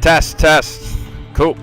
Test, test. Cool.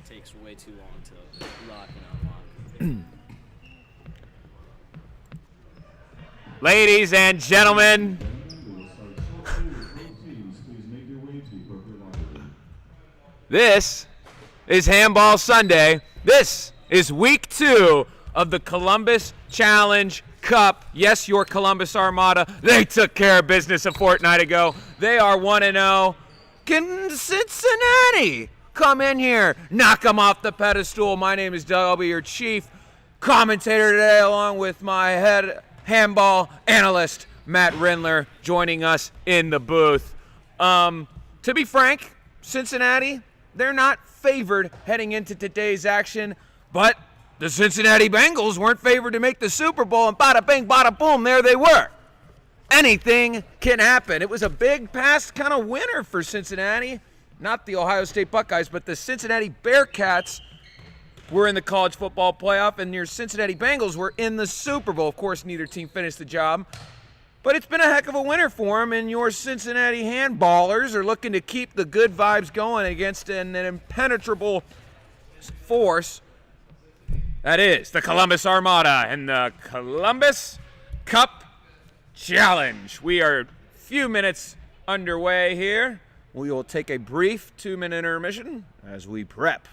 takes way too long to lock and unlock. Ladies and gentlemen, this is Handball Sunday. This is week 2 of the Columbus Challenge Cup. Yes, your Columbus Armada. They took care of business a fortnight ago. They are 1-0. Can Cincinnati come in here, knock them off the pedestal? My name is Doug. I'll be your chief commentator today, along with my head handball analyst, Matt Rindler, joining us in the booth. To be frank, Cincinnati, they're not favored heading into today's action, but the Cincinnati Bengals weren't favored to make the Super Bowl, and bada bing, bada boom, there they were. Anything can happen. It was a big past kind of winner for Cincinnati. Not the Ohio State Buckeyes, but the Cincinnati Bearcats were in the college football playoff, and your Cincinnati Bengals were in the Super Bowl. Of course, neither team finished the job, but it's been a heck of a winner for them, and your Cincinnati handballers are looking to keep the good vibes going against an impenetrable force. That is the Columbus Armada and the Columbus Cup Challenge. We are a few minutes underway here. We will take a brief 2-minute intermission as we prep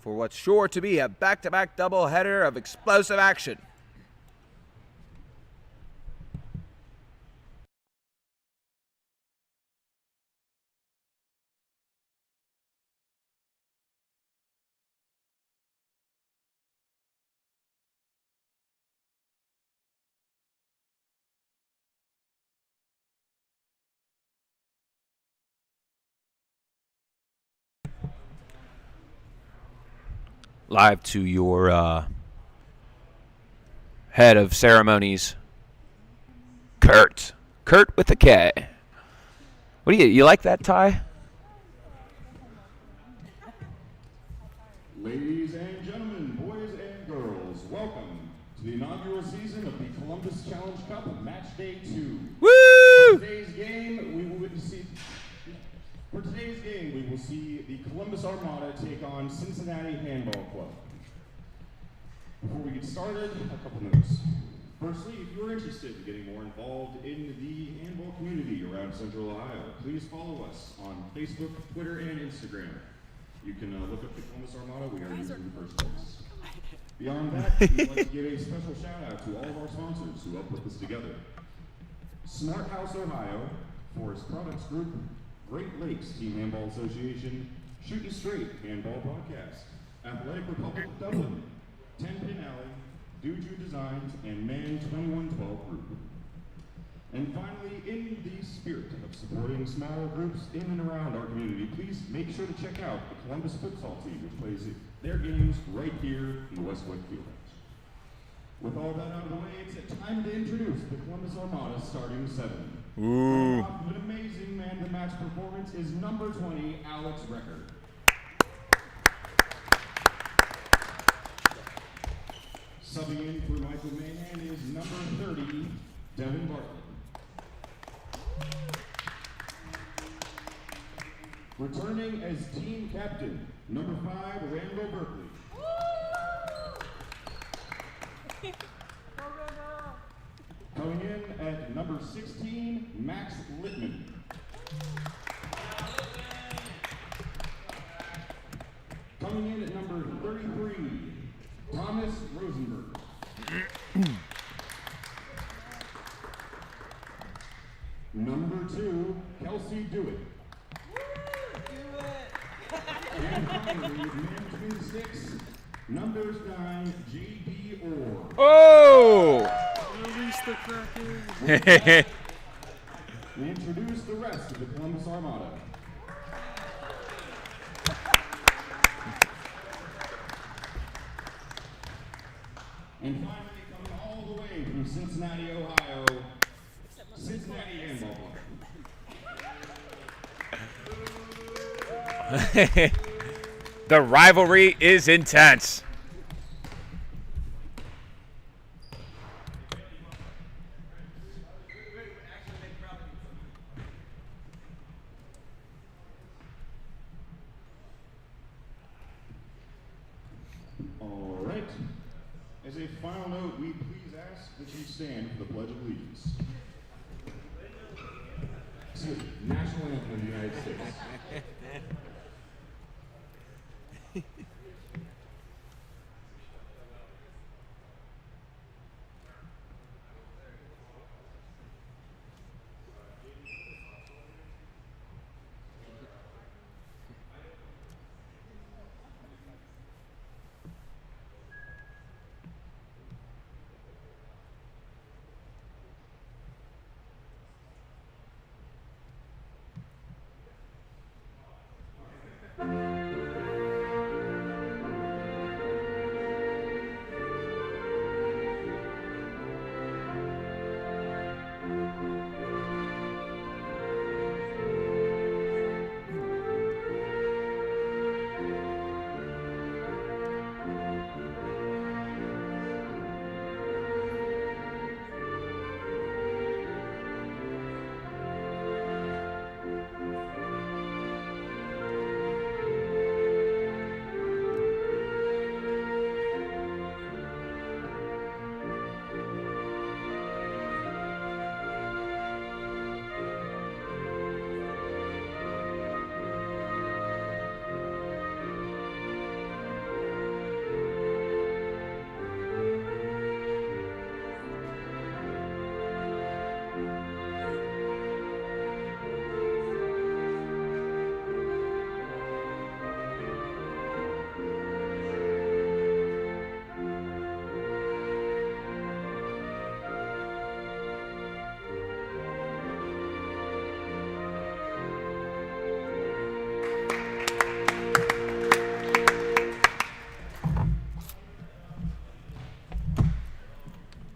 for what's sure to be a back-to-back doubleheader of explosive action. Live to your head of ceremonies, Kurt. Kurt with a K. What do you like that tie? Ladies and gentlemen, boys and girls, welcome to the inaugural season of the Columbus Challenge Cup, Match Day 2. Woo! For today's game, we will see the Columbus Armada take on Cincinnati Handball Club. Before we get started, a couple notes. Firstly, if you're interested in getting more involved in the handball community around Central Ohio, please follow us on Facebook, Twitter, and Instagram. You can look up the Columbus Armada. We are usually the first place. Beyond that, we'd like to give a special shout out to all of our sponsors who helped put this together. Smart House Ohio, Forest Products Group, Great Lakes Team Handball Association, Shootin' Straight Handball Podcast, Athletic Republic of Dublin, 10 Pin Alley, Duju Designs, and Man 2112 Group. And finally, in the spirit of supporting smaller groups in and around our community, please make sure to check out the Columbus Futsal Team, which plays their games right here in the Westwood Field. With all that out of the way, it's time to introduce the Columbus Armada starting 7. Ooh. An amazing man-of-the-match performance is number 20, Alex Recker. Subbing in for Michael Mahan is number 30, Devin Bartlett. Returning as team captain, number 5, Randall Berkeley. Coming in at number 16, Max Littman. Coming in at number 33, Thomas Rosenberg. Number 2, Kelsey Dewitt. And finally, man 26, numbers 9, J.D. Orr. Oh! Release the Kraken. We introduce the rest of the Columbus Armada. And finally, coming all the way from Cincinnati, Ohio, Cincinnati Handball Club. The rivalry is intense. a final note, we please ask that you stand for the Pledge of Allegiance. National Anthem of the United States.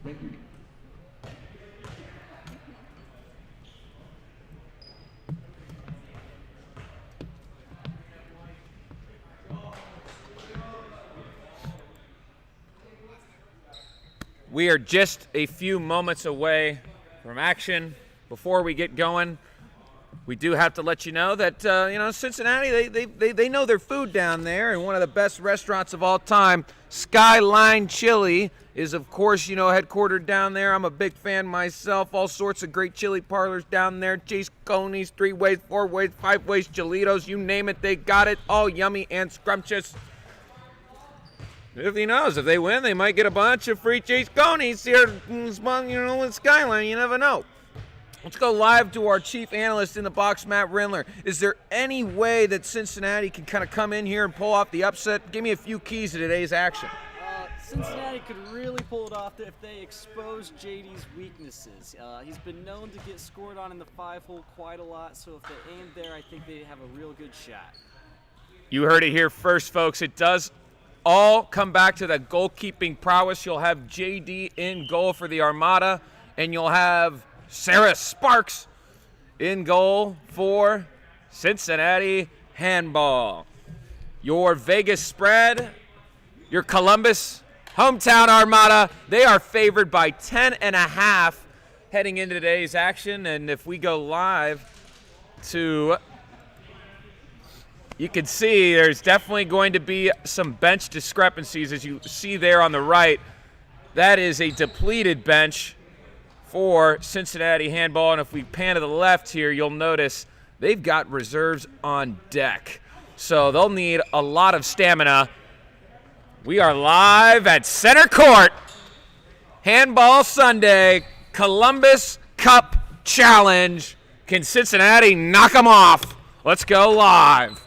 Thank you. We are just a few moments away from action. Before we get going, we do have to let you know that Cincinnati, they know their food down there, and one of the best restaurants of all time, Skyline Chili, is of course headquartered down there. I'm a big fan myself. All sorts of great chili parlors down there. Chase Coney's, 3 ways, 4 ways, 5 ways, Cholitos, you name it, they got it. All yummy and scrumptious. If he knows, if they win, they might get a bunch of free Chase Coney's here, with Skyline. You never know. Let's go live to our chief analyst in the box, Matt Rindler. Is there any way that Cincinnati can kind of come in here and pull off the upset? Give me a few keys to today's action. Cincinnati could really pull it off if they expose JD's weaknesses. He's been known to get scored on in the 5-hole quite a lot, so if they aim there, I think they have a real good shot. You heard it here first, folks. It does all come back to the goalkeeping prowess. You'll have JD in goal for the Armada, and you'll have Sarah Sparks in goal for Cincinnati handball. Your Vegas spread, your Columbus hometown Armada, they are favored by 10.5 heading into today's action. And if we go live to, you can see there's definitely going to be some bench discrepancies, as you see there on the right. That is a depleted bench for Cincinnati handball. And if we pan to the left here, you'll notice they've got reserves on deck. So they'll need a lot of stamina. We are live at center court. Handball Sunday, Columbus Cup Challenge. Can Cincinnati knock them off? Let's go live.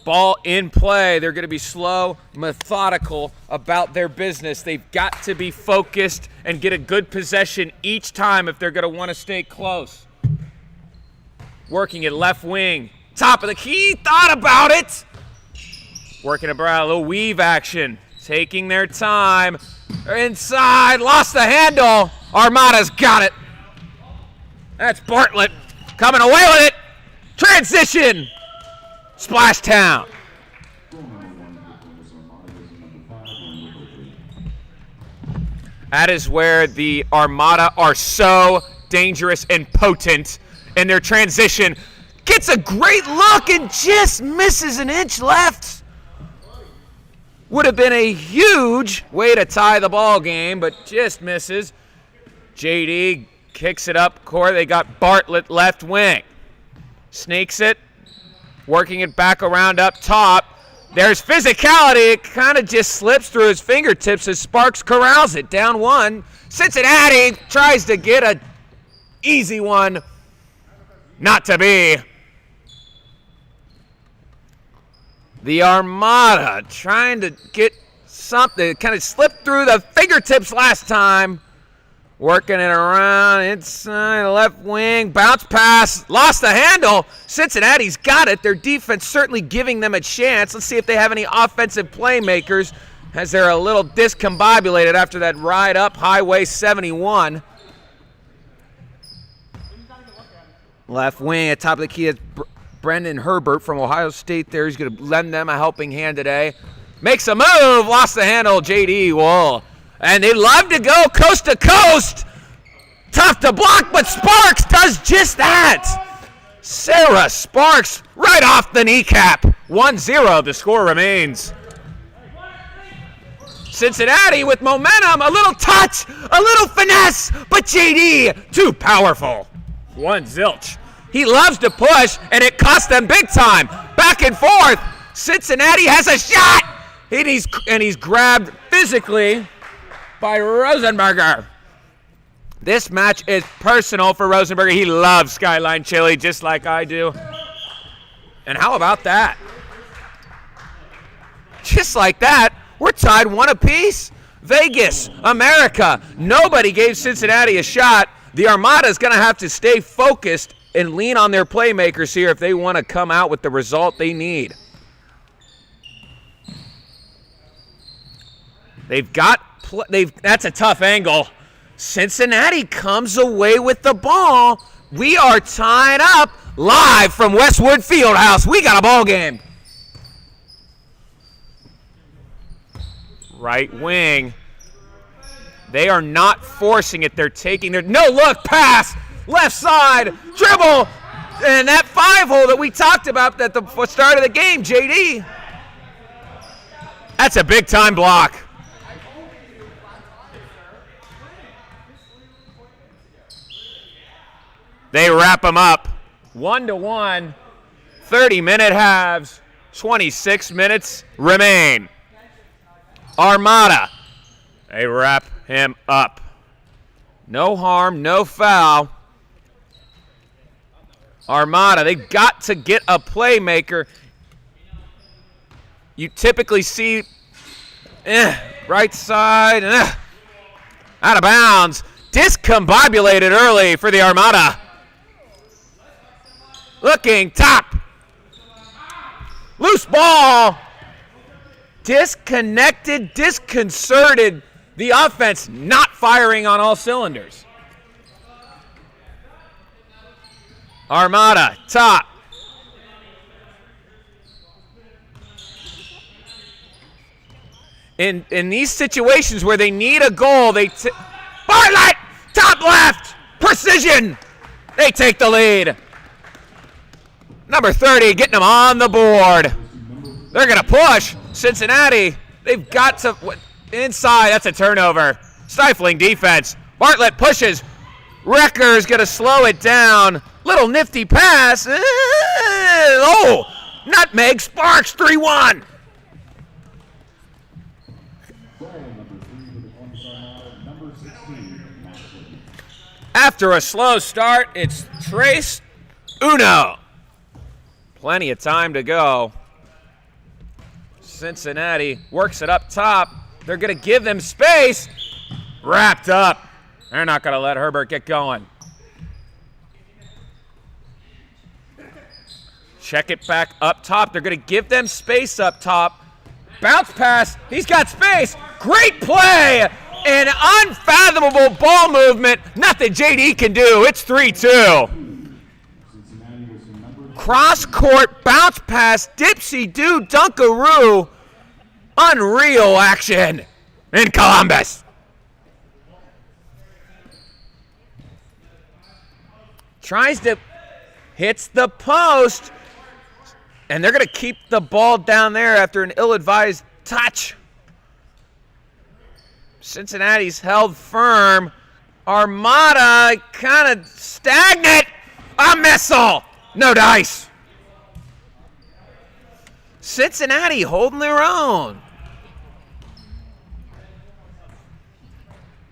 Ball in play. They're going to be slow, methodical about their business. They've got to be focused and get a good possession each time if they're going to want to stay close. Working at left wing. Top of the key. Thought about it. Working around a little weave action. Taking their time. They're inside. Lost the handle. Armada's got it. That's Bartlett coming away with it. Transition. Splash Town. That is where the Armada are so dangerous and potent in their transition. Gets a great look and just misses an inch left. Would have been a huge way to tie the ball game, but just misses. JD kicks it up court. They got Bartlett left wing. Sneaks it, working it back around up top. There's physicality. It kind of just slips through his fingertips as Sparks corrals it. Down one. Cincinnati tries to get an easy one. Not to be. The Armada trying to get something. Kind of slipped through the fingertips last time. Working it around inside left wing. Bounce pass. Lost the handle. Cincinnati's got it. Their defense certainly giving them a chance. Let's see if they have any offensive playmakers, as they're a little discombobulated after that ride up Highway 71. Left wing at top of the key is Brendan Herbert from Ohio State there. He's going to lend them a helping hand today. Makes a move. Lost the handle. JD Wall. And they love to go coast to coast. Tough to block, but Sparks does just that. Sarah Sparks right off the kneecap. 1-0, the score remains. Cincinnati with momentum, a little touch, a little finesse, but JD too powerful. 1-0. He loves to push, and it cost them big time. Back and forth. Cincinnati has a shot, and he's grabbed physically by Rosenberger. This match is personal for Rosenberger. He loves Skyline Chili just like I do. And how about that? Just like that, we're tied one apiece. Vegas, America, nobody gave Cincinnati a shot. The Armada is going to have to stay focused and lean on their playmakers here if they want to come out with the result they need. That's a tough angle. Cincinnati comes away with the ball. We are tied up live from Westwood Fieldhouse. We got a ball game. Right wing. They are not forcing it. They're taking their no-look pass. Left side. Dribble. And that 5-hole that we talked about at the start of the game, JD. That's a big-time block. They wrap them up 1-1, 30-minute halves, 26 minutes remain. Armada, they wrap him up. No harm, no foul. Armada, they got to get a playmaker. You typically see right side, out of bounds. Discombobulated early for the Armada. Looking, top. Loose ball. Disconnected, disconcerted. The offense not firing on all cylinders. Armada, top. In these situations where they need a goal, Bartlett, top left, precision. They take the lead. Number 30 getting them on the board. They're going to push. Cincinnati, they've got to inside. That's a turnover. Stifling defense. Bartlett pushes. Wrecker's going to slow it down. Little nifty pass. Nutmeg Sparks 3-1. After a slow start, it's Trace Uno. Plenty of time to go. Cincinnati works it up top. They're going to give them space. Wrapped up. They're not going to let Herbert get going. Check it back up top. They're going to give them space up top. Bounce pass. He's got space. Great play. An unfathomable ball movement. Nothing JD can do. It's 3-2. Cross-court bounce pass. Dipsy-do dunkaroo. Unreal action in Columbus. Tries to, hits the post. And they're going to keep the ball down there after an ill-advised touch. Cincinnati's held firm. Armada kind of stagnant. A missile. No dice. Cincinnati holding their own.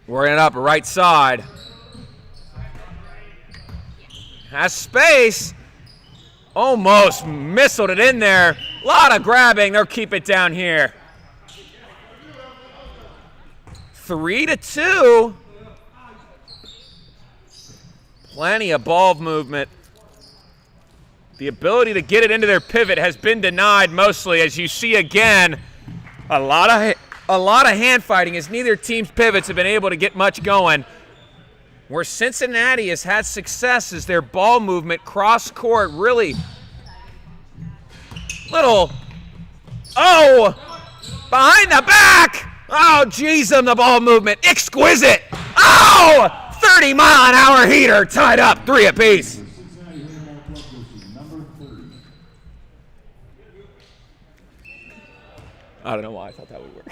Working it up right side. Has space. Almost missiled it in there. A lot of grabbing. They'll keep it down here. 3-2. Plenty of ball movement. The ability to get it into their pivot has been denied mostly, as you see again. A lot of hand fighting as neither team's pivots have been able to get much going. Where Cincinnati has had success is their ball movement cross court, really little, behind the back. Oh, geez, on the ball movement, exquisite. 30-mile-an-hour heater tied up, 3 apiece. I don't know why I thought that would work.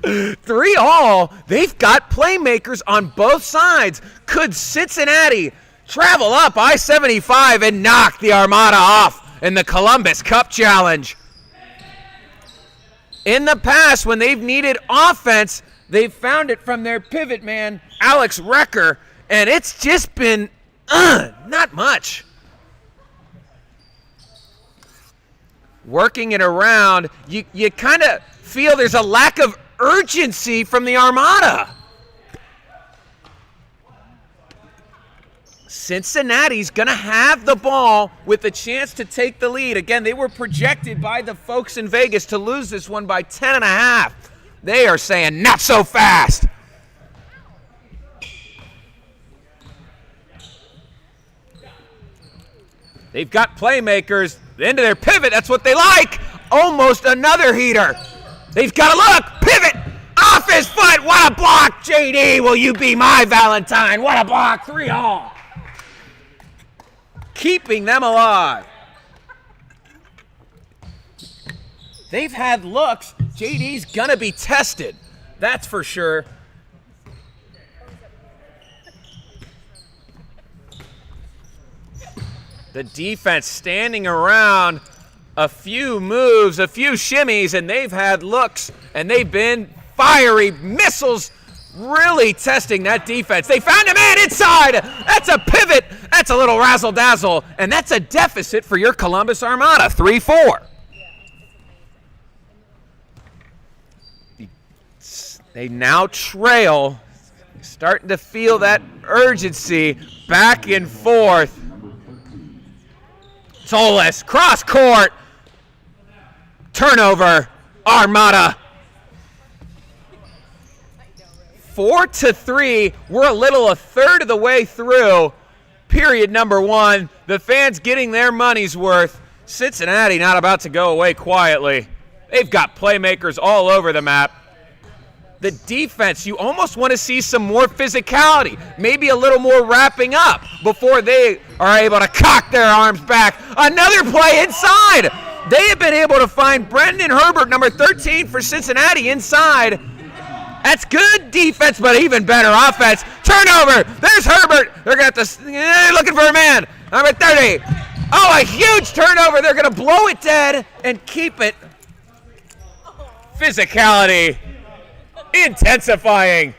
3-all. They've got playmakers on both sides. Could Cincinnati travel up I-75 and knock the Armada off in the Columbus Cup Challenge? In the past, when they've needed offense, they've found it from their pivot man, Alex Recker, and it's just been not much. Working it around, you kind of feel there's a lack of urgency from the Armada. Cincinnati's going to have the ball with a chance to take the lead. Again, they were projected by the folks in Vegas to lose this one by 10.5. They are saying, not so fast. They've got playmakers into their pivot. That's what they like. Almost another heater. They've got to look. Pivot. Off his foot. What a block. JD, will you be my Valentine? What a block. 3-all. Keeping them alive. They've had looks. JD's going to be tested. That's for sure. The defense standing around, a few moves, a few shimmies, and they've had looks, and they've been fiery missiles, really testing that defense. They found a man inside. That's a pivot. That's a little razzle-dazzle, and that's a deficit for your Columbus Armada, 3-4. They now trail, starting to feel that urgency, back and forth. Toles, cross court, turnover, Armada. 4-3, we're a third of the way through period number 1. The fans getting their money's worth. Cincinnati not about to go away quietly. They've got playmakers all over the map. The defense, you almost want to see some more physicality, maybe a little more wrapping up before they are able to cock their arms back. Another play inside. They have been able to find Brendan Herbert, number 13 for Cincinnati, inside. That's good defense, but even better offense. Turnover. There's Herbert. They're going to have to, looking for a man. Number 30. Oh, a huge turnover. They're going to blow it dead and keep it. Physicality intensifying.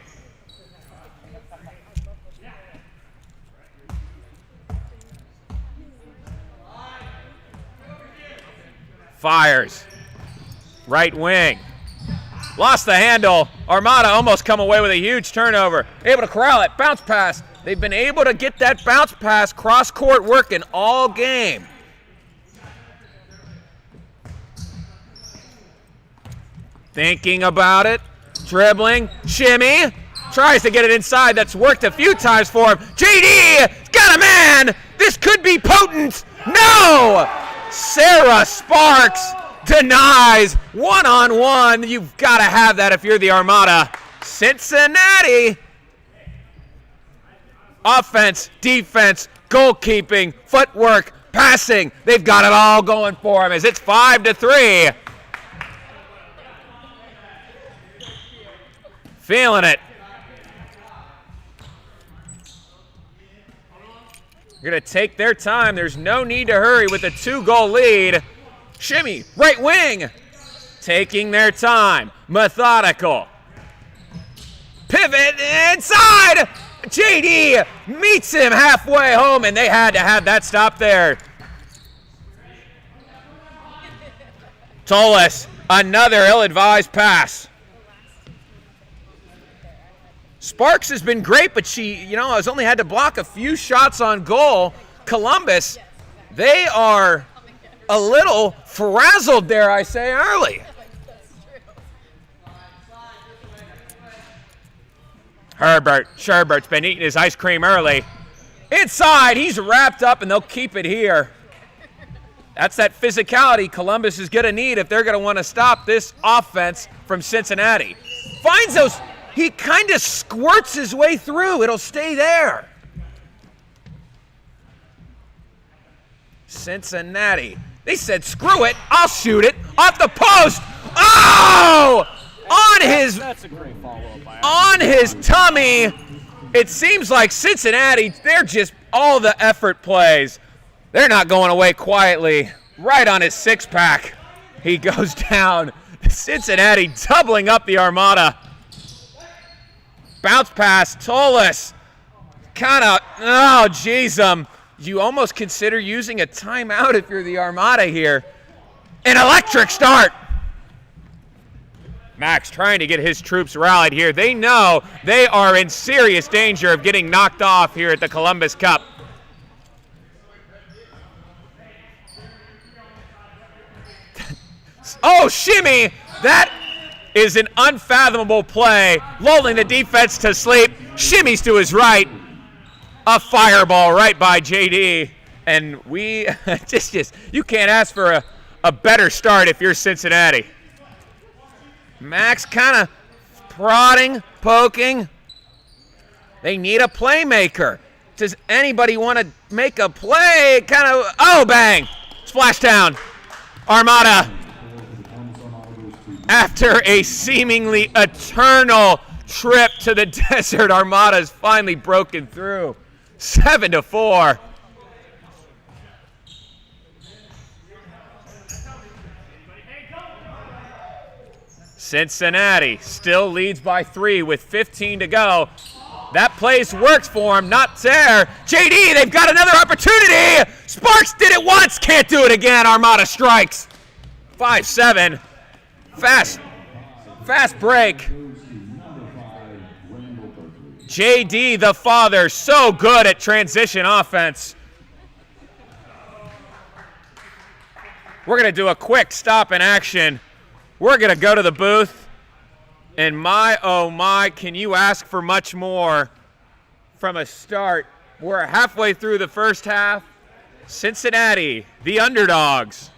Fires. Right wing. Lost the handle. Armada almost come away with a huge turnover. Able to corral it. Bounce pass. They've been able to get that bounce pass cross court working all game. Thinking about it. Dribbling. Shimmy. Tries to get it inside. That's worked a few times for him. JD got a man. This could be potent. No! Sarah Sparks denies. One-on-one. You've got to have that if you're the Armada. Cincinnati. Offense, defense, goalkeeping, footwork, passing. They've got it all going for them as it's 5-3. Feeling it. They're going to take their time. There's no need to hurry with a 2-goal lead. Shimmy, right wing. Taking their time. Methodical. Pivot inside. JD meets him halfway home, and they had to have that stop there. Tolis, another ill-advised pass. Sparks has been great, but she, has only had to block a few shots on goal. Columbus, they are a little frazzled, dare I say, early. Sherbert's been eating his ice cream early. Inside, he's wrapped up, and they'll keep it here. That's that physicality Columbus is going to need if they're going to want to stop this offense from Cincinnati. Finds those. He kind of squirts his way through. It'll stay there. Cincinnati. They said, screw it. I'll shoot it. Off the post. Oh! That's a great follow-up by on his tummy. It seems like Cincinnati, they're just all the effort plays. They're not going away quietly. Right on his six-pack. He goes down. Cincinnati doubling up the Armada. Bounce pass, Tolis. You almost consider using a timeout if you're the Armada here. An electric start. Max trying to get his troops rallied here. They know they are in serious danger of getting knocked off here at the Columbus Cup. Oh, shimmy! That is an unfathomable play, lulling the defense to sleep. Shimmies to his right. A fireball right by JD. And we you can't ask for a better start if you're Cincinnati. Max kind of prodding, poking. They need a playmaker. Does anybody want to make a play? Bang! Splashdown. Armada. After a seemingly eternal trip to the desert, Armada has finally broken through. 7-4. Cincinnati still leads by 3 with 15 to go. That place works for him, not there. JD, they've got another opportunity. Sparks did it once, can't do it again. Armada strikes. 5-7. Fast break. JD, the father, so good at transition offense. We're going to do a quick stop in action. We're going to go to the booth. And my, oh my, can you ask for much more from a start? We're halfway through the first half. Cincinnati, the underdogs.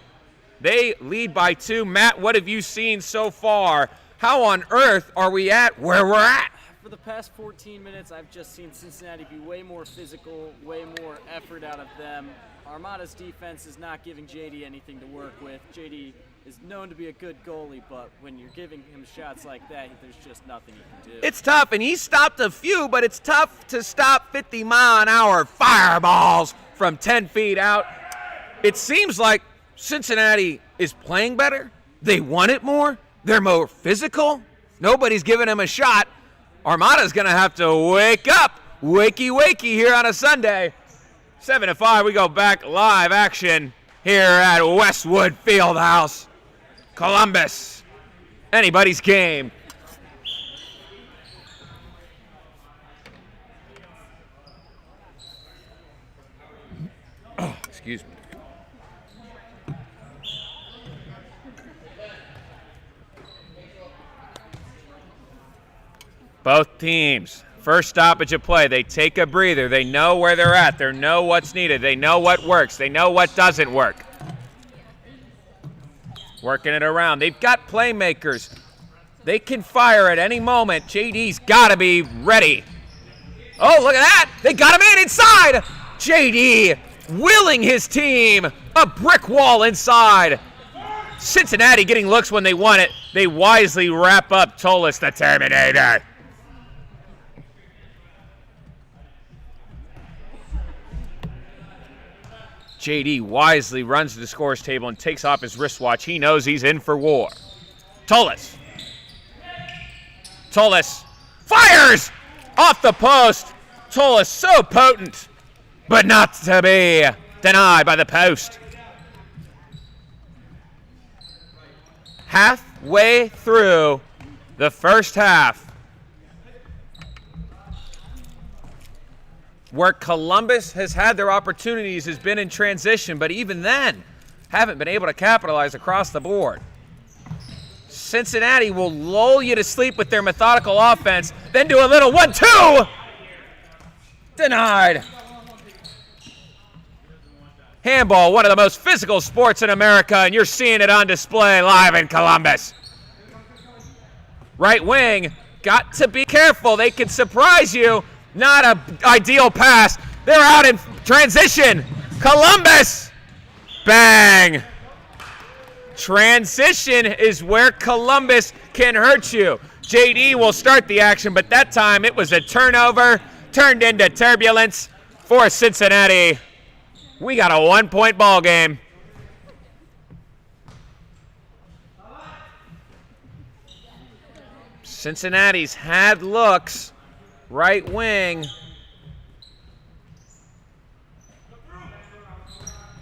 They lead by 2. Matt, what have you seen so far? How on earth are we at where we're at? For the past 14 minutes, I've just seen Cincinnati be way more physical, way more effort out of them. Armada's defense is not giving JD anything to work with. JD is known to be a good goalie, but when you're giving him shots like that, there's just nothing you can do. It's tough, and he stopped a few, but it's tough to stop 50-mile-an-hour fireballs from 10 feet out. It seems like Cincinnati is playing better. They want it more. They're more physical. Nobody's giving them a shot. Armada's going to have to wake up. Wakey here on a Sunday. 7-5, we go back live action here at Westwood Fieldhouse. Columbus. Anybody's game. Oh, excuse me. Both teams, first stoppage of play, they take a breather. They know where they're at. They know what's needed. They know what works. They know what doesn't work. Working it around. They've got playmakers. They can fire at any moment. JD's got to be ready. Oh, look at that. They got a man inside. JD willing his team. A brick wall inside. Cincinnati getting looks when they want it. They wisely wrap up Tolis the Terminator. JD wisely runs to the scores table and takes off his wristwatch. He knows he's in for war. Tullis fires off the post. Tullis so potent, but not to be denied by the post. Halfway through the first half, where Columbus has had their opportunities has been in transition, but even then, haven't been able to capitalize across the board. Cincinnati will lull you to sleep with their methodical offense, then do a little 1-2. Denied. Handball, one of the most physical sports in America, and you're seeing it on display live in Columbus. Right wing, got to be careful. They can surprise you. Not an ideal pass. They're out in transition. Columbus, bang. Transition is where Columbus can hurt you. JD will start the action, but that time it was a turnover, turned into turbulence for Cincinnati. We got a 1-point ball game. Cincinnati's had looks. Right wing.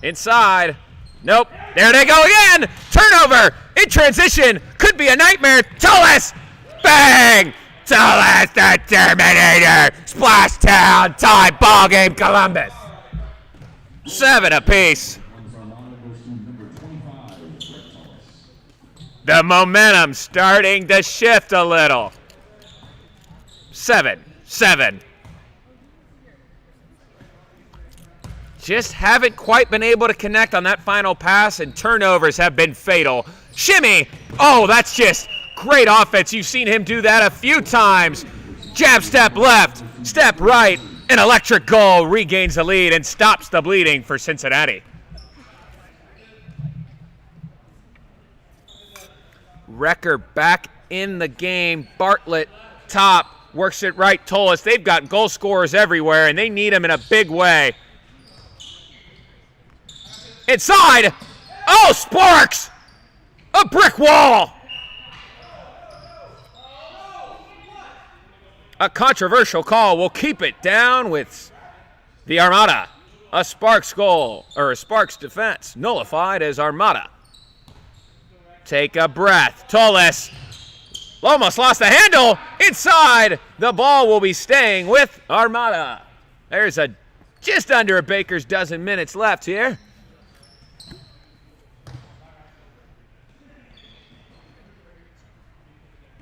Inside. Nope. There they go again. Turnover in transition. Could be a nightmare. Tullis. Bang. Tullis the Terminator. Splash town. Tie ball game Columbus. 7 apiece. The momentum starting to shift a little. 7. Just haven't quite been able to connect on that final pass, and turnovers have been fatal. Shimmy! Oh, that's just great offense. You've seen him do that a few times. Jab step left, step right. An electric goal regains the lead and stops the bleeding for Cincinnati. Recker back in the game. Bartlett top. Works it right. Tullis. They've got goal scorers everywhere, and they need him in a big way. Inside. Oh, Sparks! A brick wall! A controversial call will keep it down with the Armada. A Sparks goal, or a Sparks defense, nullified as Armada. Take a breath. Tullis almost lost the handle. Inside. The ball will be staying with Armada. There's just under a baker's dozen minutes left here.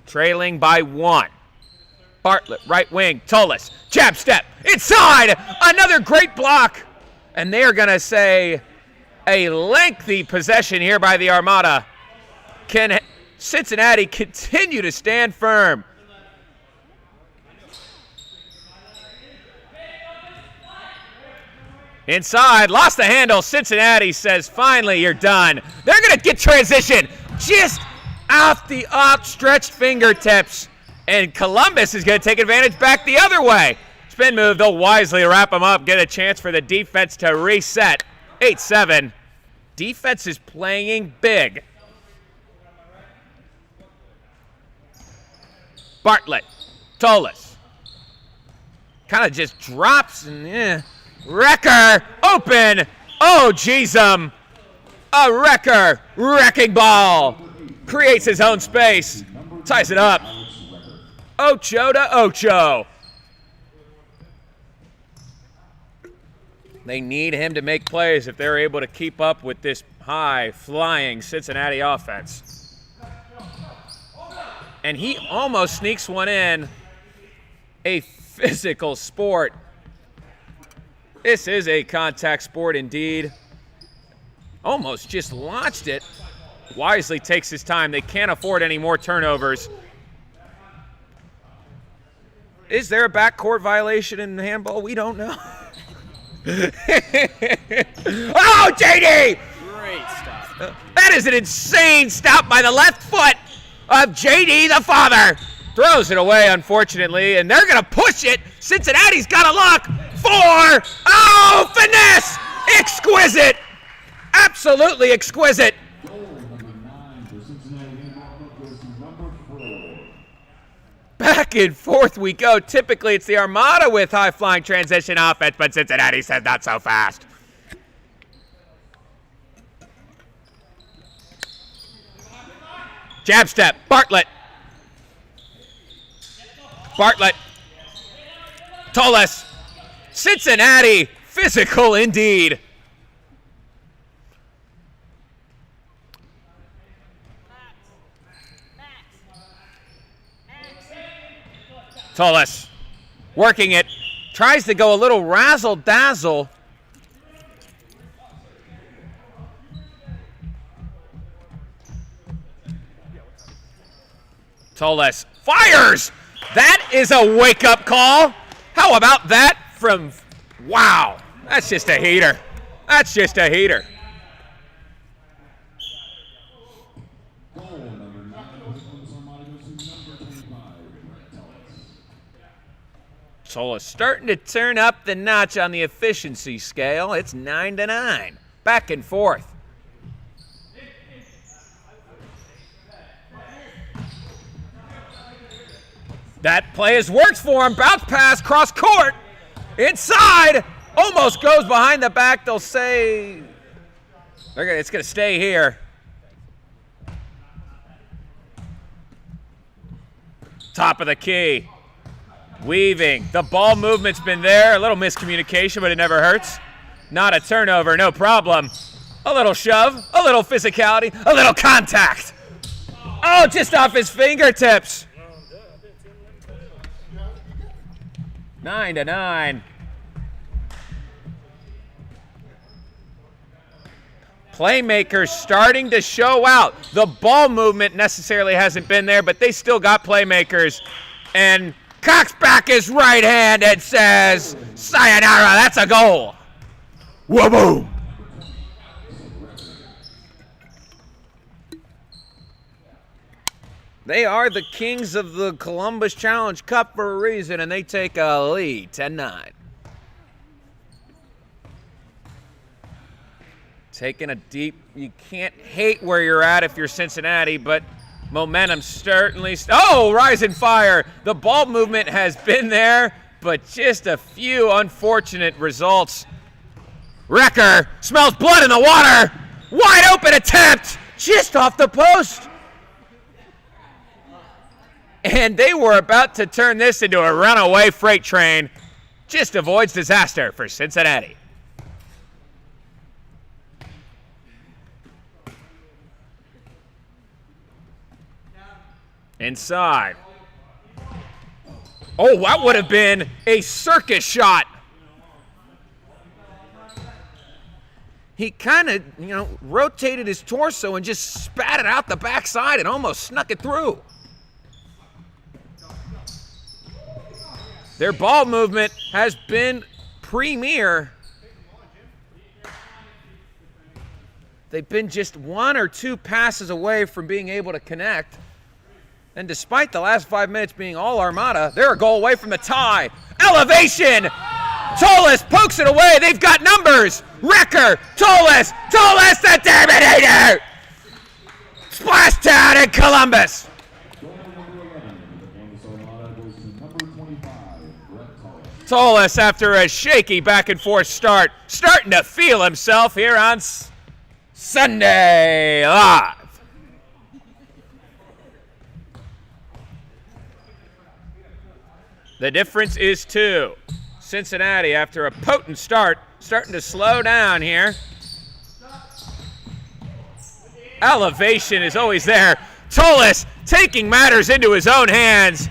Trailing by 1. Bartlett, right wing, Tullis, jab step, inside, another great block. And they are going to say a lengthy possession here by the Armada. Can Cincinnati continue to stand firm? Inside, lost the handle. Cincinnati says, finally, you're done. They're going to get transition just off the outstretched fingertips. And Columbus is going to take advantage back the other way. Spin move, they'll wisely wrap them up, get a chance for the defense to reset. 8-7. Defense is playing big. Bartlett, Tullis. Kind of just drops and Recker, open. Oh, jeez, a Recker, wrecking ball. Creates his own space, ties it up. Ocho to Ocho. They need him to make plays if they're able to keep up with this high-flying Cincinnati offense. And he almost sneaks one in. A physical sport. This is a contact sport indeed. Almost just launched it. Wisely takes his time. They can't afford any more turnovers. Is there a backcourt violation in handball? We don't know. Oh, JD! Great stop. That is an insane stop by the left foot of JD, the father. Throws it away, unfortunately, and they're going to push it. Cincinnati's got a look for, finesse! Exquisite! Absolutely exquisite! Goal number 9 for Cincinnati Handball Club goes to number 4. Back and forth we go. Typically, it's the Armada with high-flying transition offense, but Cincinnati says not so fast. Jab step, Bartlett. Bartlett. Toles. Cincinnati, physical indeed. Toles working it, tries to go a little razzle-dazzle. Toles fires! That is a wake-up call. How about that from, wow, that's just a heater. That's just a heater. Goal number 9 for the Columbus Armada goes to number 25, Toles. Toles starting to turn up the notch on the efficiency scale. It's 9-9. Back and forth. That play has worked for him. Bounce pass, cross court. Inside. Almost goes behind the back. They'll say it's going to stay here. Top of the key. Weaving. The ball movement's been there. A little miscommunication, but it never hurts. Not a turnover, no problem. A little shove, a little physicality, a little contact. Oh, just off his fingertips. 9-9. Playmakers starting to show out. The ball movement necessarily hasn't been there, but they still got playmakers. And cocks back his right hand and says, sayonara, that's a goal. Whoa-boom. They are the kings of the Columbus Challenge Cup for a reason, and they take a lead, 10-9. Taking a deep, you can't hate where you're at if you're Cincinnati, but momentum certainly, rise and fire. The ball movement has been there, but just a few unfortunate results. Wrecker smells blood in the water. Wide open attempt, just off the post. And they were about to turn this into a runaway freight train. Just avoids disaster for Cincinnati. Inside. Oh, that would have been a circus shot. He kind of, rotated his torso and just spat it out the backside and almost snuck it through. Their ball movement has been premier. They've been just 1 or 2 passes away from being able to connect. And despite the last 5 minutes being all Armada, they're a goal away from the tie. Elevation! Toles pokes it away. They've got numbers. Wrecker, Toles, the Terminator! Splashdown in Columbus. Toles, after a shaky back-and-forth start, starting to feel himself here on Sunday Live. The difference is 2. Cincinnati, after a potent start, starting to slow down here. Elevation is always there. Toles taking matters into his own hands.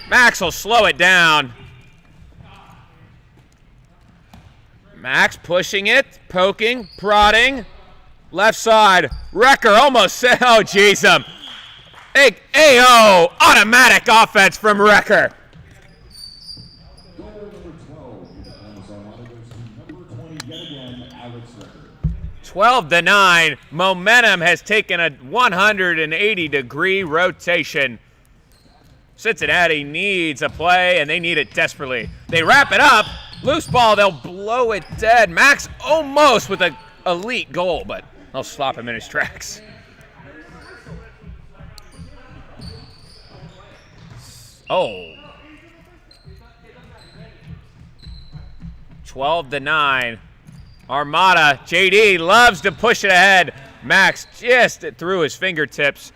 Max will slow it down. Max pushing it, poking, prodding. Left side. Wrecker almost said, oh, jeez. AO, automatic offense from Wrecker. 12-9. Momentum has taken a 180-degree rotation. Cincinnati needs a play, and they need it desperately. They wrap it up. Loose ball, they'll blow it dead. Max almost with an elite goal, but they'll stop him in his tracks. Oh. 12-9. Armada, JD loves to push it ahead. Max just through his fingertips.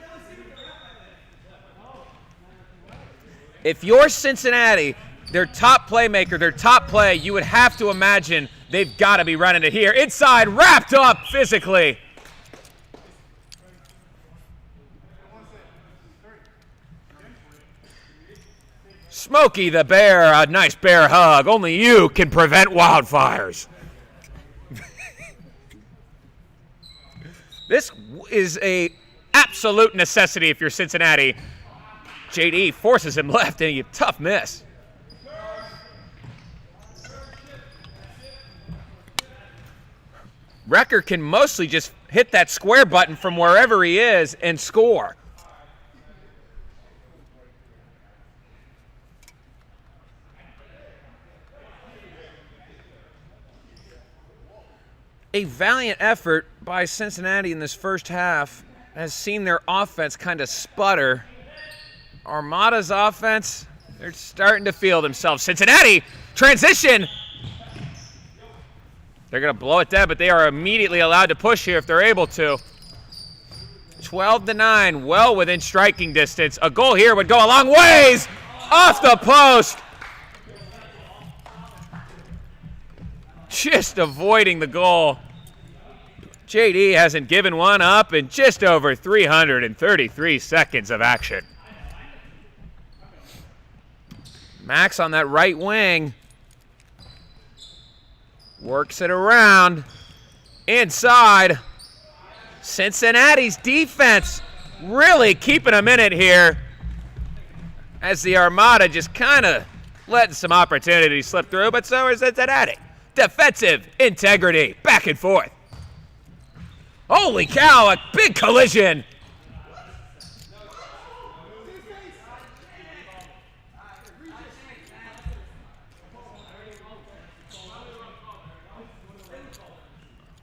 If you're Cincinnati, their top playmaker, their top play, you would have to imagine they've got to be running it here. Inside, wrapped up physically. Smokey the Bear, a nice bear hug. Only you can prevent wildfires. This is a absolute necessity if you're Cincinnati. JD forces him left, and a tough miss. Wrecker can mostly just hit that square button from wherever he is and score. A valiant effort by Cincinnati in this first half has seen their offense kind of sputter. Armada's offense, they're starting to feel themselves. Cincinnati, transition. They're going to blow it dead, but they are immediately allowed to push here if they're able to. 12-9, well within striking distance. A goal here would go a long ways. Off the post. Just avoiding the goal. JD hasn't given one up in just over 333 seconds of action. Max on that right wing. Works it around. Inside. Cincinnati's defense really keeping them in it here as the Armada just kind of letting some opportunities slip through, but so is Cincinnati. Defensive integrity. Back and forth. Holy cow, a big collision.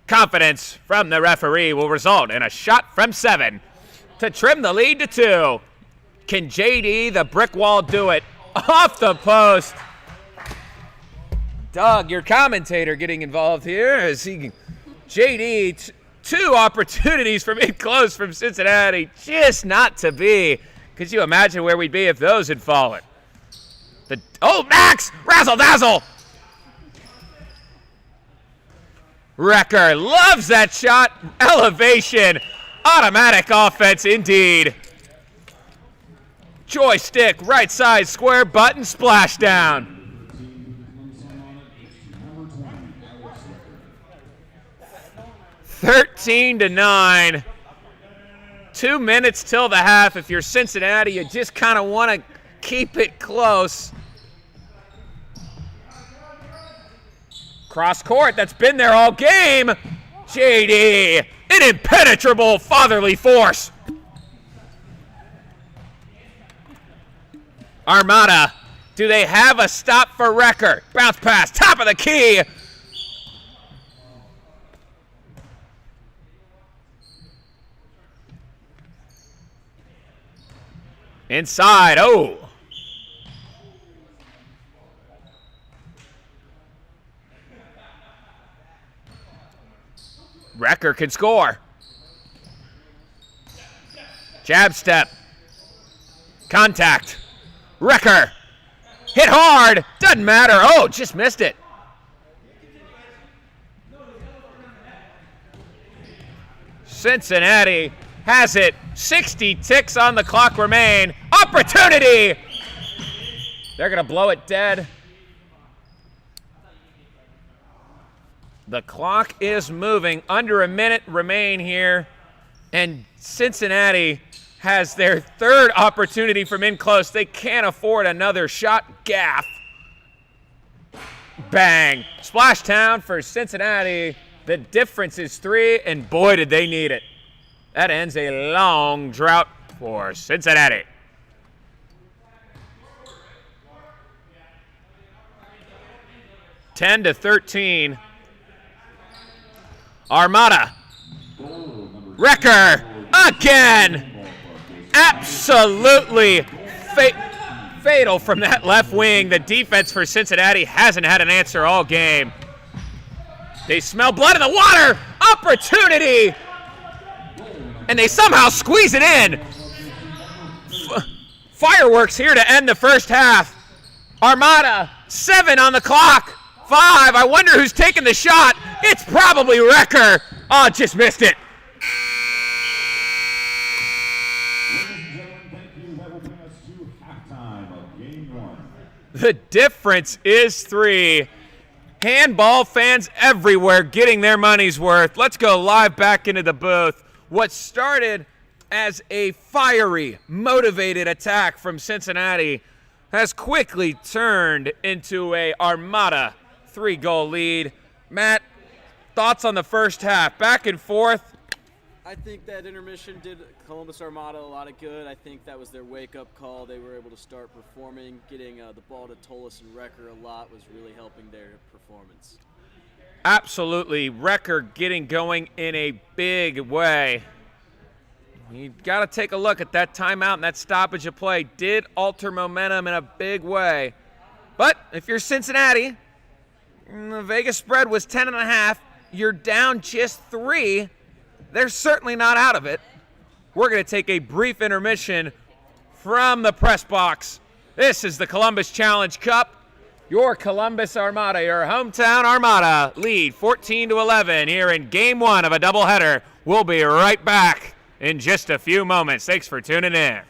Confidence from the referee will result in a shot from 7 to trim the lead to 2. Can JD, the brick wall, do it? Off the post. Doug, your commentator, getting involved here as JD, 2 opportunities from in close from Cincinnati, just not to be. Could you imagine where we'd be if those had fallen? Max! Razzle dazzle! Wrecker loves that shot. Elevation. Automatic offense indeed. Joystick, right side, square button, splashdown. 13-9. 2 minutes till the half. If you're Cincinnati, you just kind of want to keep it close. Cross court, that's been there all game. JD, an impenetrable fatherly force. Armada, do they have a stop for Wrecker? Bounce pass, top of the key. Inside, oh. Wrecker can score. Jab step. Contact. Wrecker. Hit hard. Doesn't matter. Oh, just missed it. Cincinnati has it. 60 ticks on the clock remain. Opportunity. They're going to blow it dead. The clock is moving. Under a minute remain here. And Cincinnati has their 3rd opportunity from in close. They can't afford another shot gaff. Bang. Splashdown for Cincinnati. The difference is 3, and boy, did they need it. That ends a long drought for Cincinnati. 10-13. Armada. Wrecker again. Absolutely fatal from that left wing. The defense for Cincinnati hasn't had an answer all game. They smell blood in the water. Opportunity. And they somehow squeeze it in. Fireworks here to end the first half. Armada, 7 on the clock. 5. I wonder who's taking the shot. It's probably Wrecker. Oh, just missed it. The difference is 3. Handball fans everywhere getting their money's worth. Let's go live back into the booth. What started as a fiery, motivated attack from Cincinnati has quickly turned into a Armada 3-goal lead. Matt, thoughts on the first half? Back and forth. I think that intermission did Columbus Armada a lot of good. I think that was their wake-up call. They were able to start performing. Getting the ball to Tolis and Wrecker a lot was really helping their performance. Absolutely. Wrecker getting going in a big way. You got to take a look at that timeout and that stoppage of play. Did alter momentum in a big way. But if you're Cincinnati, the Vegas spread was 10.5. You're down just 3. They're certainly not out of it. We're going to take a brief intermission from the press box. This is the Columbus Challenge Cup. Your Columbus Armada, your hometown Armada, lead 14-11 here in Game 1 of a doubleheader. We'll be right back in just a few moments. Thanks for tuning in.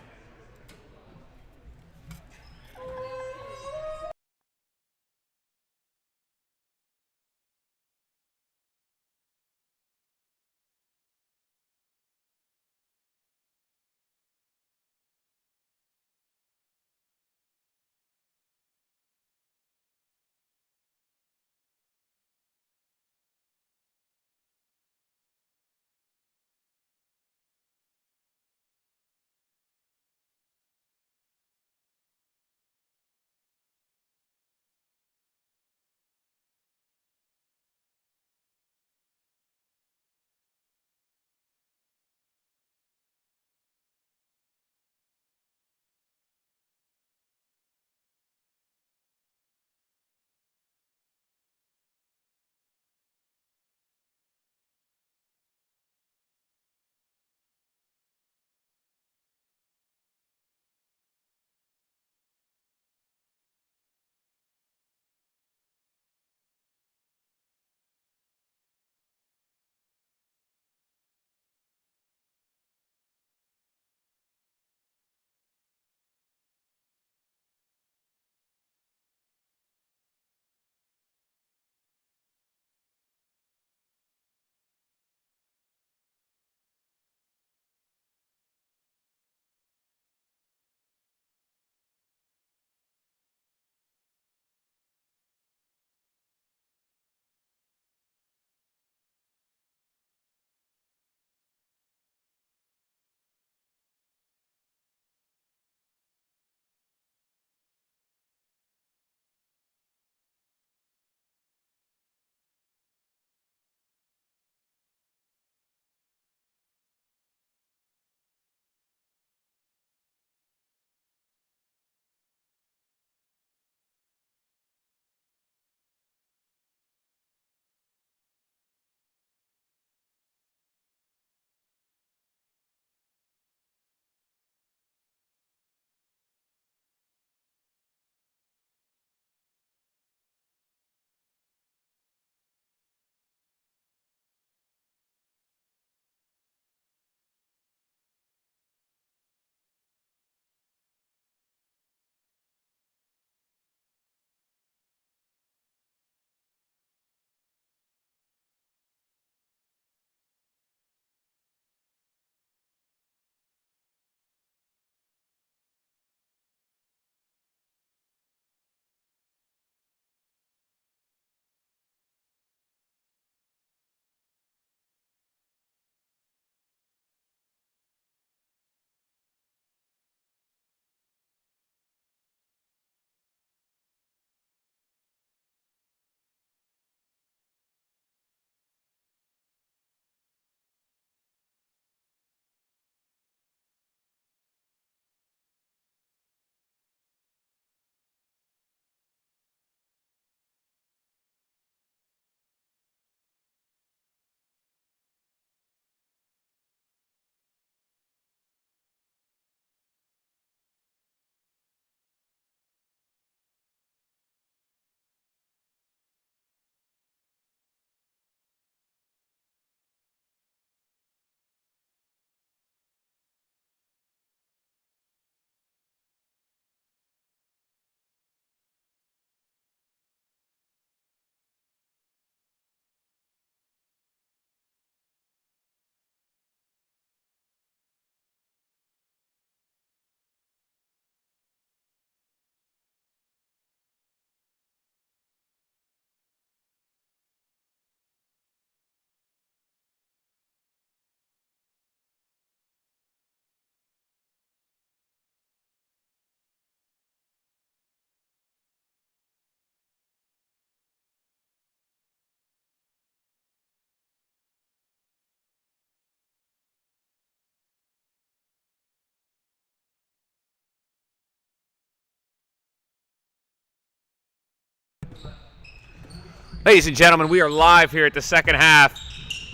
Ladies and gentlemen, we are live here at the second half.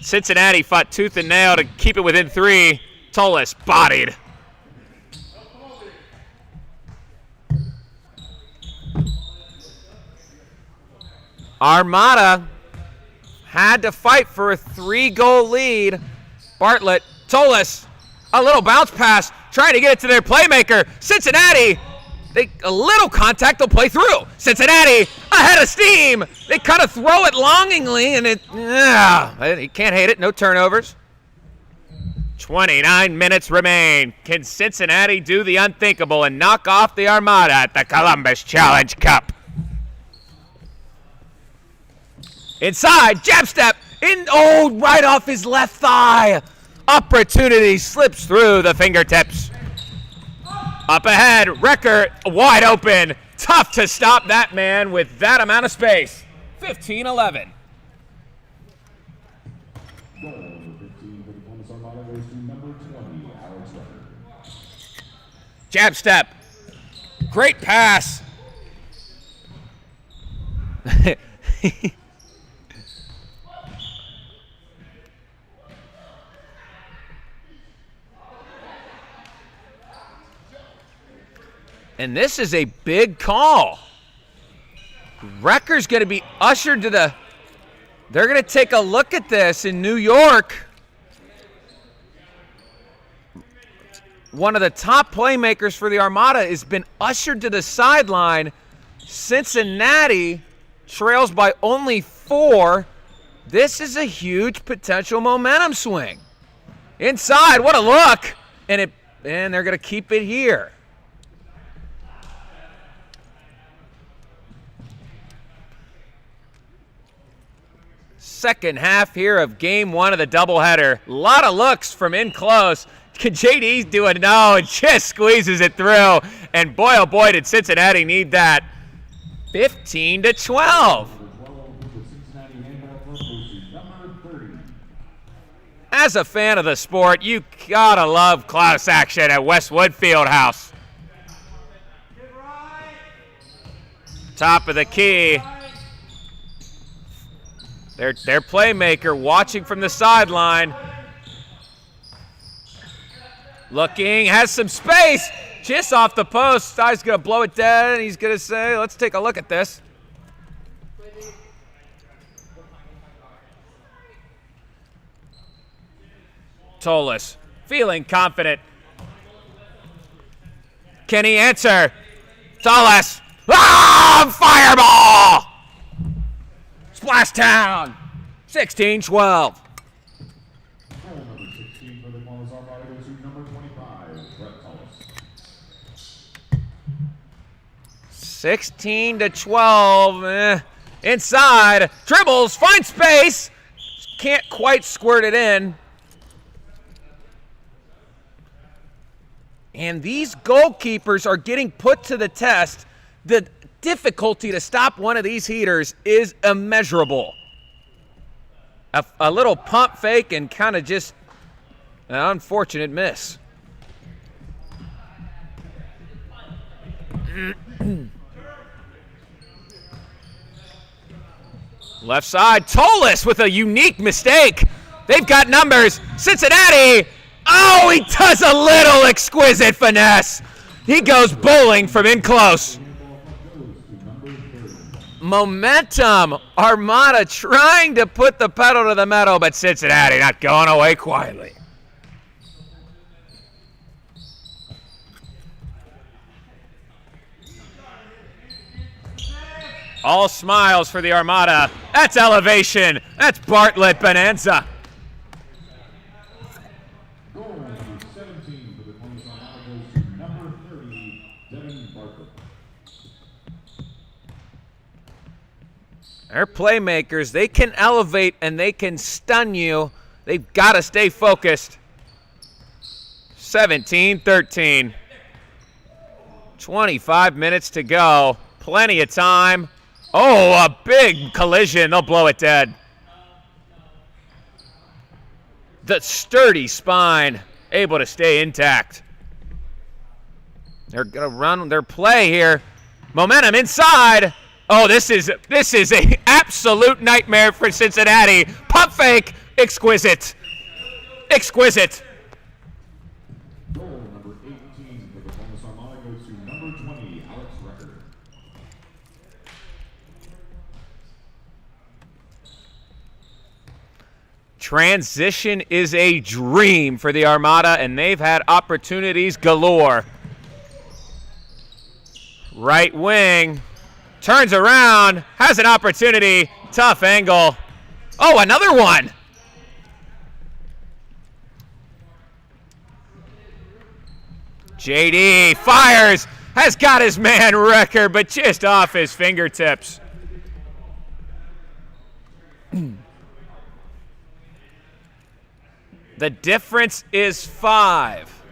Cincinnati fought tooth and nail to keep it within 3. Tolis bodied. Armada had to fight for a 3-goal lead. Bartlett, Tolis, a little bounce pass, trying to get it to their playmaker. Cincinnati, a little contact, they'll play through. Cincinnati ahead of steam. They kind of throw it longingly, and you can't hate it. No turnovers. 29 minutes remain. Can Cincinnati do the unthinkable and knock off the Armada at the Columbus Challenge Cup? Inside, jab step, right off his left thigh. Opportunity slips through the fingertips. Up ahead, Recker wide open. Tough to stop that man with that amount of space. 15-11. Goal number 15 for the Columbus Armada goes to number 20, Alex Recker. Jab step. Great pass. And this is a big call. Recker's going to be ushered to the... They're going to take a look at this in New York. One of the top playmakers for the Armada has been ushered to the sideline. Cincinnati trails by only 4. This is a huge potential momentum swing. Inside, what a look. And they're going to keep it here. Second half here of game 1 of the doubleheader. A lot of looks from in close. Can JD do it? No, and just squeezes it through. And boy, oh boy, did Cincinnati need that. 15-12. As a fan of the sport, you gotta love close action at Westwood Fieldhouse. Top of the key. Their playmaker watching from the sideline. Looking, has some space. Just off the post. Guy's going to blow it dead, and he's going to say, let's take a look at this. Tolis, feeling confident. Can he answer? Tolis. Fireball! Splash Town, 16-12. Goal number 16 for the Columbus Armada goes to number 25, Brett Tullis. 16-12. Inside, dribbles, finds space. Can't quite squirt it in. And these goalkeepers are getting put to the test. The difficulty to stop one of these heaters is immeasurable. A little pump fake and kind of just an unfortunate miss. Left side, Tolis with a unique mistake. They've got numbers. Cincinnati. Oh, he does a little exquisite finesse. He goes bowling from in close. Momentum. Armada trying to put the pedal to the metal, but Cincinnati not going away quietly. All smiles for the Armada. That's elevation. That's Bartlett Bonanza. Goal number 17 for the Columbus Armada goes to number 30, Devin Bartlett. They're playmakers. They can elevate and they can stun you. They've got to stay focused. 17-13. 25 minutes to go. Plenty of time. Oh, a big collision. They'll blow it dead. The sturdy spine able to stay intact. They're going to run their play here. Momentum inside. Oh, this is a absolute nightmare for Cincinnati. Pump fake, exquisite. Exquisite. Goal number 18 for the Columbus Armada goes to number 20, Alex Record. Transition is a dream for the Armada, and they've had opportunities galore. Right wing, turns around, has an opportunity, tough angle. Oh, another one. JD fires, has got his man Record, but just off his fingertips. The difference is 5.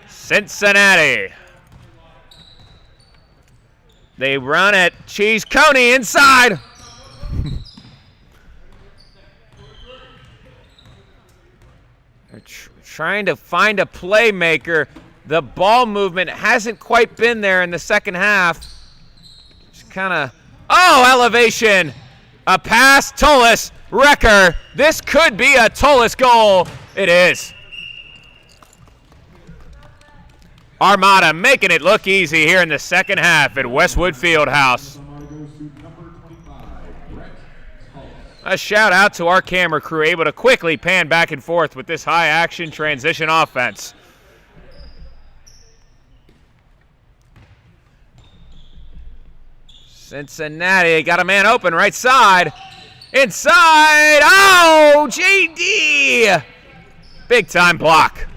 Cincinnati. They run it. Cheese Coney inside. They're trying to find a playmaker. The ball movement hasn't quite been there in the second half. Just kind of, oh, elevation. A pass, Tolis, Wrecker. This could be a Tolis goal. It is. Armada making it look easy here in the second half at Westwood Fieldhouse. A shout out to our camera crew, able to quickly pan back and forth with this high action transition offense. Cincinnati got a man open right side. Inside. Oh, JD. Big time block.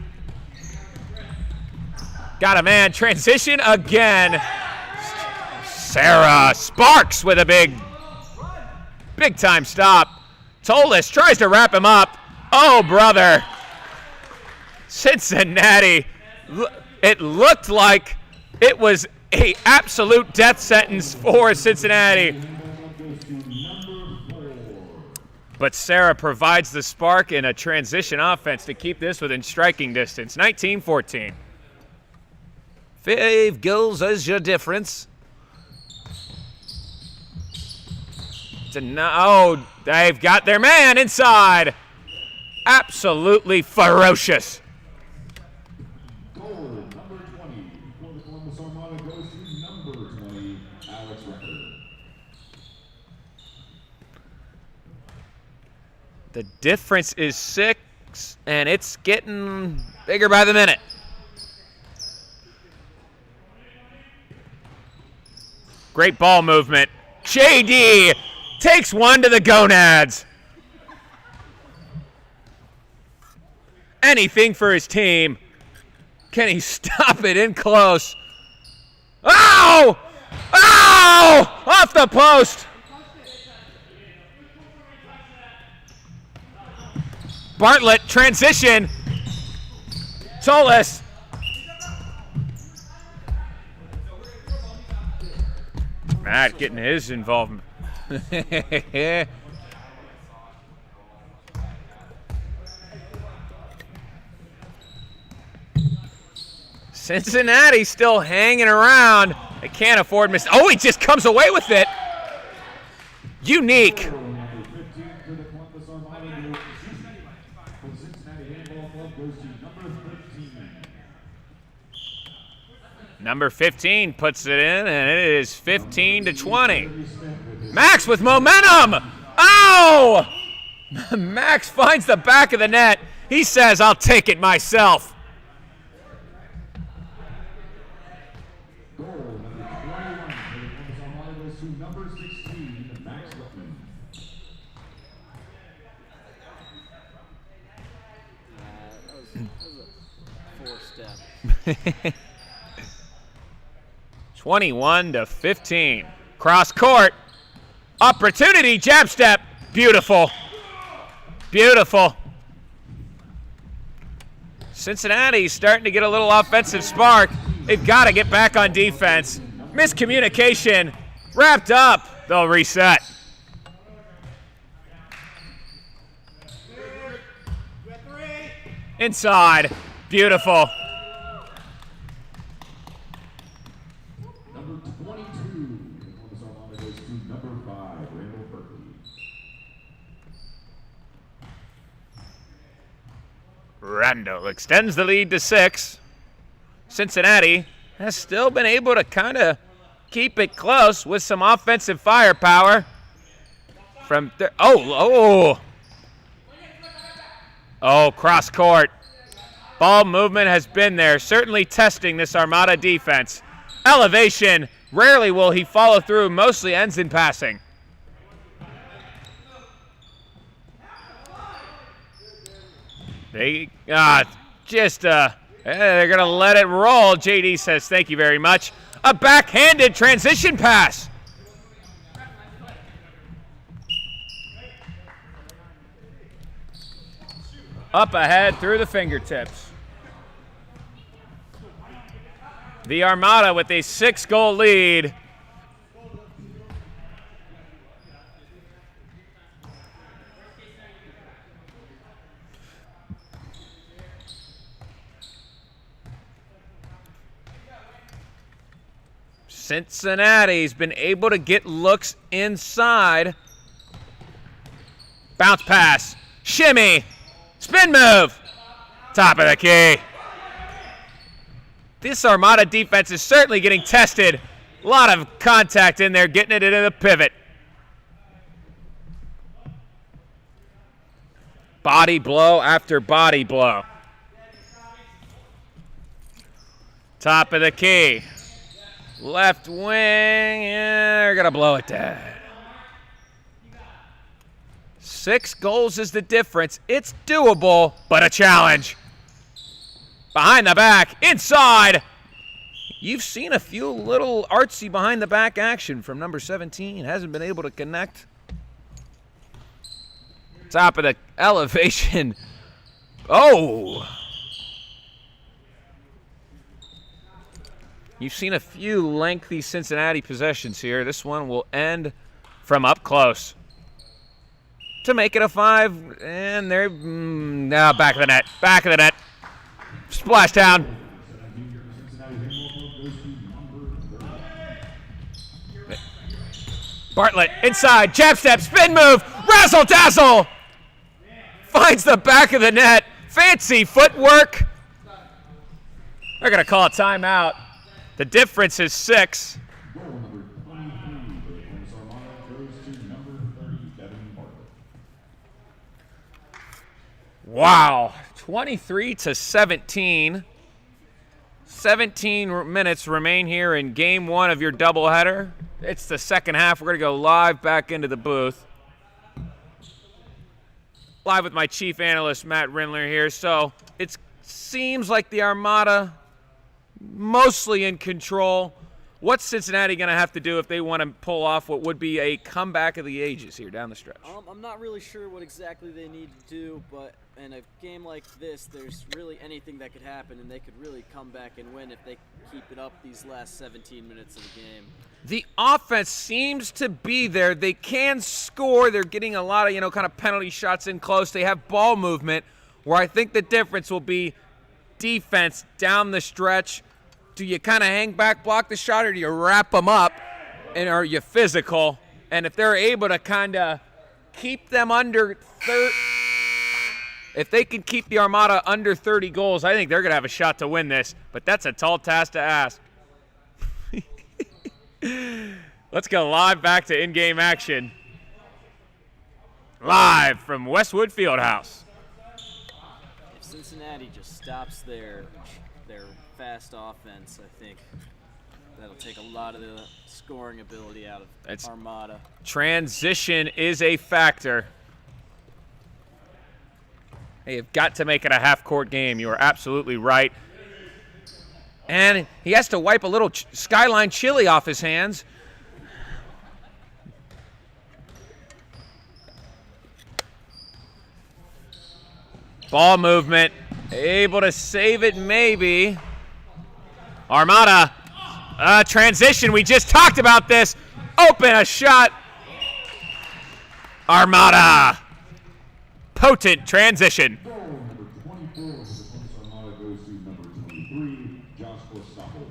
Got a man. Transition again. Sarah Sparks with a big time stop. Tolis tries to wrap him up. Oh, brother. Cincinnati. It looked like it was an absolute death sentence for Cincinnati. But Sarah provides the spark in a transition offense to keep this within striking distance. 19-14. 5 goals is your difference. Oh, they've got their man inside. Absolutely ferocious. Goal number 20 for the Columbus Armada goes to number 20, Alex Record. The difference is 6, and it's getting bigger by the minute. Great ball movement. JD takes one to the gonads. Anything for his team. Can he stop it in close? Oh! Oh! Off the post. Bartlett, transition. Tolis. Matt getting his involvement. Cincinnati still hanging around. They can't afford miss. Oh, he just comes away with it. Unique. Number 15 puts it in, and it is 15-20. Max with momentum. Oh! Max finds the back of the net. He says, I'll take it myself. That was a 4-step. 21-15. Cross court. Opportunity, jab step. Beautiful. Beautiful. Cincinnati's starting to get a little offensive spark. They've got to get back on defense. Miscommunication. Wrapped up. They'll reset. Inside. Beautiful. Number 22, number 5, Randall Berkeley. Randall extends the lead to 6. Cincinnati has still been able to kind of keep it close with some offensive firepower. From cross court. Ball movement has been there, certainly testing this Armada defense. Elevation, rarely will he follow through, mostly ends in passing. They're going to let it roll. JD says, thank you very much. A backhanded transition pass. Up ahead through the fingertips. The Armada with a 6-goal lead. Cincinnati's been able to get looks inside. Bounce pass. Shimmy. Spin move. Top of the key. This Armada defense is certainly getting tested. A lot of contact in there, getting it into the pivot. Body blow after body blow. Top of the key. Left wing, they're going to blow it down. 6 goals is the difference. It's doable, but a challenge. Behind the back, inside. You've seen a few little artsy behind the back action from number 17. Hasn't been able to connect. Top of the elevation. Oh! You've seen a few lengthy Cincinnati possessions here. This one will end from up close. To make it a 5, and they're now back of the net. Back of the net. Splashdown. Bartlett inside. Jab step. Spin move. Razzle dazzle. Finds the back of the net. Fancy footwork. They're going to call a timeout. The difference is 6. Goal number 23 for the Columbus Armada goes to number 30, Devin Bartlett. Wow. 23-17. 17 minutes remain here in game 1 of your doubleheader. It's the second half. We're going to go live back into the booth. Live with my chief analyst, Matt Rindler, here. So it seems like the Armada mostly in control. What's Cincinnati going to have to do if they want to pull off what would be a comeback of the ages here down the stretch? I'm not really sure what exactly they need to do, but in a game like this, there's really anything that could happen, and they could really come back and win if they keep it up these last 17 minutes of the game. The offense seems to be there. They can score. They're getting a lot of, kind of penalty shots in close. They have ball movement, where I think the difference will be defense down the stretch. Do you kind of hang back, block the shot, or do you wrap them up, and are you physical? And if they're able to kind of keep them under 30, if they can keep the Armada under 30 goals, I think they're going to have a shot to win this. But that's a tall task to ask. Let's go live back to in-game action. Live from Westwood Fieldhouse. If Cincinnati just stops their fast offense, I think that'll take a lot of the scoring ability out of Armada. Transition is a factor. Hey, you've got to make it a half-court game. You are absolutely right. And he has to wipe a little Skyline chili off his hands. Ball movement. Able to save it maybe. Armada. Transition. We just talked about this. Open a shot. Armada. Potent transition. Goal number 24 for the Columbus Armada goes to number 23, Joshua Stoppel.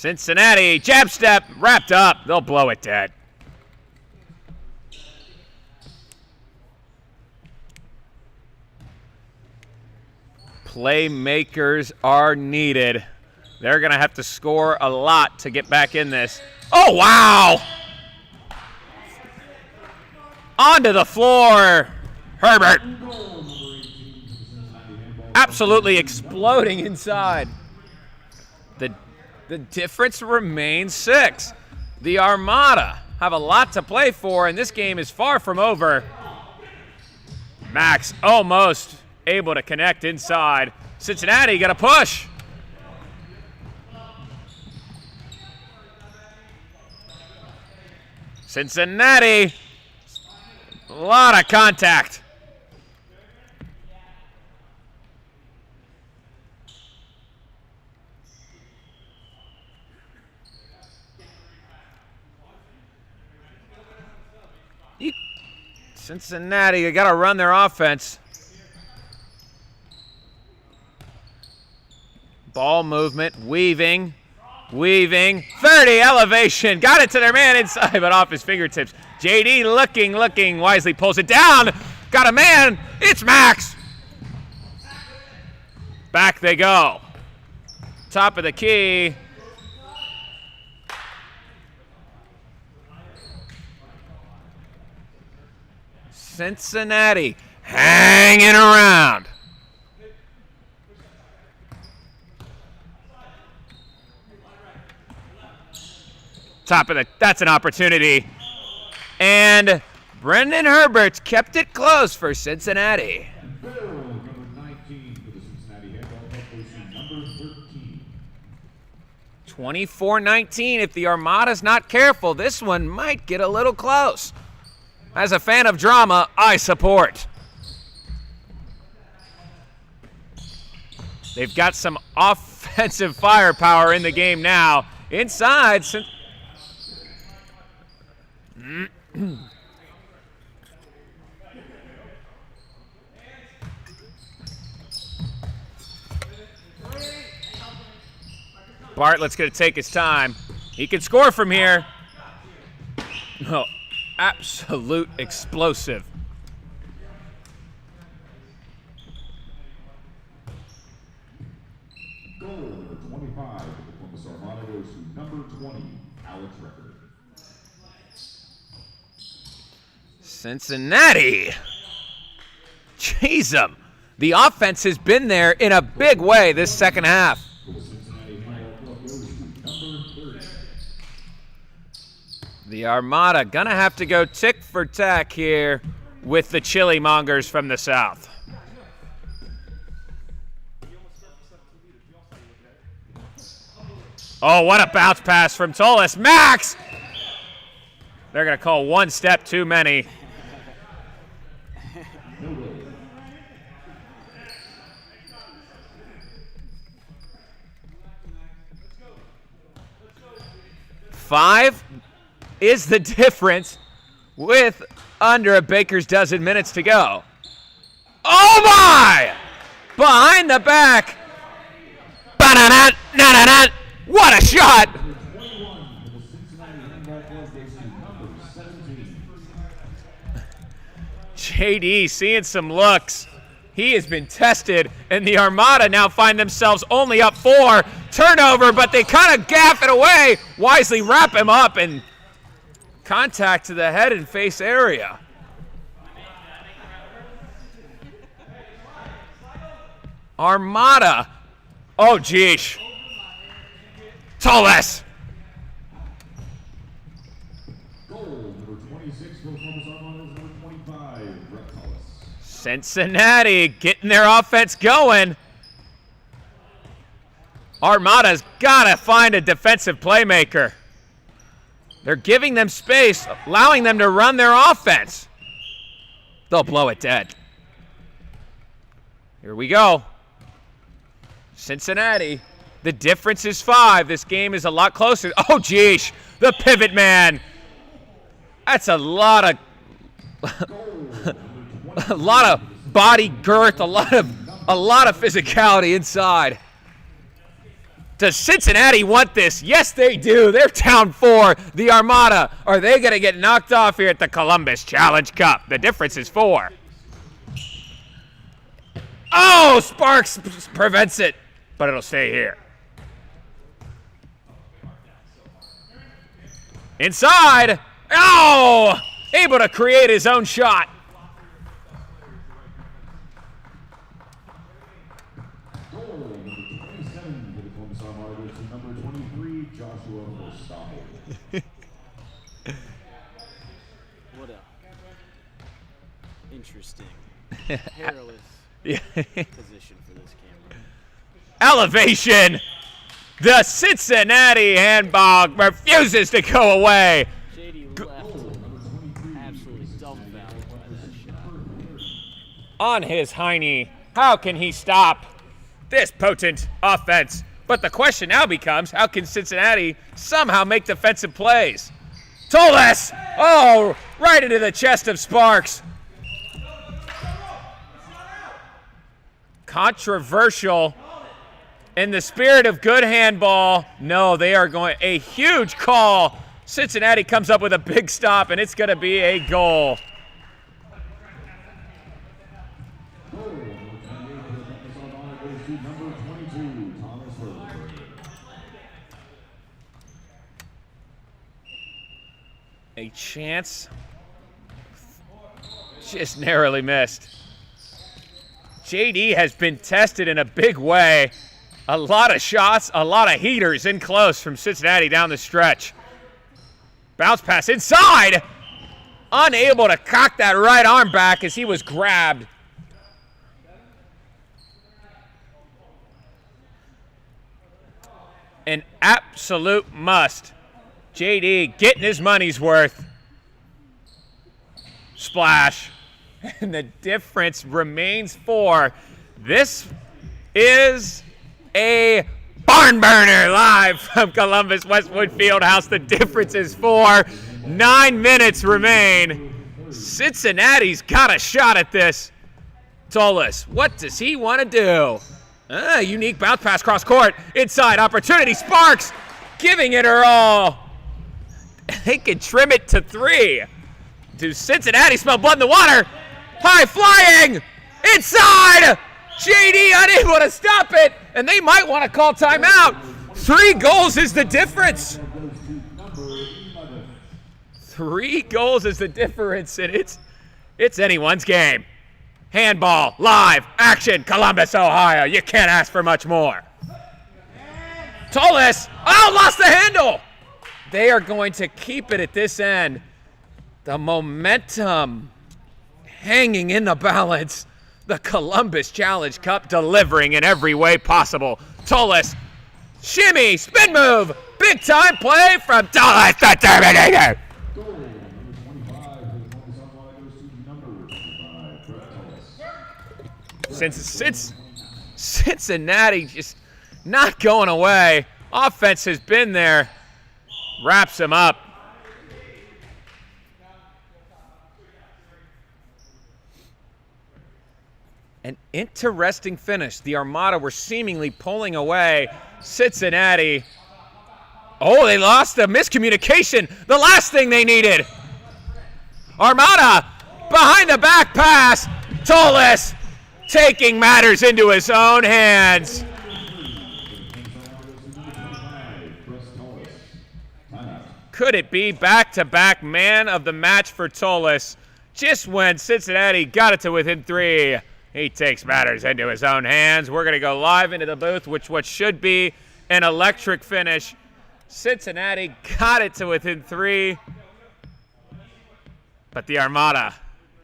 Cincinnati, jab step, wrapped up. They'll blow it dead. Playmakers are needed. They're going to have to score a lot to get back in this. Oh, wow! Onto the floor. Herbert. Absolutely exploding inside. The difference remains 6. The Armada have a lot to play for, and this game is far from over. Max almost able to connect inside. Cincinnati got a push. Cincinnati, a lot of contact. Cincinnati, you got to run their offense. Ball movement, weaving, 30, elevation. Got it to their man inside, but off his fingertips. JD looking, wisely pulls it down. Got a man, it's Max. Back they go. Top of the key. Cincinnati hanging around. Top of the, that's an opportunity. And Brendan Herbert's kept it close for Cincinnati. Number 19 for the Cincinnati handball club goes to number 13. 24-19. If the Armada's not careful, this one might get a little close. As a fan of drama, I support. They've got some offensive firepower in the game now. Inside. Bartlett's going to take his time. He can score from here. No, absolute explosive. Goal number 25 for the Columbus Armada goes to number 20, Alex Record. Cincinnati. Jeez, the offense has been there in a big way this second half. For the Cincinnati handball club goes to number 30. The Armada gonna have to go tick for tack here with the chili mongers from the south. Oh, what a bounce pass from Tolis. Max! They're gonna call one step too many. Five is the difference with under a baker's dozen minutes to go. Oh my! Behind the back. Ba-na-na, na-na-na. What a shot! JD seeing some looks. He has been tested, and the Armada now find themselves only up 4. Turnover, but they kind of gaff it away. Wisely wrap him up and contact to the head and face area. Armada. Oh, geesh. Toles. Goal number 26 for the Columbus Armada is number 25, Brett Toles. Cincinnati getting their offense going. Armada's got to find a defensive playmaker. They're giving them space, allowing them to run their offense. They'll blow it dead. Here we go. Cincinnati. The difference is 5. This game is a lot closer. Oh, geesh. The pivot man. That's a lot of a lot of body girth, a lot of physicality inside. Does Cincinnati want this? Yes, they do. They're down 4. The Armada, are they going to get knocked off here at the Columbus Challenge Cup? The difference is 4. Oh, Sparks prevents it, but it'll stay here. Inside. Oh, able to create his own shot. What a interesting, perilous position for this camera. Elevation. The Cincinnati handball refuses to go away. JD left absolutely dumbfounded by that shot. On his hiney. How can he stop this potent offense? But the question now becomes, how can Cincinnati somehow make defensive plays? Toles! Oh, right into the chest of Sparks. Controversial. In the spirit of good handball, no, they are going a huge call. Cincinnati comes up with a big stop, and it's going to be a goal. A chance, just narrowly missed. JD has been tested in a big way. A lot of shots, a lot of heaters in close from Cincinnati down the stretch. Bounce pass inside. Unable to cock that right arm back as he was grabbed. An absolute must. JD getting his money's worth. Splash. And the difference remains 4. This is a barn burner live from Columbus Westwood Fieldhouse. The difference is 4. 9 minutes remain. Cincinnati's got a shot at this. Toles, what does he want to do? Unique bounce pass cross court. Inside opportunity. Sparks giving it her all. They can trim it to 3. Do Cincinnati smell blood in the water? High flying! Inside! JD unable to stop it, and they might want to call timeout. 3 goals is the difference. 3 goals is the difference, and it's anyone's game. Handball, live, action, Columbus, Ohio. You can't ask for much more. Toles, lost the handle. They are going to keep it at this end. The momentum hanging in the balance. The Columbus Challenge Cup delivering in every way possible. Toles, shimmy, spin move, big time play from Toles the Terminator. Since Cincinnati just not going away, offense has been there, wraps him up. An interesting finish. The Armada were seemingly pulling away. Cincinnati, they lost a miscommunication. The last thing they needed. Armada, behind the back pass. Toles taking matters into his own hands. Could it be back-to-back man of the match for Toles? Just when Cincinnati got it to within 3, he takes matters into his own hands. We're going to go live into the booth, what should be an electric finish. Cincinnati got it to within 3, but the Armada,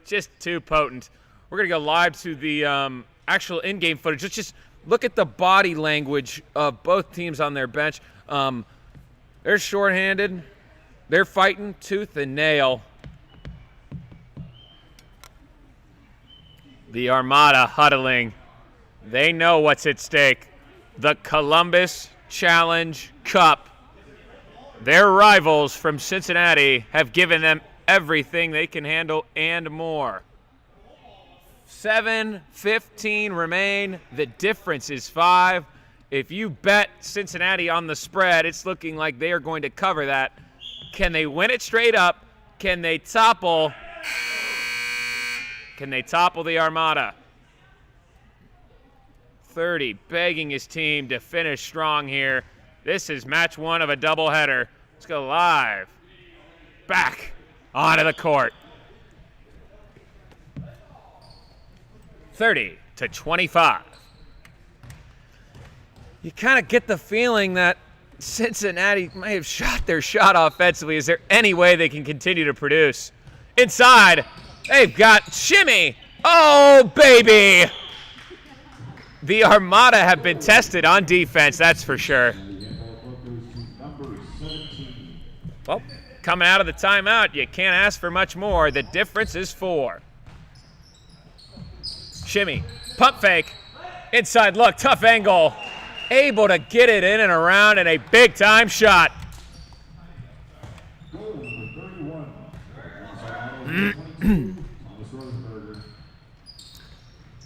just too potent. We're going to go live to the actual in-game footage. Let's just look at the body language of both teams on their bench. They're shorthanded. They're fighting tooth and nail. The Armada huddling. They know what's at stake. The Columbus Challenge Cup. Their rivals from Cincinnati have given them everything they can handle and more. 7:15 remain. The difference is 5. If you bet Cincinnati on the spread, it's looking like they are going to cover that. Can they win it straight up? Can they topple? Can they topple the Armada? 30, begging his team to finish strong here. This is match 1 of a doubleheader. Let's go live. Back onto the court. 30-25. You kind of get the feeling that Cincinnati may have shot their shot offensively. Is there any way they can continue to produce? Inside, they've got Shimmy. Oh, baby. The Armada have been tested on defense, that's for sure. Well, coming out of the timeout, you can't ask for much more. The difference is 4. Shimmy, pump fake, inside look, tough angle. Able to get it in and around, and a big-time shot.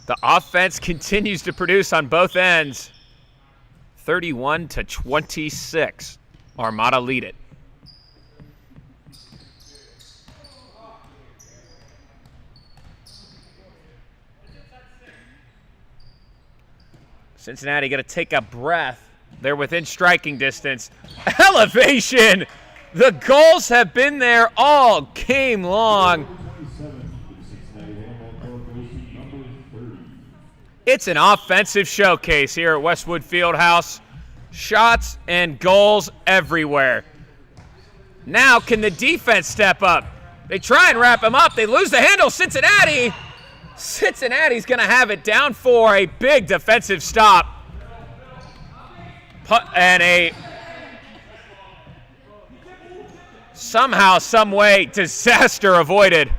The offense continues to produce on both ends. 31-26. Armada lead it. Cincinnati got to take a breath. They're within striking distance. Elevation! The goals have been there all game long. It's an offensive showcase here at Westwood Fieldhouse. Shots and goals everywhere. Now can the defense step up? They try and wrap him up. They lose the handle. Cincinnati's going to have it down for a big defensive stop. And a somehow, some way, disaster avoided.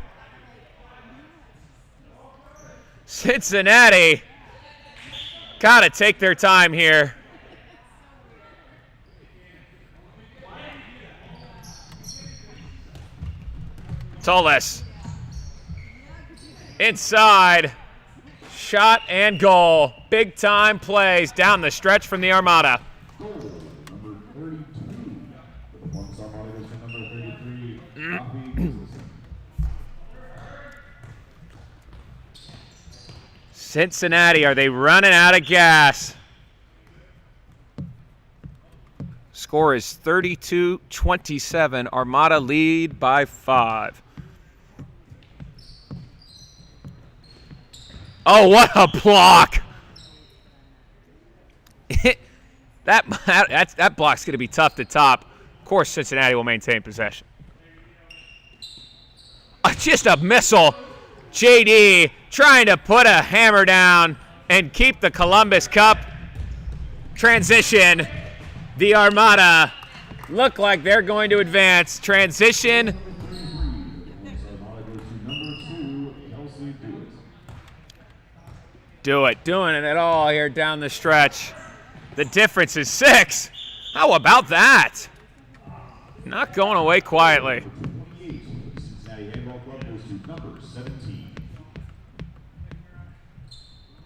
Cincinnati got to take their time here. Toles. Inside, shot and goal. Big time plays down the stretch from the Armada. Cincinnati, are they running out of gas? Score is 32-27. Armada lead by 5. Oh, what a block! that block's going to be tough to top. Of course, Cincinnati will maintain possession. Just a missile. JD trying to put a hammer down and keep the Columbus Cup. Transition. The Armada look like they're going to advance. Transition. Do it. Doing it at all here down the stretch. The difference is 6. How about that? Not going away quietly.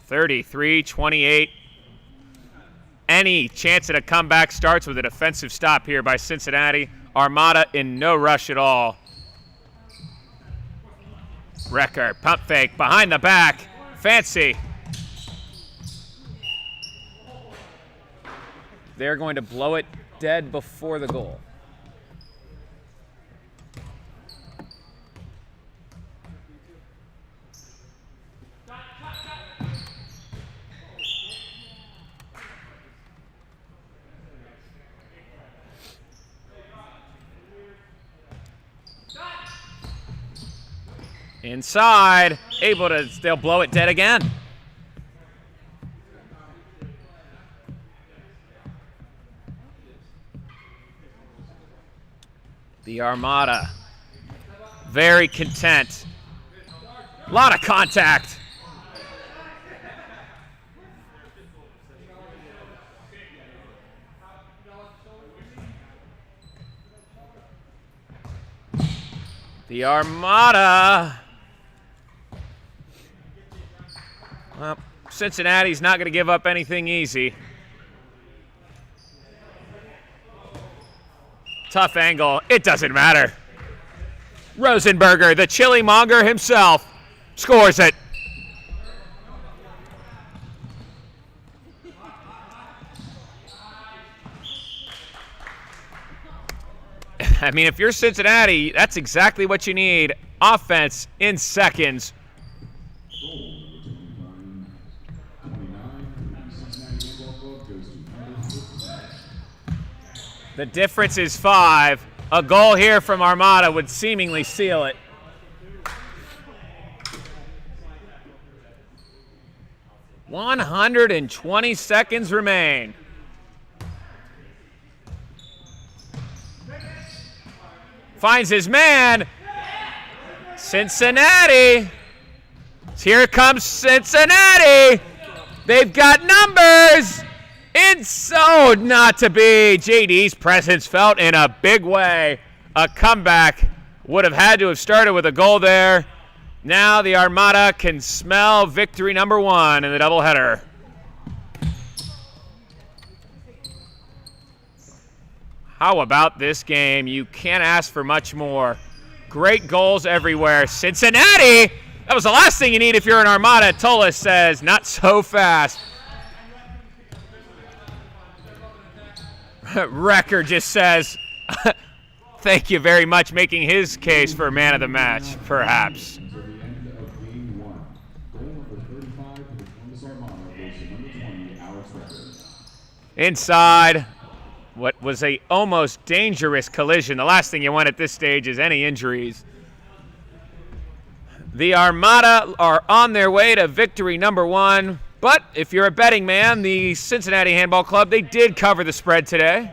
33-28. Any chance at a comeback starts with a defensive stop here by Cincinnati. Armada in no rush at all. Recker, pump fake, behind the back. Fancy. They're going to blow it dead before the goal. Inside, they'll blow it dead again. The Armada, very content. A lot of contact. The Armada. Well, Cincinnati's not going to give up anything easy. Tough angle. It doesn't matter. Rosenberger, the chili monger himself, scores it. I mean, if you're Cincinnati, that's exactly what you need. Offense in seconds. The difference is 5. A goal here from Armada would seemingly seal it. "120 seconds remain. Finds his man. Cincinnati. Here comes Cincinnati. They've got numbers. It's so not to be. JD's presence felt in a big way. A comeback would have had to have started with a goal there. Now the Armada can smell victory number 1 in the doubleheader. How about this game? You can't ask for much more. Great goals everywhere. Cincinnati! That was the last thing you need if you're an Armada. Tolis says, not so fast. Wrecker just says, thank you very much, making his case for man of the match, perhaps. Inside, what was a almost dangerous collision. The last thing you want at this stage is any injuries. The Armada are on their way to victory number 1. But if you're a betting man, the Cincinnati Handball Club, they did cover the spread today.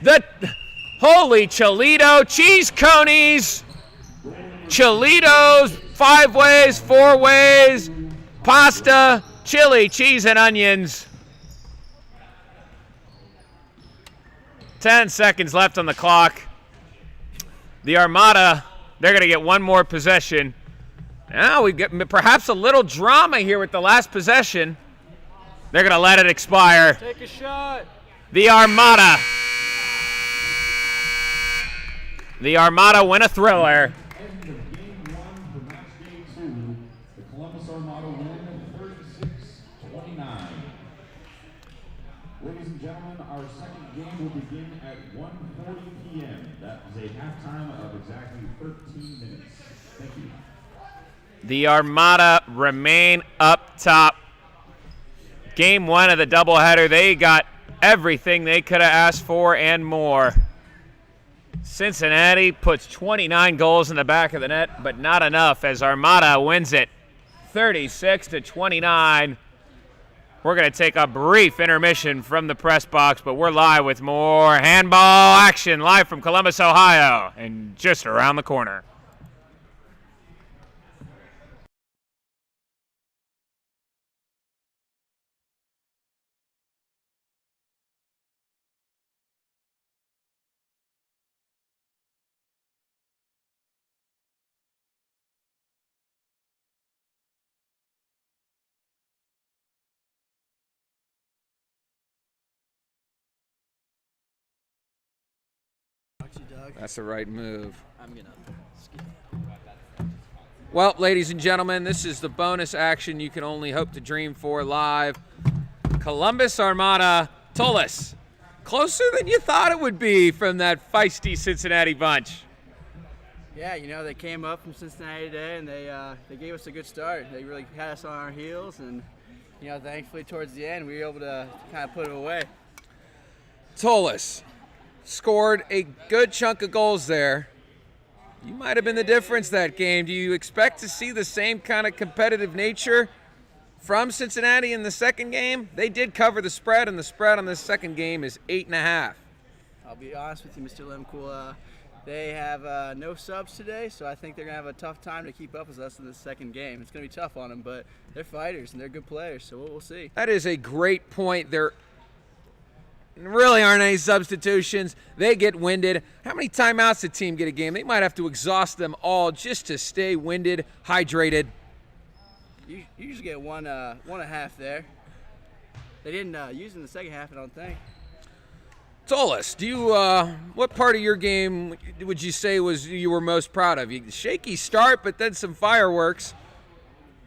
The holy Cholito cheese conies. Cholitos, 5 ways, 4 ways, pasta, chili, cheese, and onions. 10 seconds left on the clock. The Armada, they're going to get one more possession. Now we get perhaps a little drama here with the last possession. They're going to let it expire. Take a shot. The Armada. The Armada win a thriller. End of game 1 for match day 2. The Columbus Armada win 36-29. Ladies and gentlemen, our second game will begin at 1:40 p.m. That is a halftime of exactly 13 minutes. Thank you. The Armada remain up top. Game 1 of the doubleheader, they got everything they could have asked for and more. Cincinnati puts 29 goals in the back of the net, but not enough as Armada wins it 36-29. We're going to take a brief intermission from the press box, but we're live with more handball action live from Columbus, Ohio, and just around the corner. That's the right move. I'm gonna skip. Well, ladies and gentlemen, this is the bonus action you can only hope to dream for live. Columbus Armada, Tolis. Closer than you thought it would be from that feisty Cincinnati bunch. Yeah, you know, they came up from Cincinnati today, and they gave us a good start. They really had us on our heels, and, you know, thankfully towards the end, we were able to kind of put it away. Tolis scored a good chunk of goals there. You might have been the difference that game. Do you expect to see the same kind of competitive nature from Cincinnati in the second game? They did cover the spread, and the spread on this second game is 8.5. I'll be honest with you, Mr. Lemcool. They have no subs today, so I think they're going to have a tough time to keep up with us in the second game. It's going to be tough on them, but they're fighters, and they're good players, so we'll see. That is a great point. There really aren't any substitutions. They get winded. How many timeouts the team get a game? They might have to exhaust them all just to stay winded, hydrated. You usually get one and a half there. They didn't use it in the second half, I don't think. Tolis, do you what part of your game would you say was you were most proud of? Shaky start, but then some fireworks.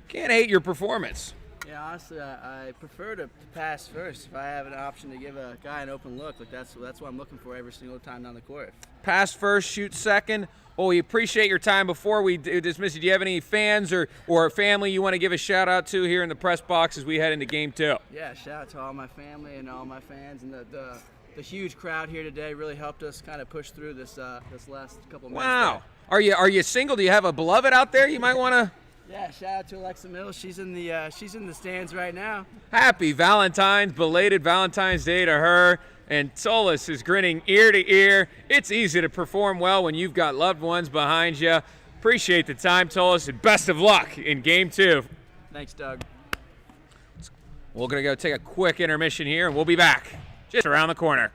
Can't hate your performance. Yeah, honestly, I prefer to pass first. If I have an option to give a guy an open look, like that's what I'm looking for every single time down the court. Pass first, shoot second. Well, we appreciate your time. Before we dismiss you, do you have any fans or family you want to give a shout out to here in the press box as we head into game 2? Yeah, shout out to all my family and all my fans, and the huge crowd here today really helped us kind of push through this last couple minutes. Wow. Are you single? Do you have a beloved out there you might want to? Yeah, shout out to Alexa Mills. She's in the stands right now. Happy Valentine's, belated Valentine's Day to her. And Tolis is grinning ear to ear. It's easy to perform well when you've got loved ones behind you. Appreciate the time, Tolis, and best of luck in game 2. Thanks, Doug. We're going to go take a quick intermission here, and we'll be back just around the corner.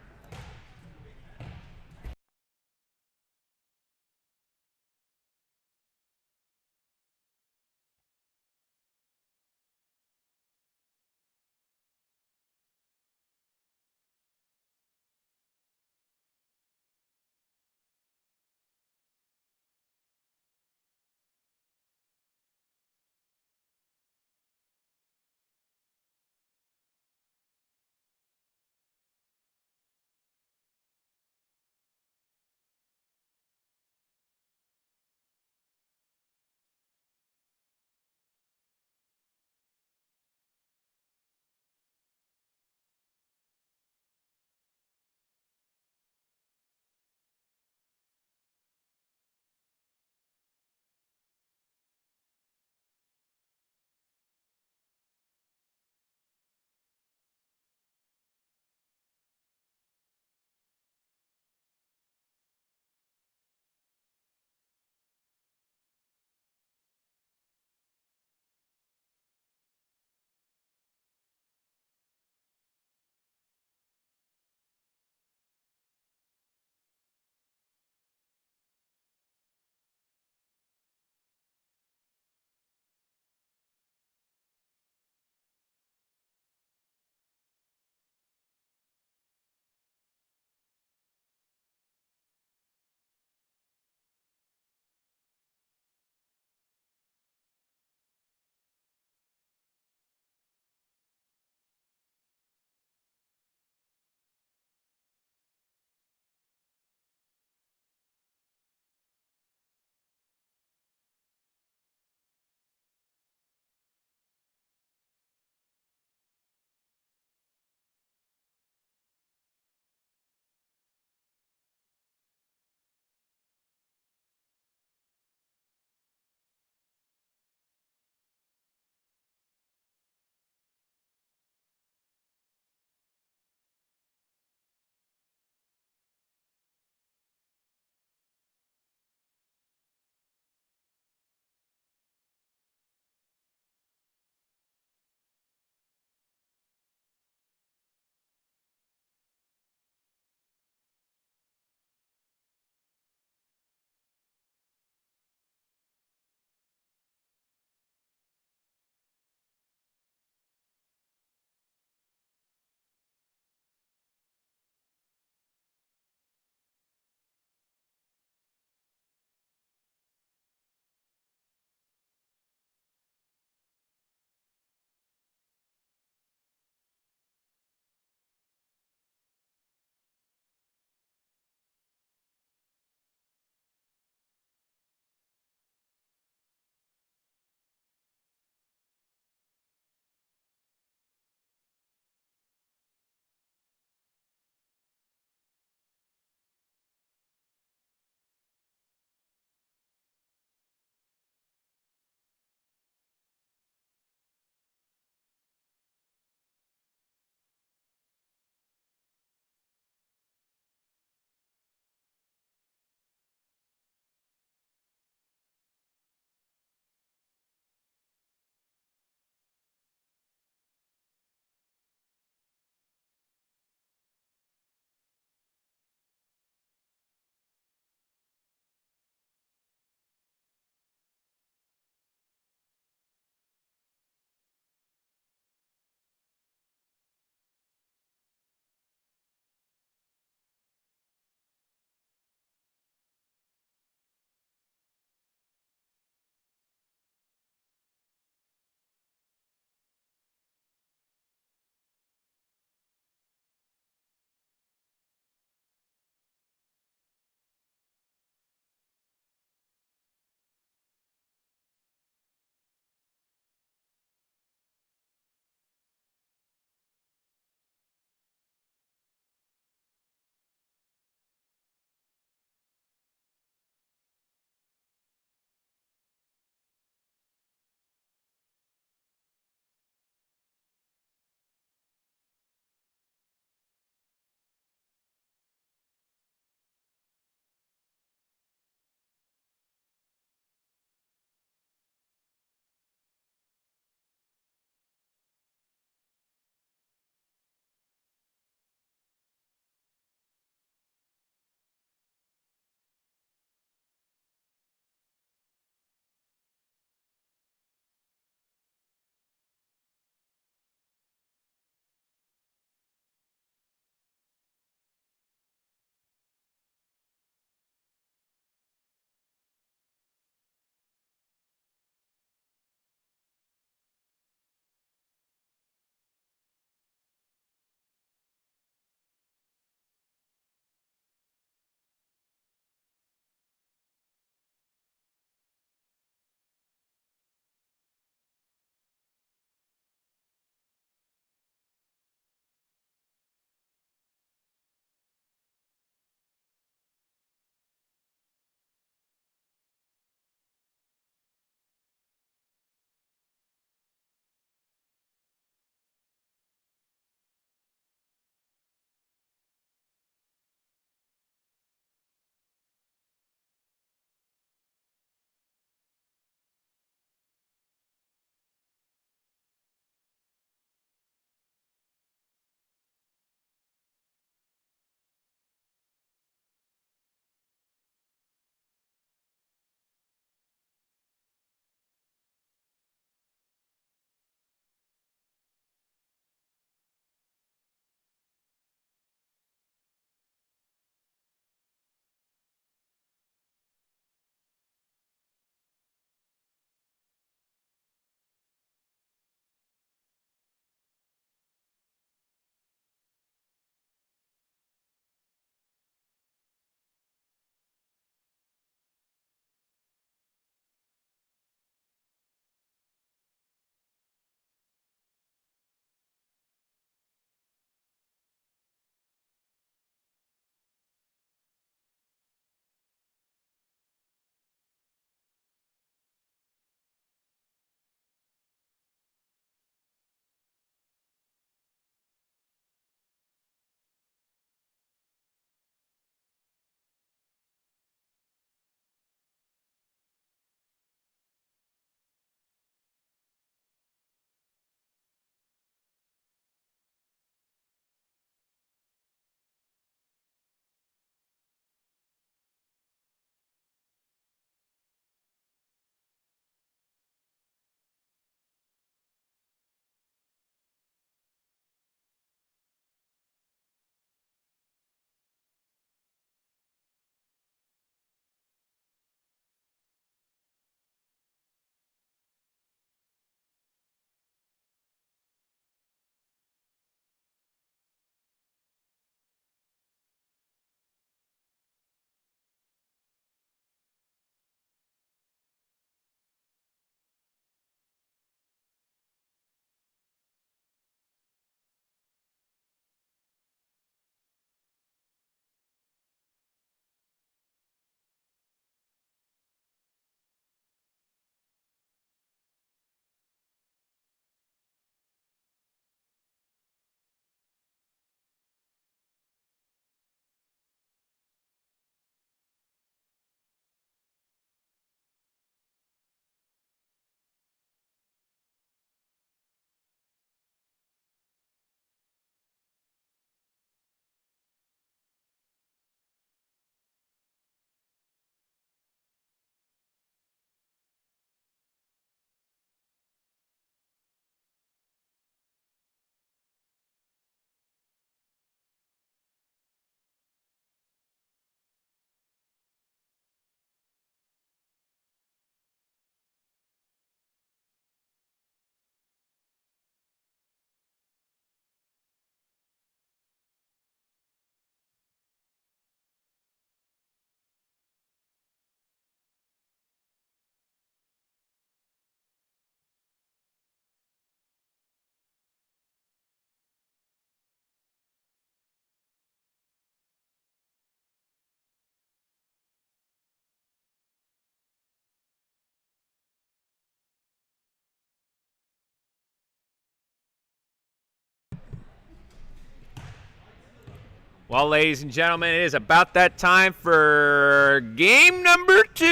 Well, ladies and gentlemen, it is about that time for game number 2.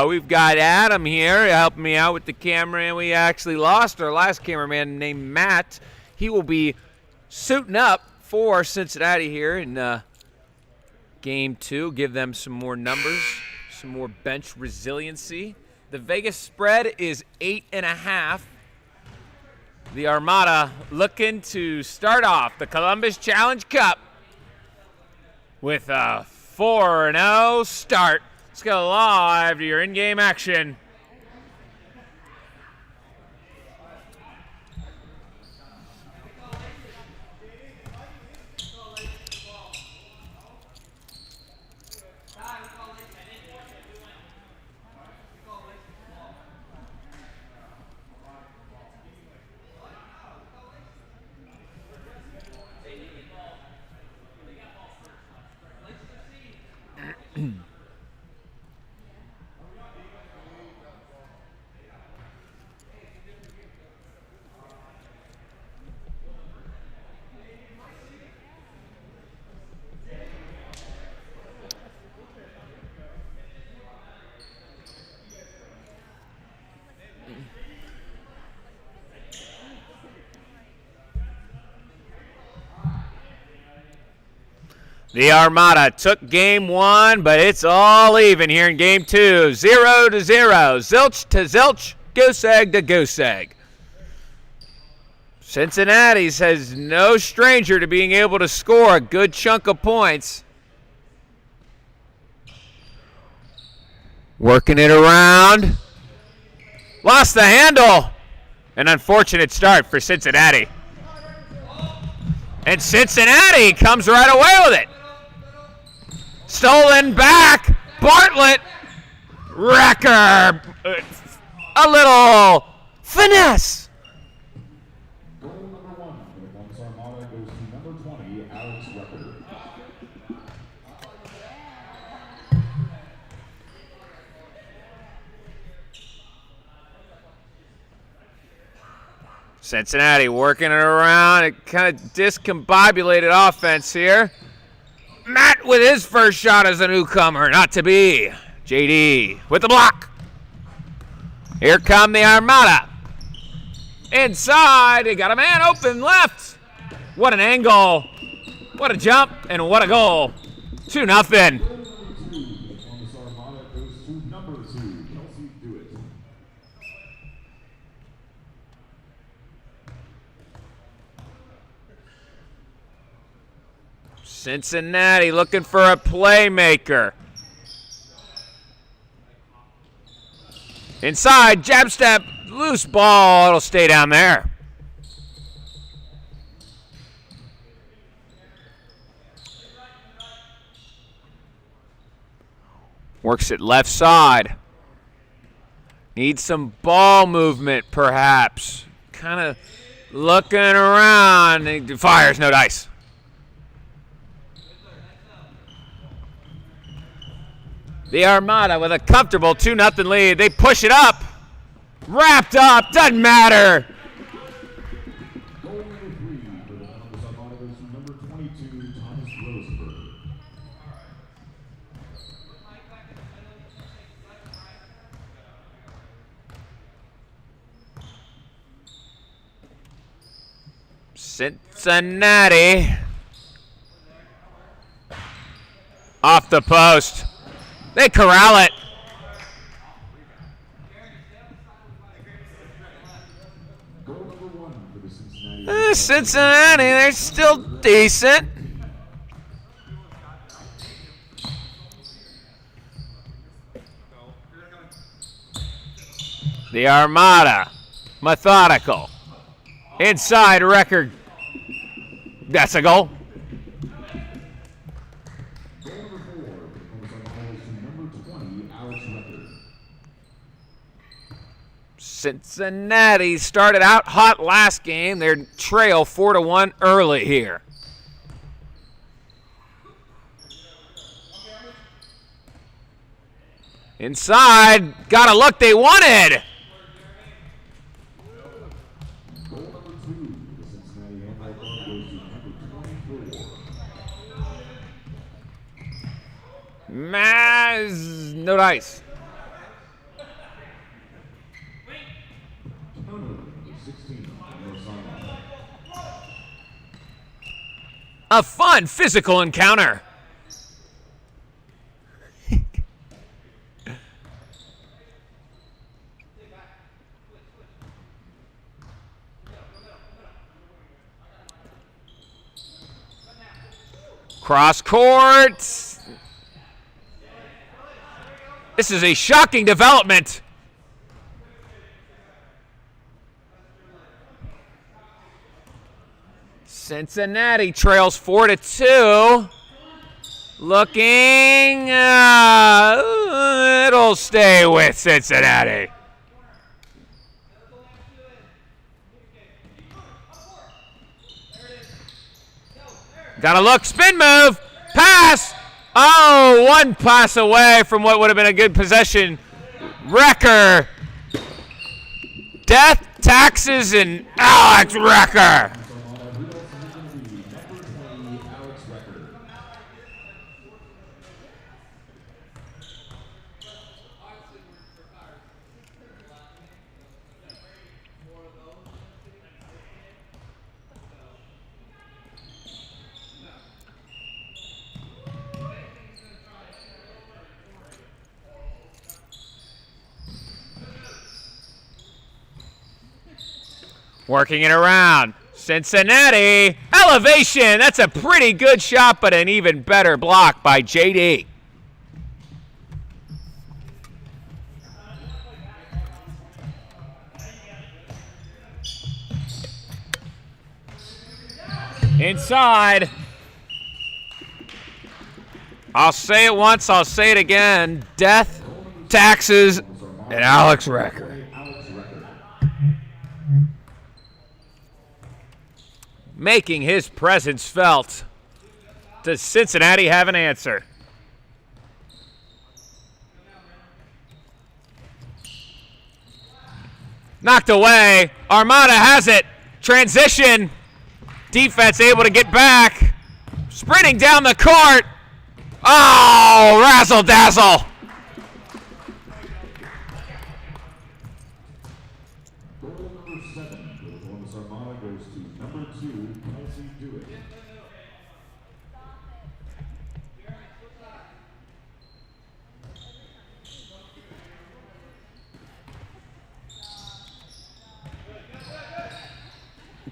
We've got Adam here helping me out with the camera, and we actually lost our last cameraman named Matt. He will be suiting up for Cincinnati here in game 2. Give them some more numbers, some more bench resiliency. The Vegas spread is 8.5. The Armada looking to start off the Columbus Challenge Cup with a 4-0 start. Let's go live to your in-game action. The Armada took game 1, but it's all even here in game 2. 0-0. Zilch to zilch. Goose egg to goose egg. Cincinnati says no stranger to being able to score a good chunk of points. Working it around. Lost the handle. An unfortunate start for Cincinnati. And Cincinnati comes right away with it. Stolen back. Bartlett. Wrecker. A little finesse. Goal number 1 for the Columbus Armada goes to number 20, Alex Wrecker. Cincinnati working it around. It kind of discombobulated offense here. Matt with his first shot as a newcomer. Not to be. JD with the block. Here come the Armada. Inside. They got a man open left. What an angle. What a jump. And what a goal. 2-0. Columbus Armada goes to number 2, Kelsey Dewitt. Cincinnati looking for a playmaker. Inside, jab step, loose ball. It'll stay down there. Works it left side. Needs some ball movement, perhaps. Kind of looking around. He fires, no dice. The Armada with a comfortable 2-0 lead. They push it up. Wrapped up. Doesn't matter. Goal number 3 for the Columbus Armada goes to number 22, Thomas Rosenberg. Cincinnati. Off the post. They corral it. Goal number 1 for the Cincinnati. Cincinnati, they're still decent. The Armada, methodical. Inside record. That's a goal. Goal number 4 for the Columbus Armada goes to number 20, Alex Wrecker. Cincinnati started out hot last game. Their trail 4-1 early here. Inside, got a look they wanted. Goal number 2 for the Cincinnati Handball Club goes to number 24, No dice. A fun physical encounter. Cross court. This is a shocking development. Cincinnati trails 4-2. Looking, it'll stay with Cincinnati. Gotta look, spin move, pass. Oh, one pass away from what would have been a good possession. Wrecker. Death, taxes, and Alex Wrecker. Working it around. Cincinnati. Elevation. That's a pretty good shot, but an even better block by JD. Inside. I'll say it once, I'll say it again. Death, taxes, and Alex Wrecker. Making his presence felt. Does Cincinnati have an answer? Knocked away. Armada has it. Transition. Defense able to get back. Sprinting down the court. Oh, razzle dazzle. Armada goes to number 2, Kelsey Dewitt.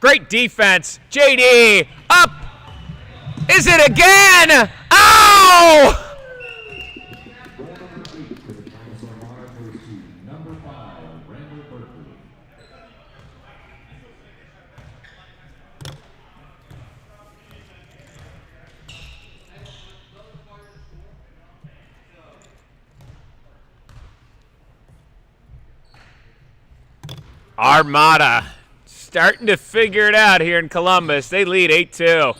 Great defense. JD up. Is it again? Ow! Armada starting to figure it out here in Columbus. They lead 8-2.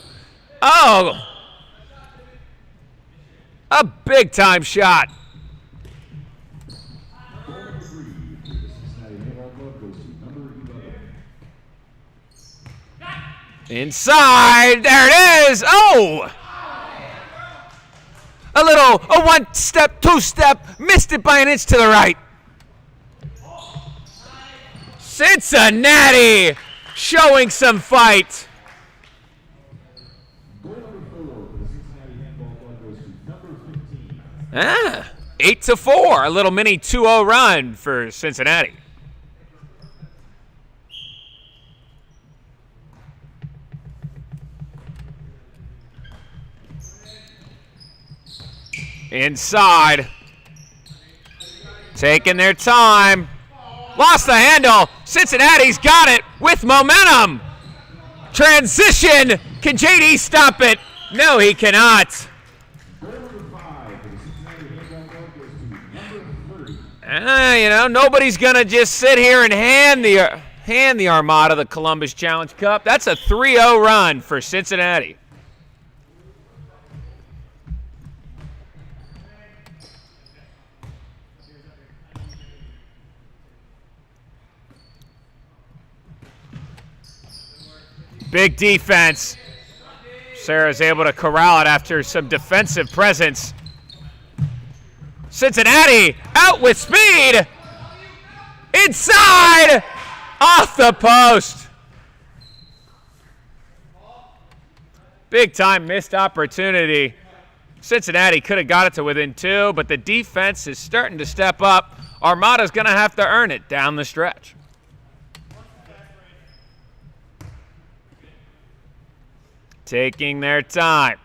Oh! A big-time shot. Inside. There it is. Oh! A one-step, two-step. Missed it by an inch to the right. Cincinnati showing some fight. 8-4, a little mini 2-0 run for Cincinnati. Inside. Taking their time. Lost the handle. Cincinnati's got it with momentum. Transition. Can JD stop it? No, he cannot. Nobody's going to just sit here and hand the Armada the Columbus Challenge Cup. That's a 3-0 run for Cincinnati. Big defense. Sarah's able to corral it after some defensive presence. Cincinnati out with speed. Inside. Off the post. Big time missed opportunity. Cincinnati could have got it to within 2, but the defense is starting to step up. Armada's going to have to earn it down the stretch. Taking their time.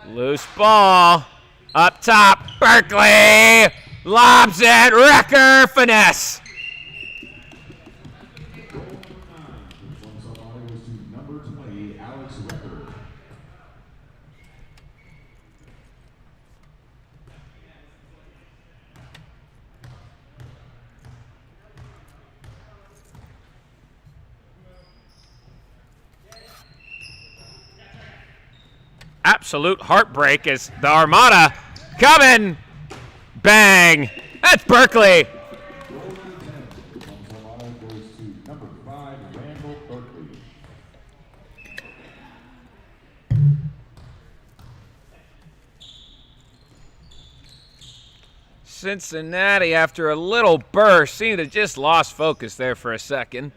Loose ball. Up top, Berkeley. Lobs it. Wrecker finesse. Absolute heartbreak as the Armada coming. Bang. That's Berkeley. Cincinnati, after a little burst, seemed to just lost focus there for a second.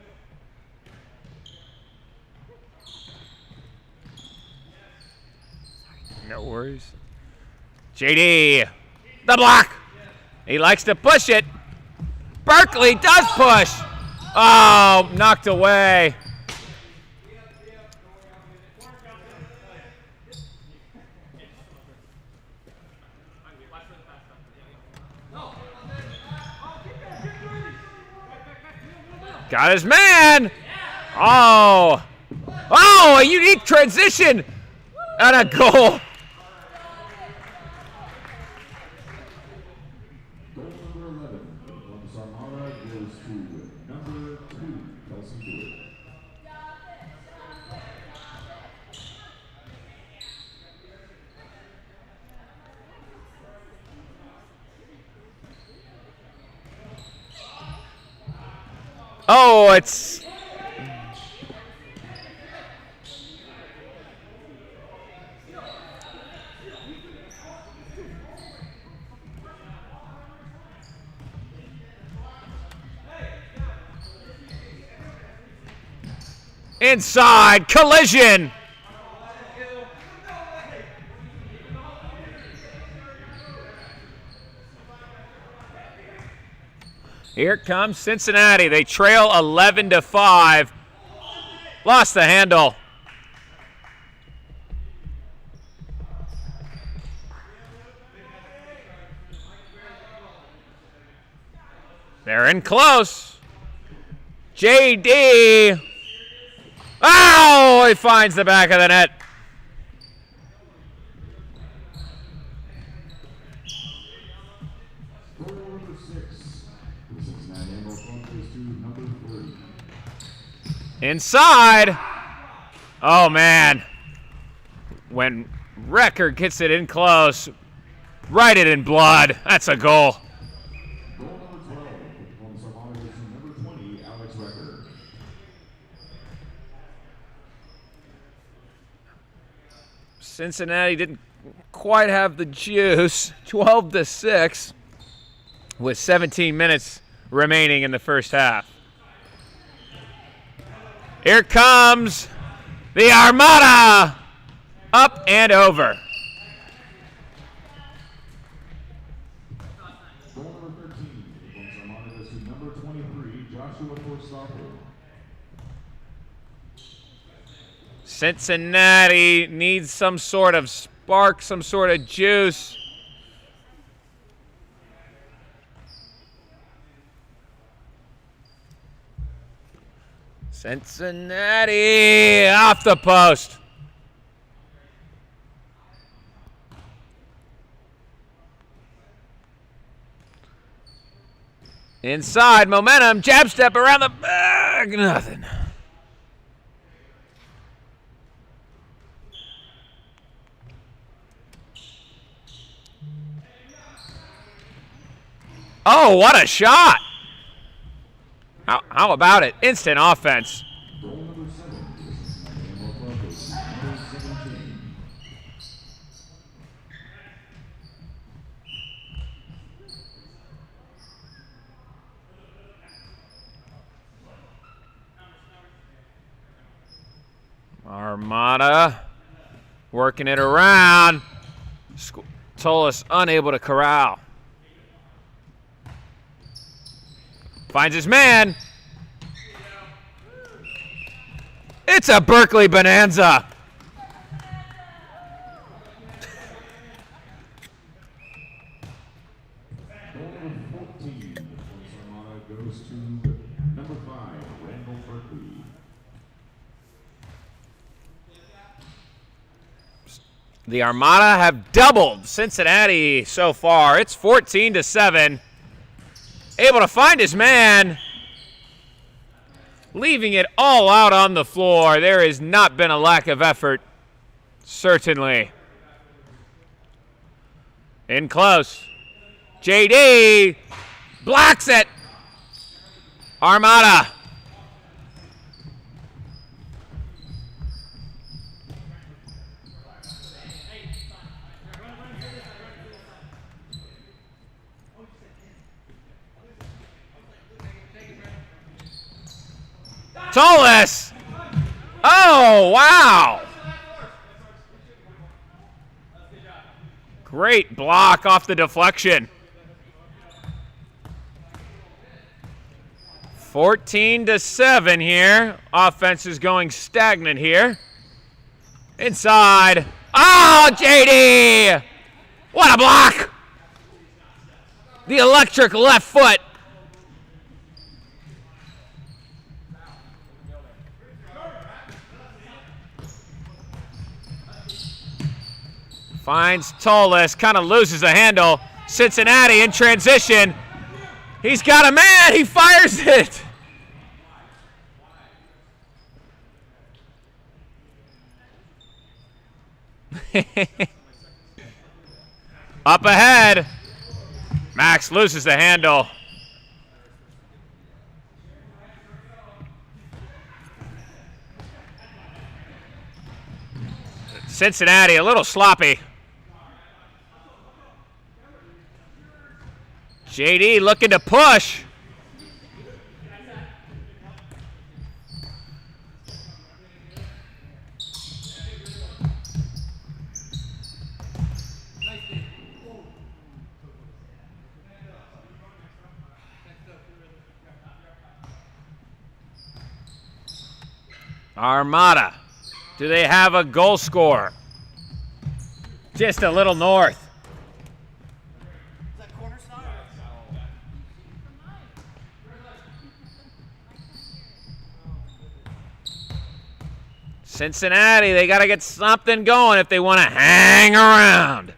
No worries. JD, the block. He likes to push it. Berkeley does push. Oh, knocked away. Got his man. Oh. Oh, a unique transition and a goal. Oh, it's... Inside, collision. Here comes Cincinnati. They trail 11-5. Lost the handle. They're in close. JD. Oh, he finds the back of the net. Inside. Oh, man. When Wrecker gets it in close, write it in blood. That's a goal. Cincinnati didn't quite have the juice. 12-6 with 17 minutes remaining in the first half. Here comes the Armada. Up and over. Cincinnati needs some sort of spark, some sort of juice. Cincinnati off the post. Inside, momentum, jab step around the back, nothing. Oh, what a shot! How about it? Instant offense. Armada working it around. Tolis unable to corral. Finds his man. It's a Berkeley bonanza. The Armada have doubled Cincinnati so far. It's 14-7. Able to find his man. Leaving it all out on the floor. There has not been a lack of effort. Certainly. In close. JD blocks it. Armada. Tolis! Oh, wow! Great block off the deflection. 14-7 here. Offense is going stagnant here. Inside. Oh, JD! What a block! The electric left foot. Finds Tolis, kind of loses the handle. Cincinnati in transition. He's got a man, he fires it. Up ahead. Max loses the handle. Cincinnati a little sloppy. JD looking to push. Armada. Do they have a goal scorer? Just a little north. Cincinnati, they got to get something going if they want to hang around.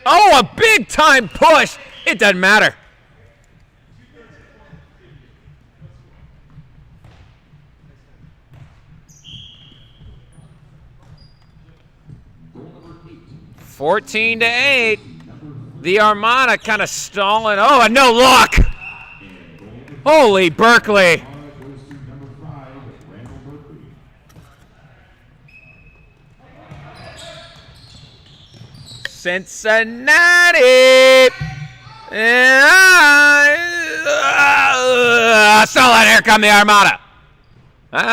Oh, a big-time push. It doesn't matter. Goal 14-8. The Armada kind of stalling. Oh, and no luck. Holy Berkeley. Cincinnati. Solid. Here come the Armada.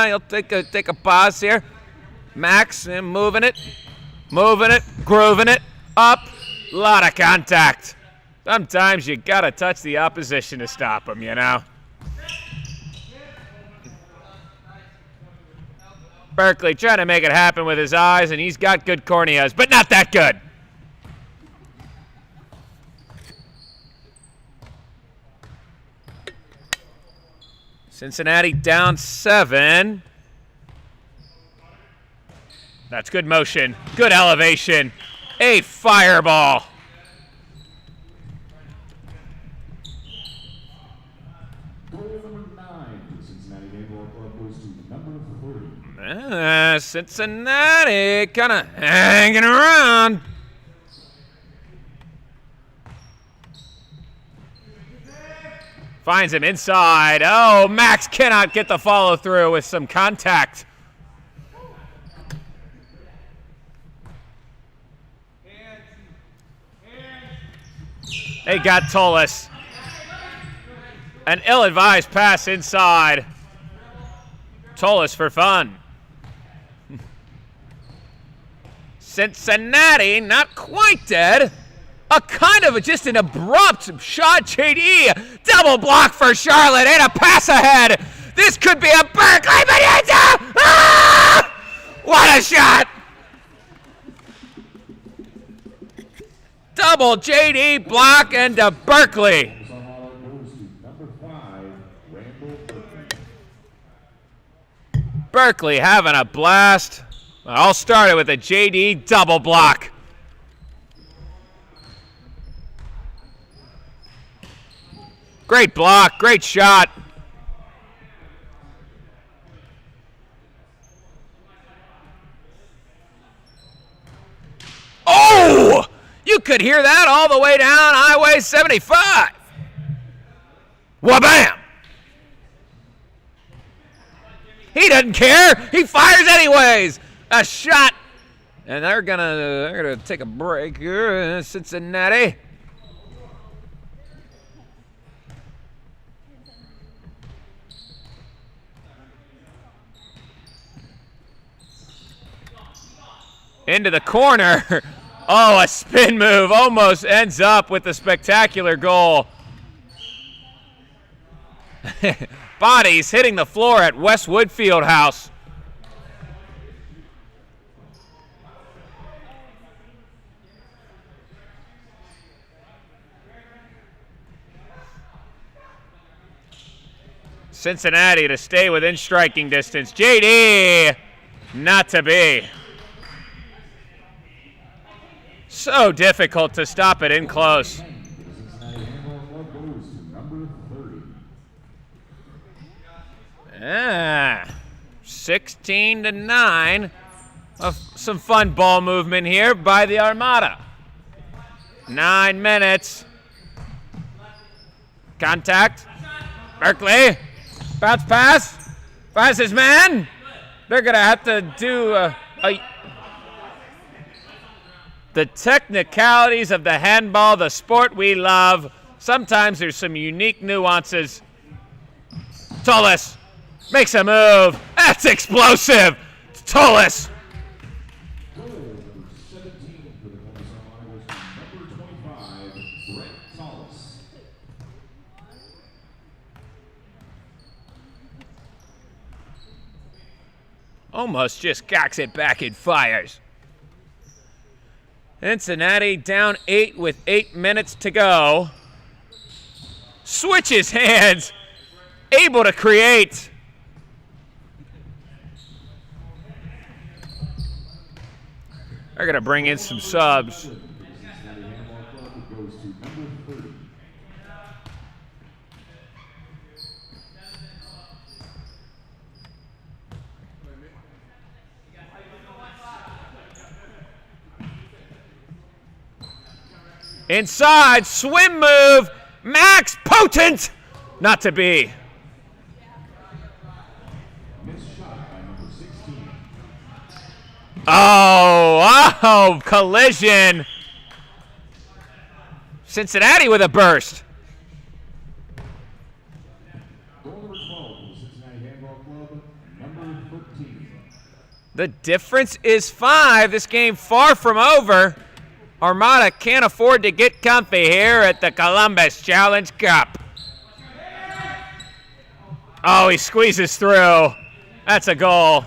He'll take a pause here. Max moving it, grooving it up. A lot of contact. Sometimes you gotta touch the opposition to stop them, you know. Berkeley trying to make it happen with his eyes, and he's got good corneas, but not that good. Cincinnati down 7. That's good motion, good elevation. A fireball. Goal number 9. Cincinnati Handball Club goes to number 30. Cincinnati kind of hanging around. Finds him inside. Oh, Max cannot get the follow through with some contact. They got Tullis. An ill-advised pass inside. Tullis for fun. Cincinnati not quite dead. A kind of just an abrupt shot, JD. Double block for Charlotte and a pass ahead. This could be a Berkeley bonanza. Ah! What a shot. Double JD block and to Berkeley. Berkeley having a blast. All started with a JD double block. Great block, great shot. Oh! You could hear that all the way down Highway 75. Wha-bam! He doesn't care. He fires anyways. A shot. And they're gonna take a break here in Cincinnati. Into the corner. Oh, a spin move almost ends up with a spectacular goal. Bodies hitting the floor at Westwood Fieldhouse. Cincinnati to stay within striking distance. JD, not to be. So difficult to stop it in close. Ah, 16-9. Some fun ball movement here by the Armada. 9 minutes. Contact. Berkeley. Bounce pass. Finds his man. They're going to have to do the technicalities of the handball, the sport we love. Sometimes there's some unique nuances. Tullis makes a move. That's explosive. Tullis. Almost just cocks it back and fires. Cincinnati down 8 with 8 minutes to go. Switches hands. Able to create. They're going to bring in some subs. Inside, swim move, Max Potent, not to be. Oh, collision. Cincinnati with a burst. The difference is 5. This game far from over. Armada can't afford to get comfy here at the Columbus Challenge Cup. Oh, he squeezes through. That's a goal.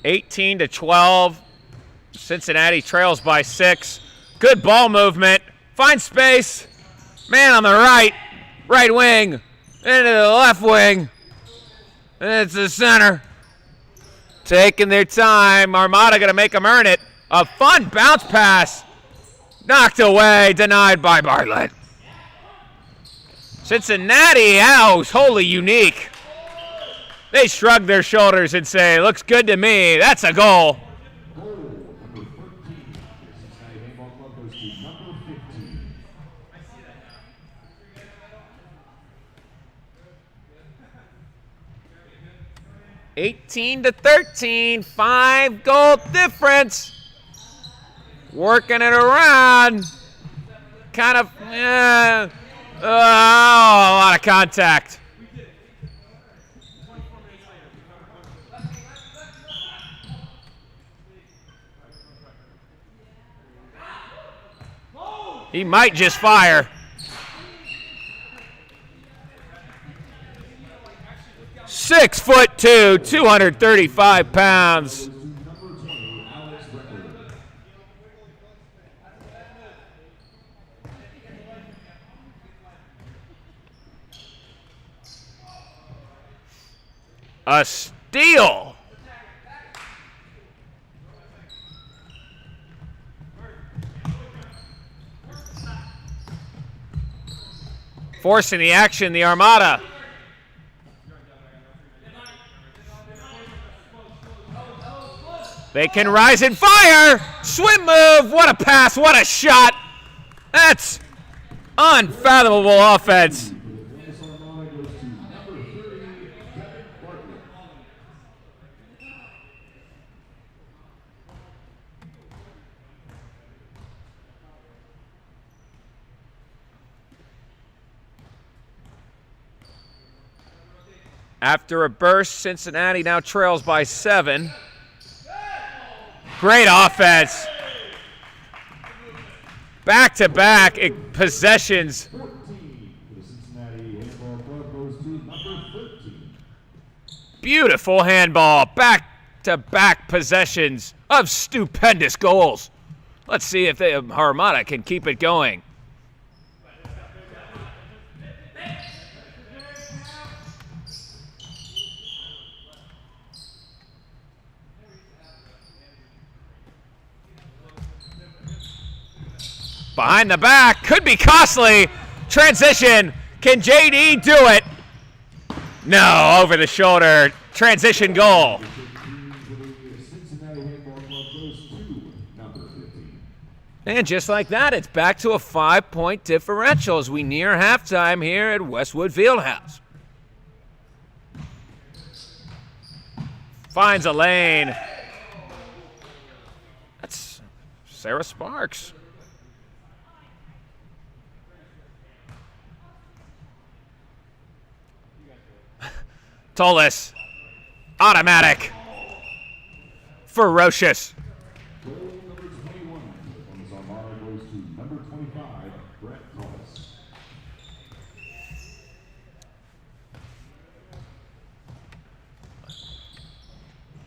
(18-12). Cincinnati trails by 6. Good ball movement. Finds space. Man on the right. Right wing. Into the left wing. And it's the center. Taking their time. Armada going to make them earn it. A fun bounce pass. Knocked away. Denied by Bartlett. Cincinnati, wholly unique. They shrug their shoulders and say, looks good to me. That's a goal. 18-13, 5-goal difference. Working it around. Kind of, a lot of contact. He might just fire. 6'2", 235 pounds. A steal. Forcing the action, the Armada. They can rise and fire. Swim move. What a pass. What a shot. That's unfathomable offense. After a burst, Cincinnati now trails by 7. Great offense. Back-to-back possessions. Beautiful handball. Back-to-back possessions of stupendous goals. Let's see if the Armada can keep it going. Behind the back, could be costly. Transition, can JD do it? No, over the shoulder. Transition goal. And just like that, it's back to a 5-point differential as we near halftime here at Westwood Fieldhouse. Finds a lane. That's Sarah Sparks. Tolis, automatic, ferocious.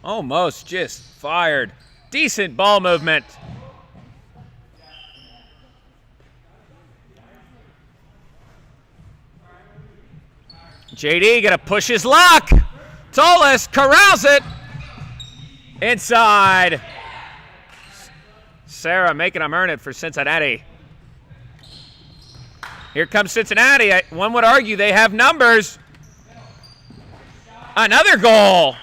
Almost just fired. Decent ball movement. JD gonna push his luck. Tolis corrals it. Inside. Sarah making him earn it for Cincinnati. Here comes Cincinnati. One would argue they have numbers. Another goal.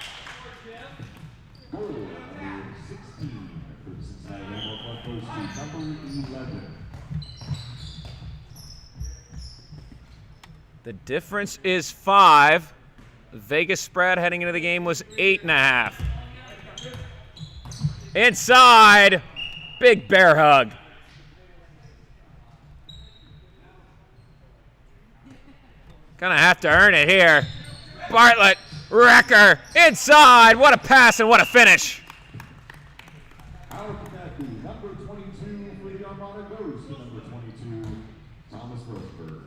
The difference is 5. The Vegas spread heading into the game was 8.5. Inside. Big bear hug. Gonna have to earn it here. Bartlett, Wrecker, inside. What a pass and what a finish. Number 22 for the Armada goes to number 22, Thomas Roseberg.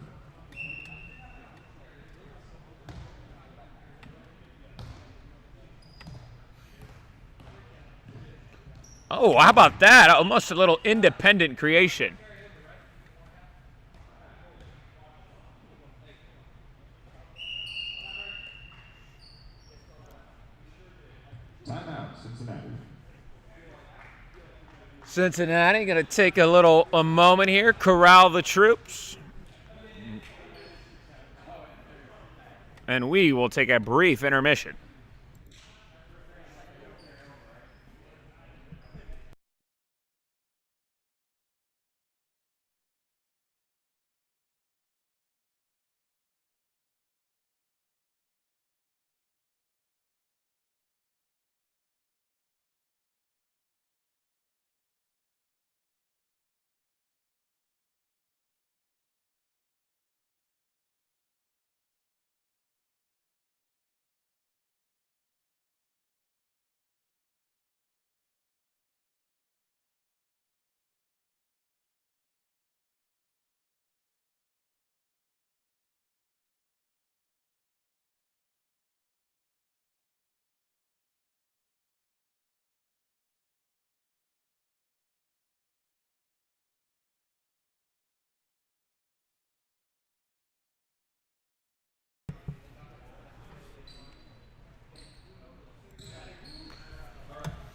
Oh, how about that? Almost a little independent creation. Timeout, Cincinnati. Cincinnati going to take a moment here, corral the troops. And we will take a brief intermission.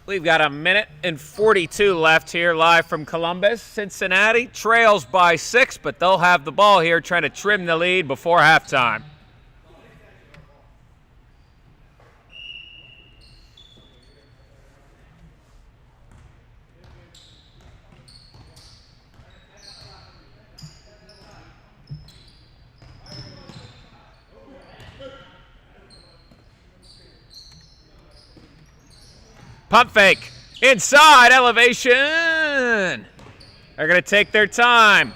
We've got a minute and 42 left here live from Columbus. Cincinnati trails by 6, but they'll have the ball here trying to trim the lead before halftime. Pump fake. Inside elevation. They're going to take their time.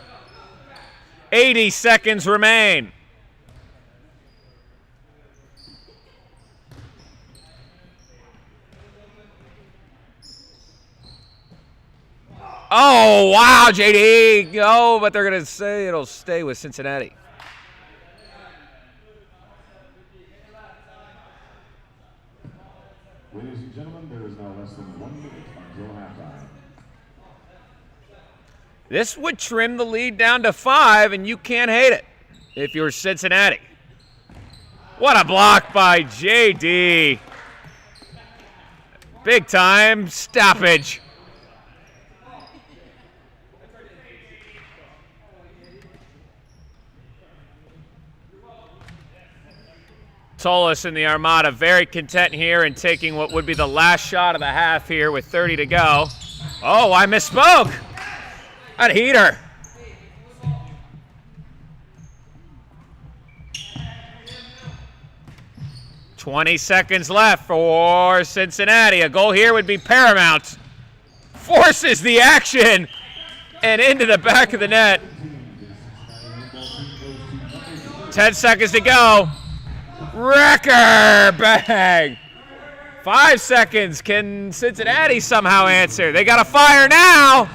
80 seconds remain. Oh, wow, JD. Oh, but they're going to say it'll stay with Cincinnati. Ladies and gentlemen, there is now less than 1 minute until halftime. This would trim the lead down to 5, and you can't hate it if you're Cincinnati. What a block by JD. Big time stoppage. Tolis in the Armada very content here and taking what would be the last shot of the half here with 30 to go. Oh, I misspoke. That heater. $20 seconds left for Cincinnati. A goal here would be paramount. Forces the action and into the back of the net. 10 seconds to go. Wrecker bang. 5 seconds. Can Cincinnati somehow answer? They got a fire now.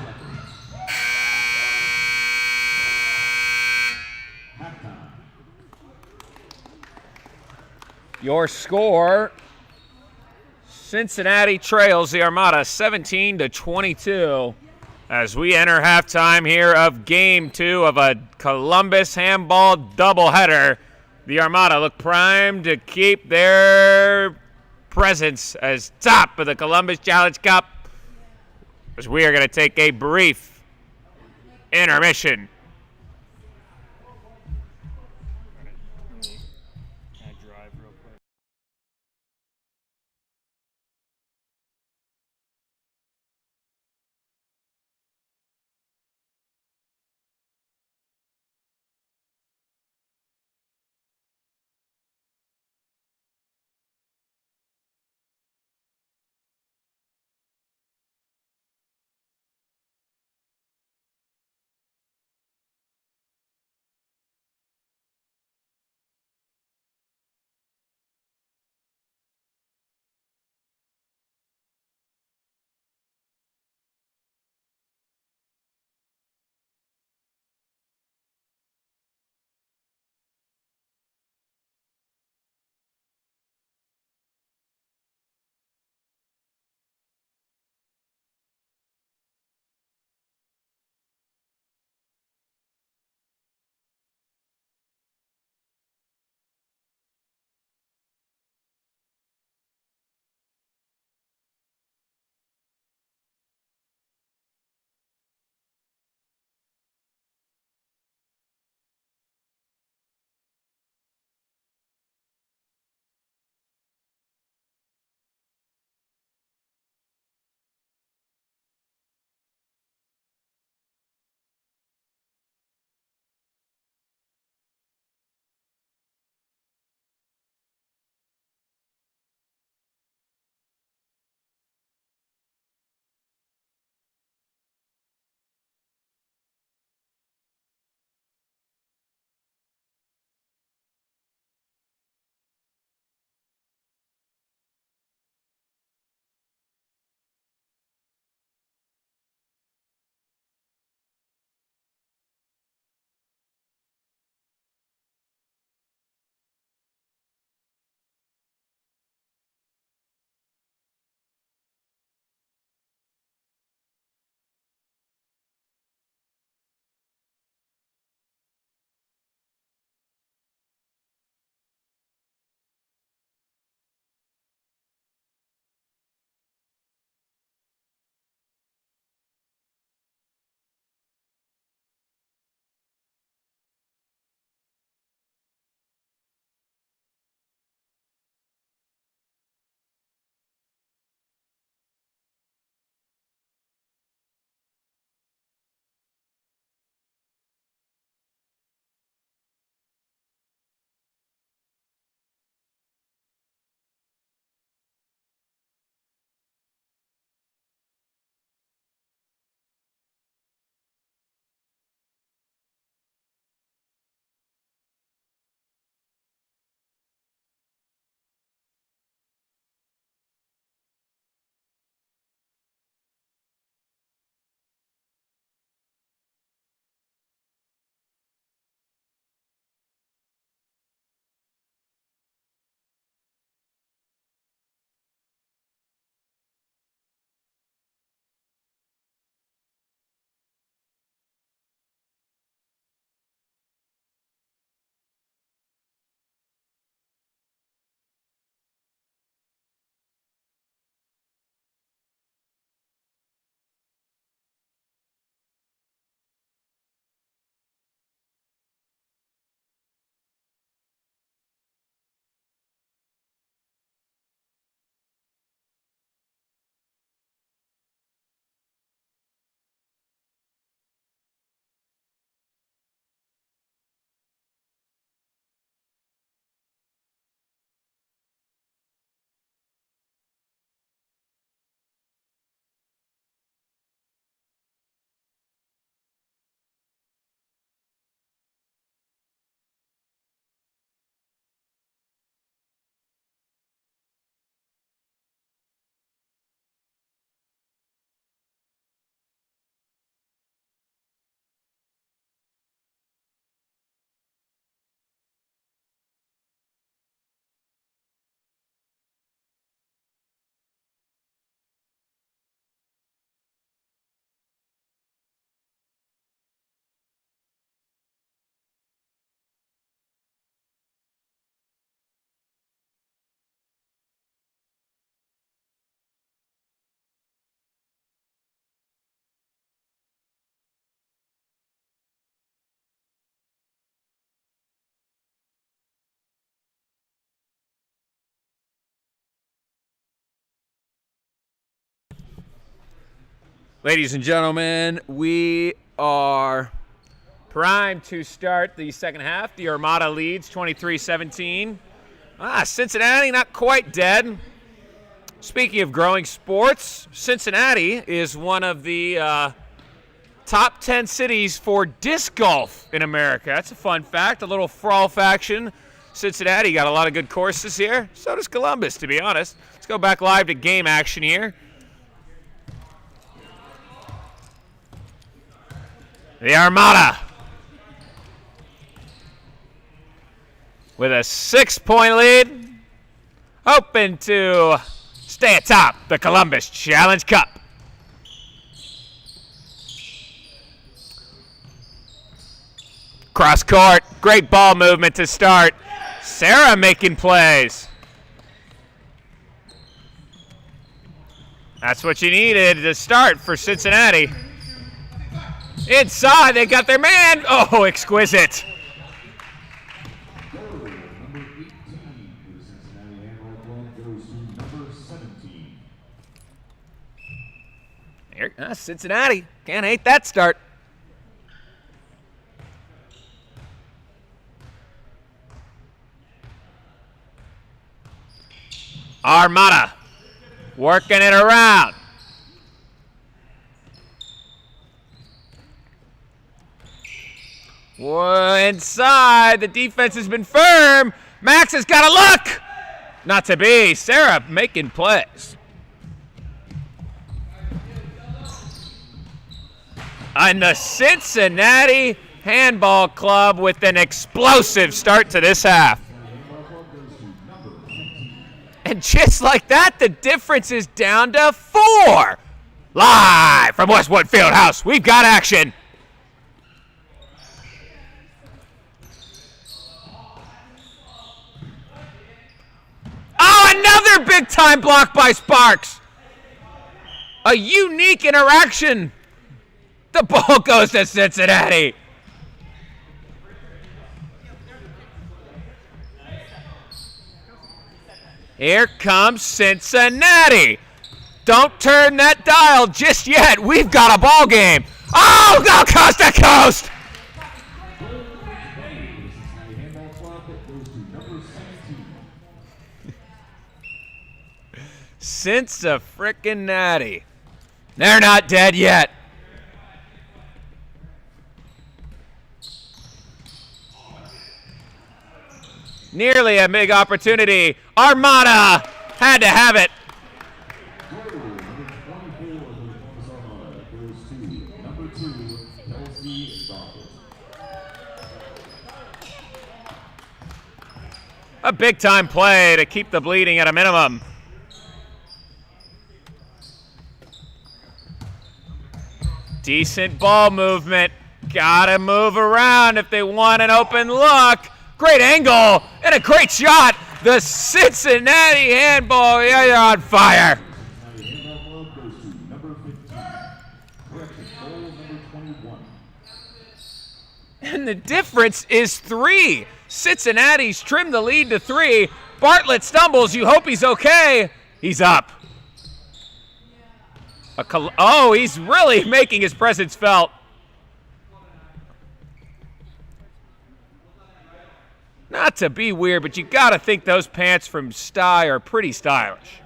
Your score, Cincinnati trails the Armada 17-22 as we enter halftime here of Game 2 of a Columbus handball doubleheader. The Armada look primed to keep their presence as top of the Columbus Challenge Cup as we are going to take a brief intermission. Ladies and gentlemen, we are primed to start the second half. The Armada leads 23-17. Cincinnati not quite dead. Speaking of growing sports, Cincinnati is one of the top 10 cities for disc golf in America. That's a fun fact, a little frolf action. Cincinnati got a lot of good courses here. So does Columbus, to be honest. Let's go back live to game action here. The Armada with a 6-point lead, hoping to stay atop the Columbus Challenge Cup. Cross court, great ball movement to start. Sarah making plays. That's what you needed to start for Cincinnati. Inside, they got their man. Oh, exquisite. Number 18 for the Cincinnati Handball Club goes to number 17. Here, Cincinnati. Can't hate that start. Armada working it around. Whoa, inside, the defense has been firm. Max has got a look. Not to be. Sarah making plays. And the Cincinnati Handball Club with an explosive start to this half. And just like that, the difference is down to 4. Live from Westwood Fieldhouse, we've got action. Oh, another big-time block by Sparks. A unique interaction. The ball goes to Cincinnati. Here comes Cincinnati. Don't turn that dial just yet. We've got a ball game. Oh, go coast to coast. Cincinnati. They're not dead yet. Nearly a big opportunity. Armada had to have it. A big-time play to keep the bleeding at a minimum. Decent ball movement. Gotta move around if they want an open look. Great angle and a great shot. The Cincinnati handball, yeah, they're on fire. And the difference is 3. Cincinnati's trimmed the lead to 3. Bartlett stumbles. You hope he's okay. He's up. Oh, he's really making his presence felt. Not to be weird, but you got to think those pants from Sty are pretty stylish.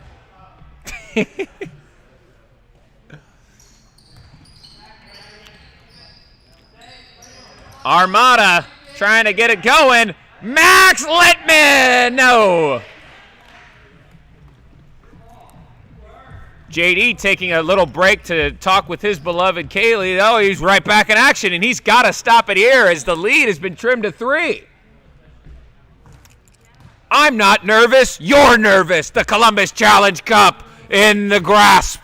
Armada trying to get it going. Max Littman! No. JD taking a little break to talk with his beloved Kaylee. Oh, he's right back in action, and he's got to stop it here as the lead has been trimmed to 3. I'm not nervous. You're nervous. The Columbus Challenge Cup in the grasp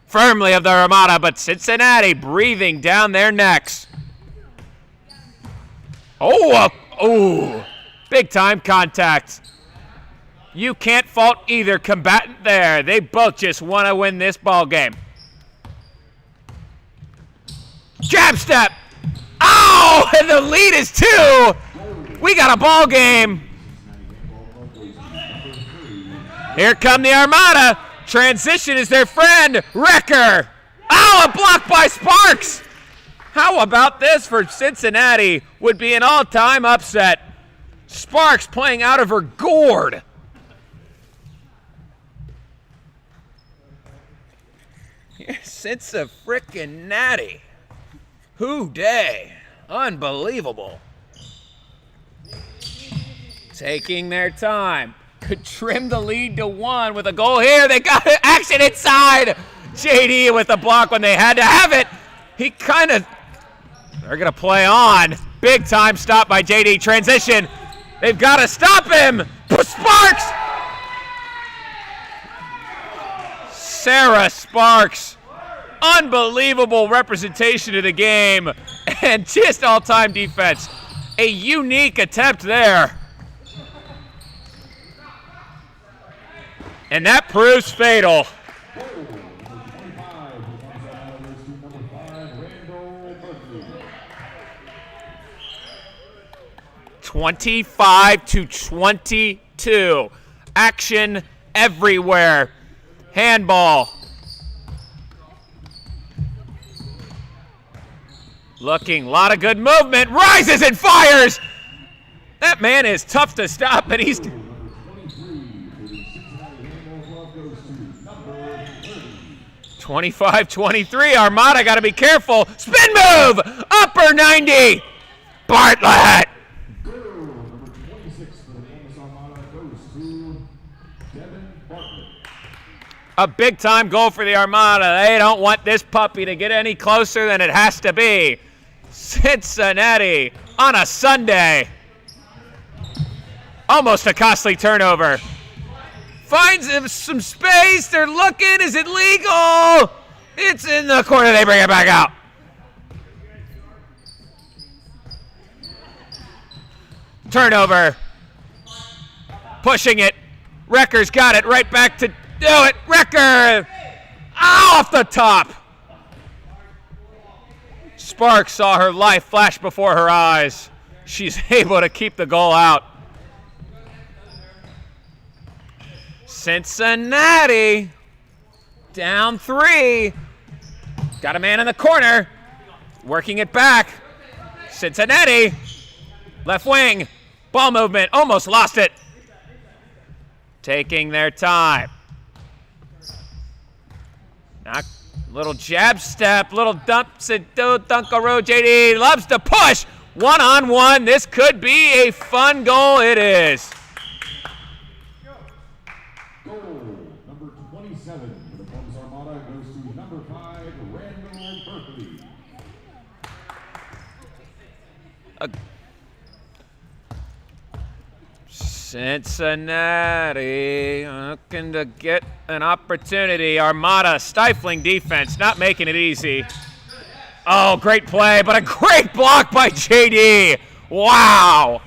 firmly of the Armada, but Cincinnati breathing down their necks. Oh, big-time contact. You can't fault either combatant there. They both just want to win this ball game. Jab step. Oh, and the lead is 2. We got a ball game. Here come the Armada. Transition is their friend, Wrecker. Oh, a block by Sparks! How about this for Cincinnati? Would be an all-time upset. Sparks playing out of her gourd. Cincinnati. Who day? Unbelievable. Taking their time. Could trim the lead to 1 with a goal here. They got action inside. JD with the block when they had to have it. He kind of... They're going to play on. Big time stop by JD. Transition. They've got to stop him. Sparks! Sarah Sparks. Unbelievable representation of the game. And just all-time defense. A unique attempt there. And that proves fatal. 25-22. Action everywhere. Handball. Looking, a lot of good movement. Rises and fires. That man is tough to stop, and he's... 25-23. Armada got to be careful. Spin move. Upper 90. Bartlett. A big-time goal for the Armada. They don't want this puppy to get any closer than it has to be. Cincinnati on a Sunday. Almost a costly turnover. Finds him some space. They're looking. Is it legal? It's in the corner. They bring it back out. Turnover. Pushing it. Wrecker's got it. Right back to do it. Wrecker. Off the top. Sparks saw her life flash before her eyes. She's able to keep the goal out. Cincinnati down 3. Got a man in the corner. Working it back. Cincinnati. Left wing. Ball movement. Almost lost it. Taking their time. Knock. Little jab step. Little dumps it. Dunkaroo. JD loves to push. 1-on-1. This could be a fun goal. It is. Goal number 27 for the Columbus Armada goes to number 5, Randall Berkeley. Cincinnati looking to get an opportunity. Armada stifling defense, not making it easy. Oh, great play, but a great block by JD. Wow.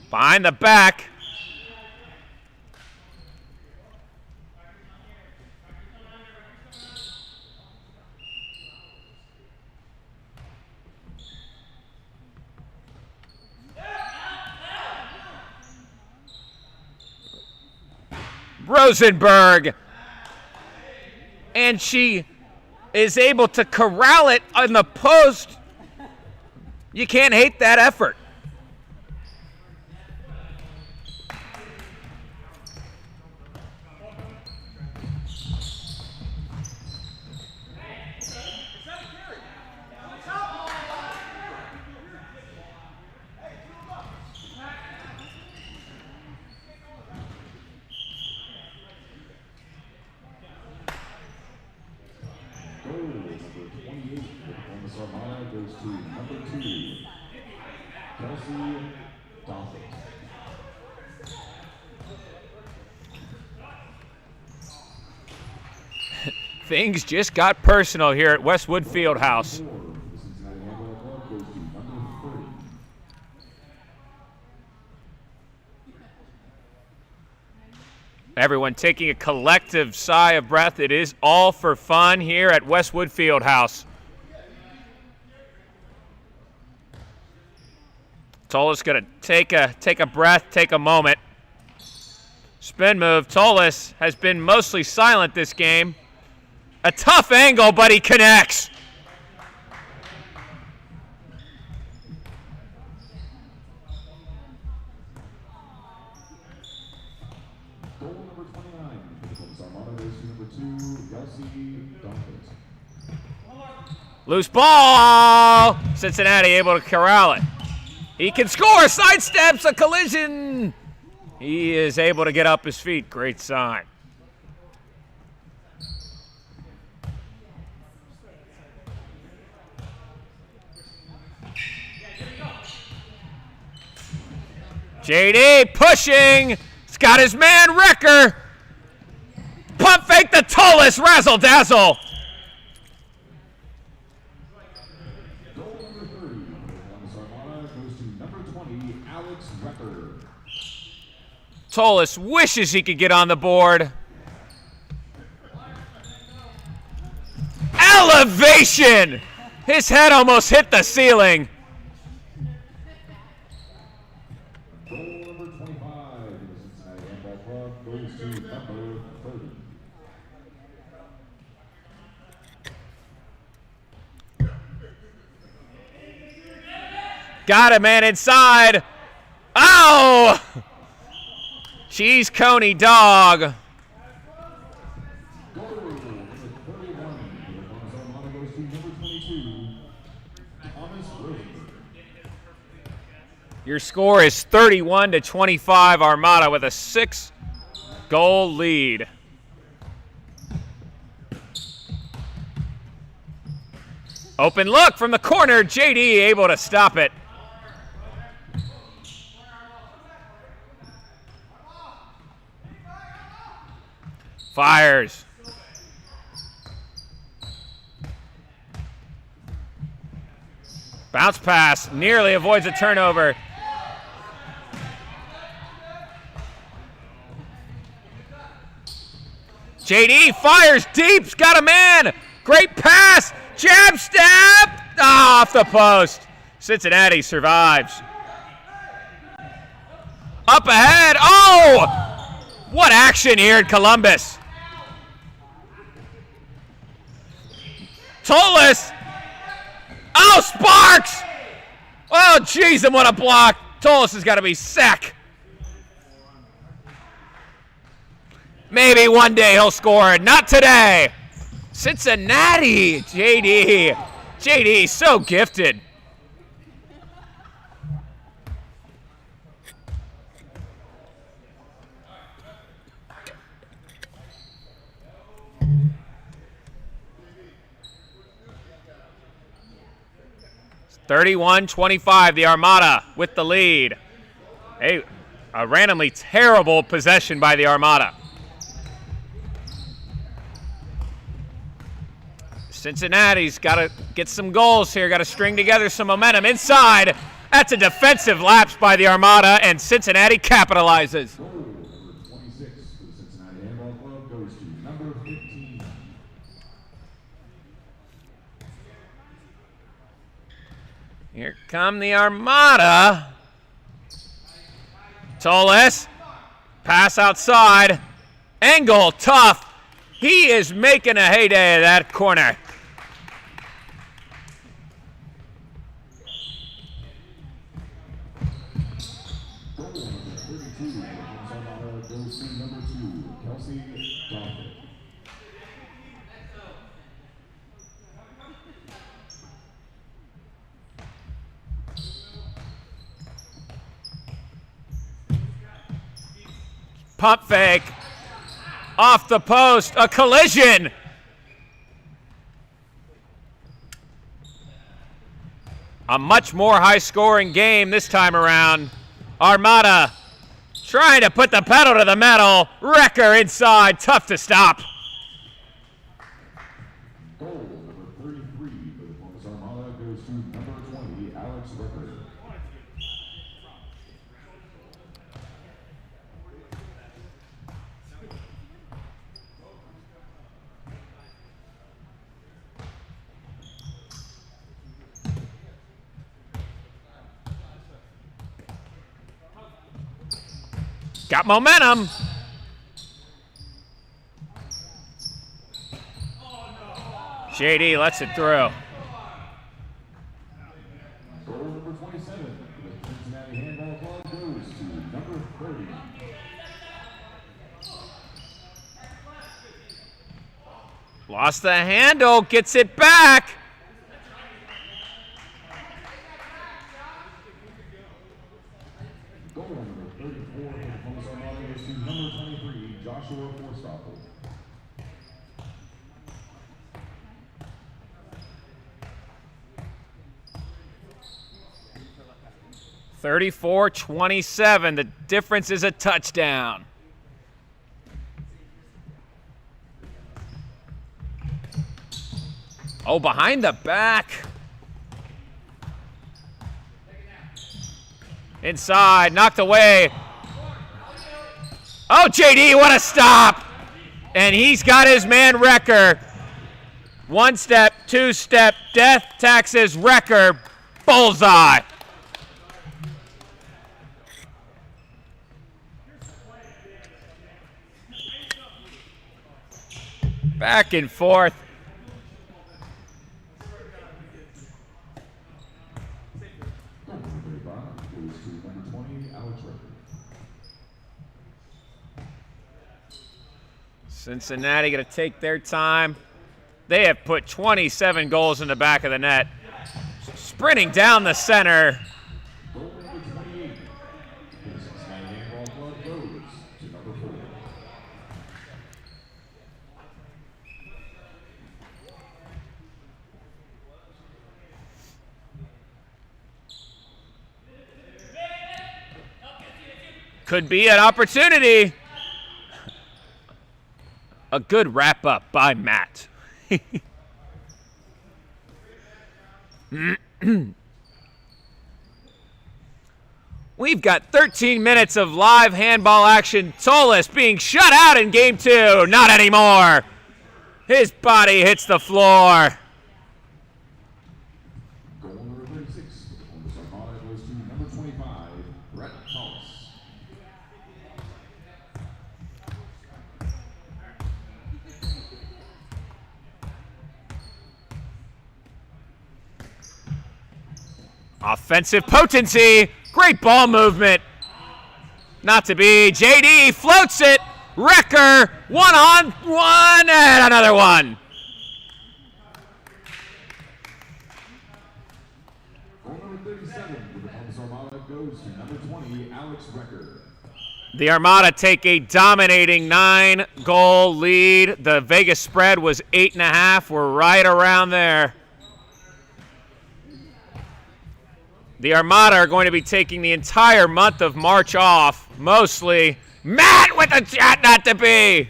Behind the back. Rosenberg. And she is able to corral it on the post. You can't hate that effort. Things just got personal here at Westwood Fieldhouse. Everyone taking a collective sigh of breath. It is all for fun here at Westwood Fieldhouse. Tolis gonna take a breath, take a moment. Spin move. Tolis has been mostly silent this game. A tough angle, but he connects. Goal number 29 for the Columbus Armada goes to number 2, Kelsey. Loose ball. Cincinnati able to corral it. He can score. Sidesteps a collision. He is able to get up his feet. Great sign. JD pushing. He's got his man Wrecker. Pump fake the Tolis. Razzle dazzle. Goal number 30 for the Columbus Armada goes to number 20, Alex Wrecker. Tolis wishes he could get on the board. Elevation! His head almost hit the ceiling. Goal number 25 for the Cincinnati Handball Club goes to number 30. Got a man inside. Oh! Cheese Coney dog. Goal number 31 for the Columbus Armada goes to number 22, Thomas Rosenberg. Your score is 31-25. Armada with a 6-goal lead. Open look from the corner. JD able to stop it. Fires. Bounce pass. Nearly avoids a turnover. JD fires deep. He's got a man. Great pass. Jab step. Off the post. Cincinnati survives. Up ahead. Oh! What action here in Columbus. Tolis. Oh, Sparks. Oh, jeez, and what a block. Tolis has got to be sick. Maybe one day he'll score. Not today. Cincinnati. JD, so gifted. It's 31-25, the Armada with the lead. A randomly terrible possession by the Armada. Cincinnati's got to get some goals here, got to string together some momentum. Inside, that's a defensive lapse by the Armada, and Cincinnati capitalizes. Goal number 26 for the Cincinnati Handball Club goes to number 15. Here come the Armada. Tolis, pass outside. Angle, tough. He is making a heyday of that corner. Goal number 32 for the Armada goes to number 2, Kelsey. Pump fake. Off the post. A collision. A much more high-scoring game this time around. Armada trying to put the pedal to the metal. Wrecker inside. Tough to stop. Goal number 33 for the Columbus Armada goes to number 20, Alex Wrecker. Got momentum. JD lets it through. Goal number 27 for the Cincinnati Handball Club goes to number 30. Lost the handle, gets it back. Goal number 34 for the Columbus Armada goes to number 23, Joshua Forstapel. (34-27). The difference is a touchdown. Oh, behind the back. Inside, knocked away. Oh, JD, what a stop. And he's got his man Wrecker. One step, two step, death taxes Wrecker. Bullseye. Back and forth. Cincinnati going to take their time. They have put 27 goals in the back of the net. Sprinting down the center. Goal number 28 for the Cincinnati Handball Club goes to number 4. Could be an opportunity. A good wrap-up by Matt. We've got 13 minutes of live handball action. Tolis being shut out in game 2. Not anymore. His body hits the floor. Goal number 36 for the Columbus Armada goes to number 25, Brett Thomas. Offensive potency. Great ball movement. Not to be. JD floats it. Wrecker. 1-on-1 and another one. Goal number 37 for the Columbus Armada goes to number 20, Alex Wrecker. The Armada take a dominating 9-goal lead. The Vegas spread was 8.5. We're right around there. The Armada are going to be taking the entire month of March off, mostly. Matt with the shot not to be.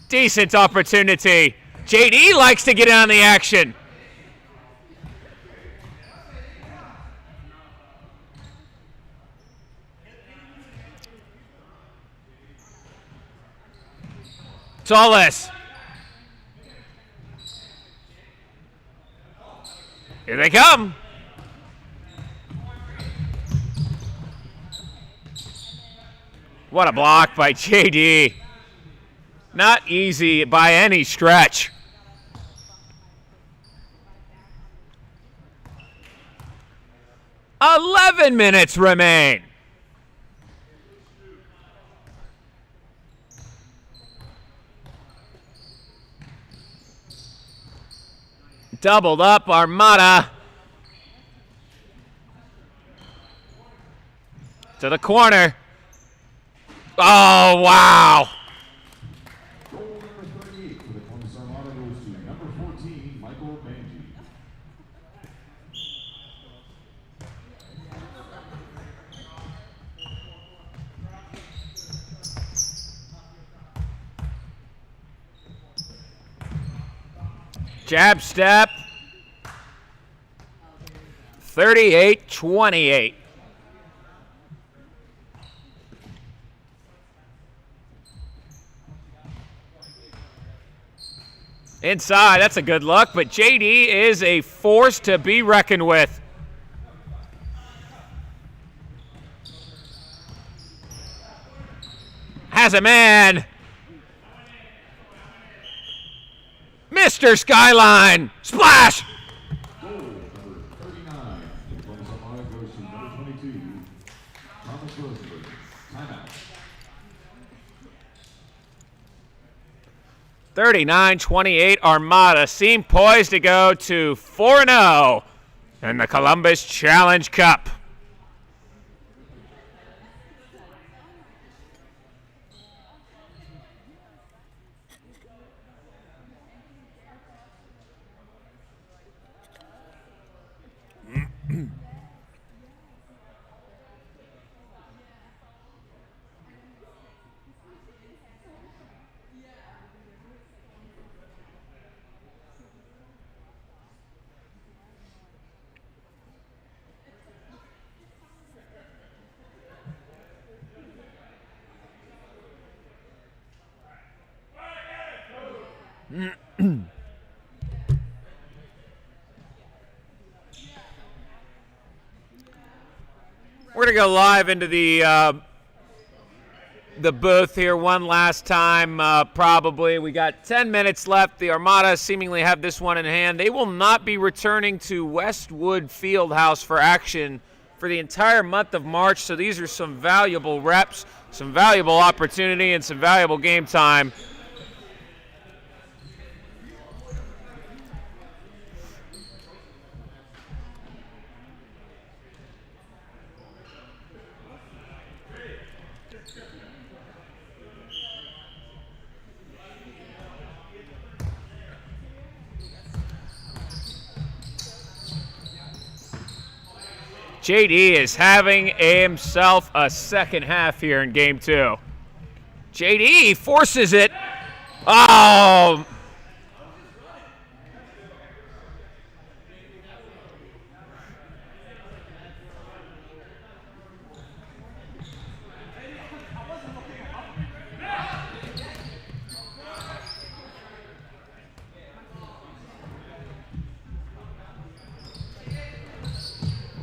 Decent opportunity. JD likes to get in on the action. Tolis. Here they come. What a block by JD. Not easy by any stretch. "11 minutes remain. Doubled up Armada. To the corner. Oh, wow. Goal number 38 for the Columbus Armada goes to number 14, Michael Banji. Jab step. 38-28. Inside, that's a good look, but JD is a force to be reckoned with. has a man. Mr. Skyline. Splash! Goal number 39. The Columbus Armada goes to number 22. Thomas Rosenberg. Timeout. 39-28 Armada seem poised to go to 4-0 in the Columbus Challenge Cup. We're going to go live into the booth here one last time, probably. We got 10 minutes left. The Armada seemingly have this one in hand. They will not be returning to Westwood Fieldhouse for action for the entire month of March, so these are some valuable reps, some valuable opportunity, and some valuable game time. JD is having himself a second half here in game 2. JD forces it. Oh!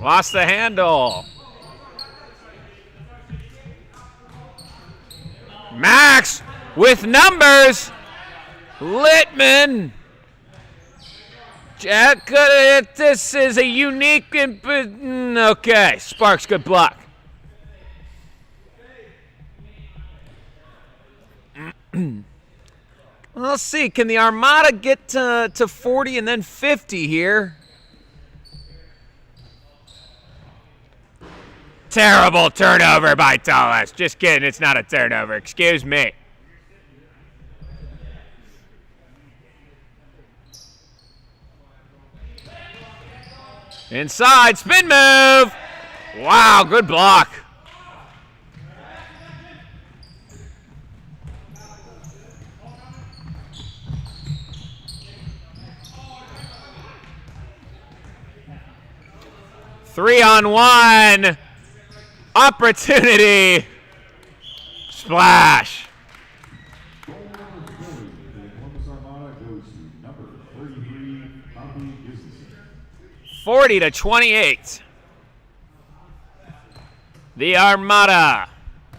Lost the handle. Max with numbers. Littman. This is a unique. Okay, Sparks, good block. Let's see. Can the Armada get to 40 and then 50 here? Terrible turnover by Tullis. Just kidding, it's not a turnover. Excuse me. Inside, spin move. Wow, good block. Three-on-one. Opportunity. Splash. Goal number 40 for the Columbus Armada goes to number 33, Bobby Gustafson. 40-28. The Armada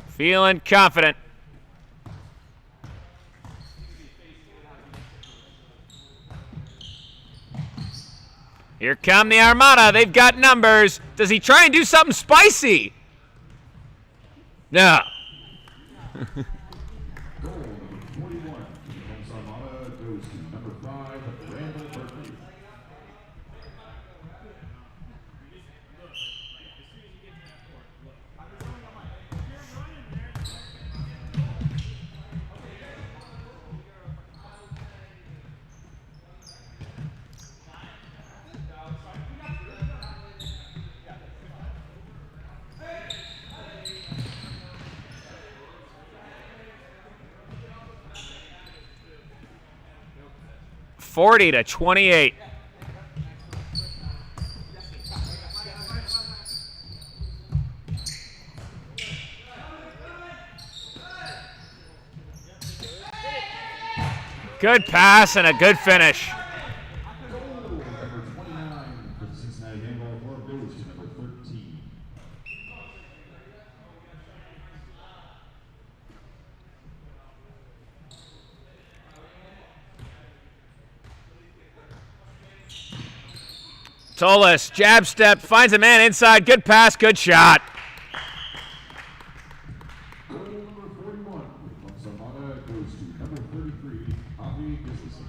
feeling confident. Here come the Armada. They've got numbers. Does he try and do something spicy? No. Goal number 41 for the Columbus Armada goes to number 5, Randall Berkeley. Forty to 28. Good pass and a good finish. Goal number 29 for the Cincinnati Handball Club goes to number 13. Tolis, jab step, finds a man inside. Good pass, good shot. Goal number 41 from Armada goes to number 33, Avi Businessman.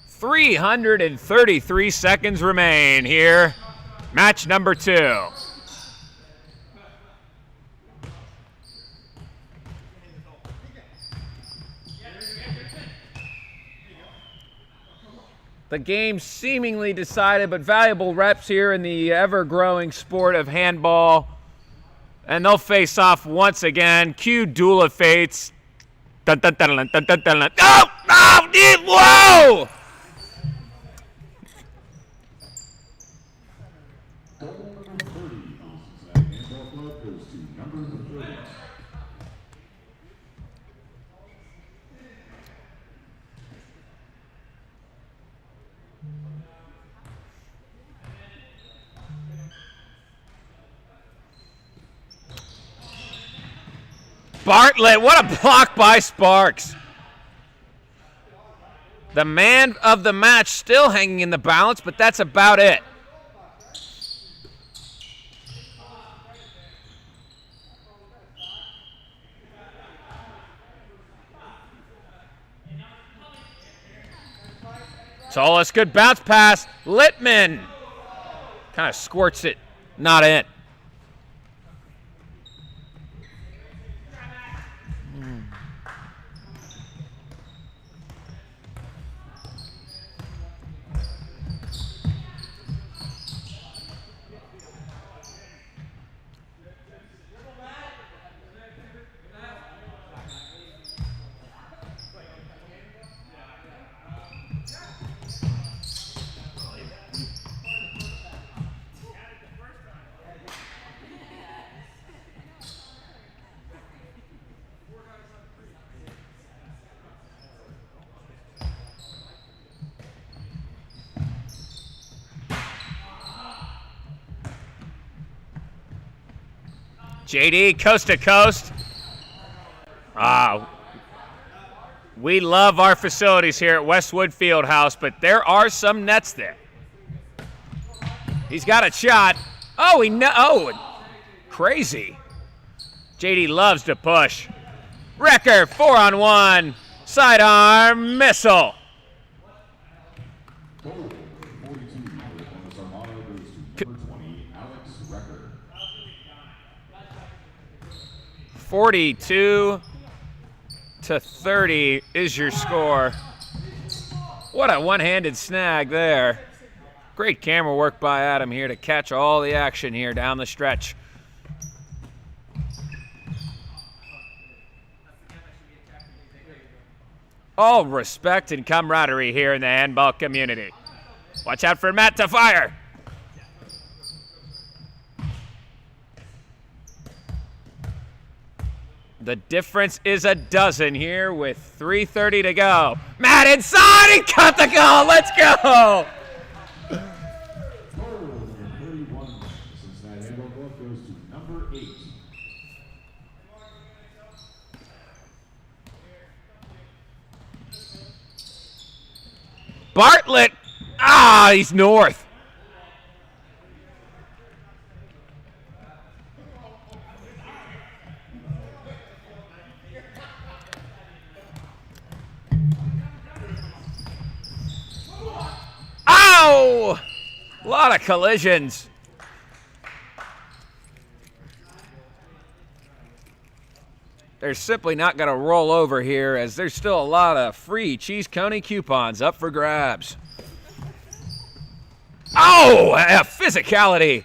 333 seconds remain here. Match number 2. The game seemingly decided, but valuable reps here in the ever-growing sport of handball. And they'll face off once again. Cue Duel of Fates. Dun, dun, dun, dun, dun, dun, dun. Oh! Oh! Whoa! Goal number 30 from Cincinnati Handball Club goes to number 30. Bartlett, what a block by Sparks. The man of the match still hanging in the balance, but that's about it. Tolis, good bounce pass. Littman kind of squirts it, not in. JD, coast to coast. We love our facilities here at Westwood Fieldhouse, but there are some nets there. He's got a shot. Crazy. JD loves to push. Wrecker, 4-on-1. Sidearm missile. Goal number 42 from Armada goes to number 20, Alex Wrecker. 42-30 is your score. What a one-handed snag there. Great camera work by Adam here to catch all the action here down the stretch. All respect and camaraderie here in the handball community. Watch out for Matt to fire. The difference is a dozen here with 3:30 to go. Matt inside, he cut the goal. Let's go. Goal number 31 Cincinnati Handball Club goes to number 8. Bartlett, he's north. Ow! A lot of collisions. They're simply not going to roll over here as there's still a lot of free Cheese Coney coupons up for grabs. Oh, physicality.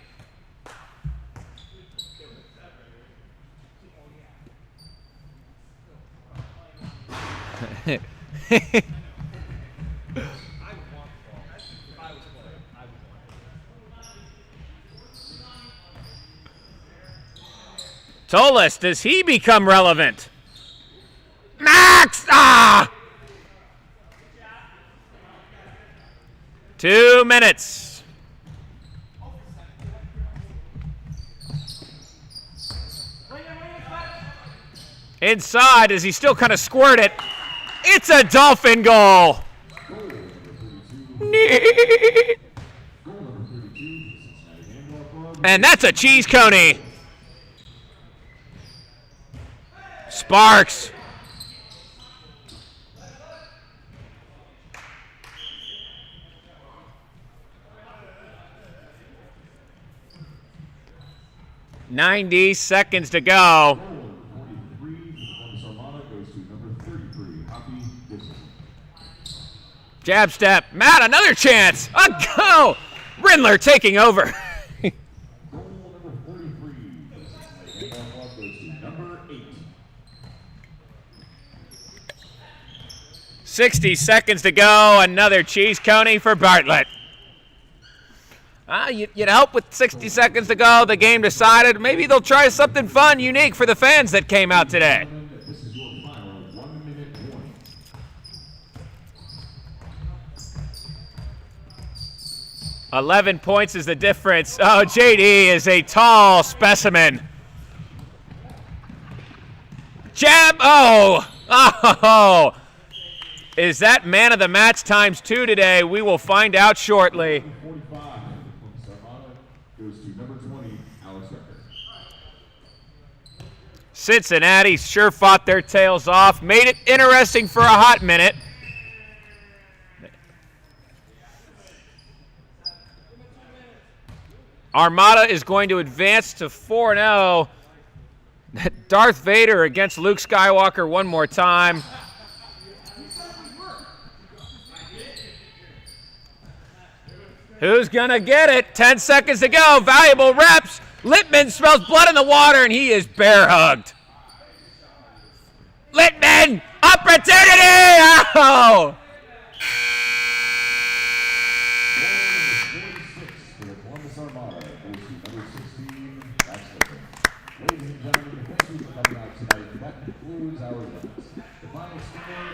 Tolis, does he become relevant? Max! 2 minutes. Inside, does he still kind of squirt it? It's a Dolphin goal. Goal number 32 Goal number 32 for the Cincinnati Handball Club. And that's a cheese coney. Sparks. "90 seconds to go." Goal number 43 for the Columbus Armada goes to number 33, Hoppy Gibson. Jab step. Matt, another chance. A go. Rindler taking over. Goal number 43 for the Cincinnati Handball Club goes to number 8. 60 seconds to go. Another cheese coney for Bartlett. You'd hope with 60 seconds to go, the game decided. Maybe they'll try something fun, unique for the fans that came out today. This is your final 1-minute warning. 11 points is the difference. Oh, JD is a tall specimen. Jab. Oh. Oh. Is that man of the match times 2 today? We will find out shortly. 45 for the Armada goes to number 20, Alex Becker. Cincinnati sure fought their tails off. Made it interesting for a hot minute. Armada is going to advance to 4-0. Darth Vader against Luke Skywalker one more time. Who's going to get it? 10 seconds to go. Valuable reps. Littman smells blood in the water, and he is bear hugged. Littman, opportunity! Oh! For the Columbus Armada goes to number 16, Max Littman. Ladies and gentlemen, thank you for coming out tonight. That concludes our event. The final score,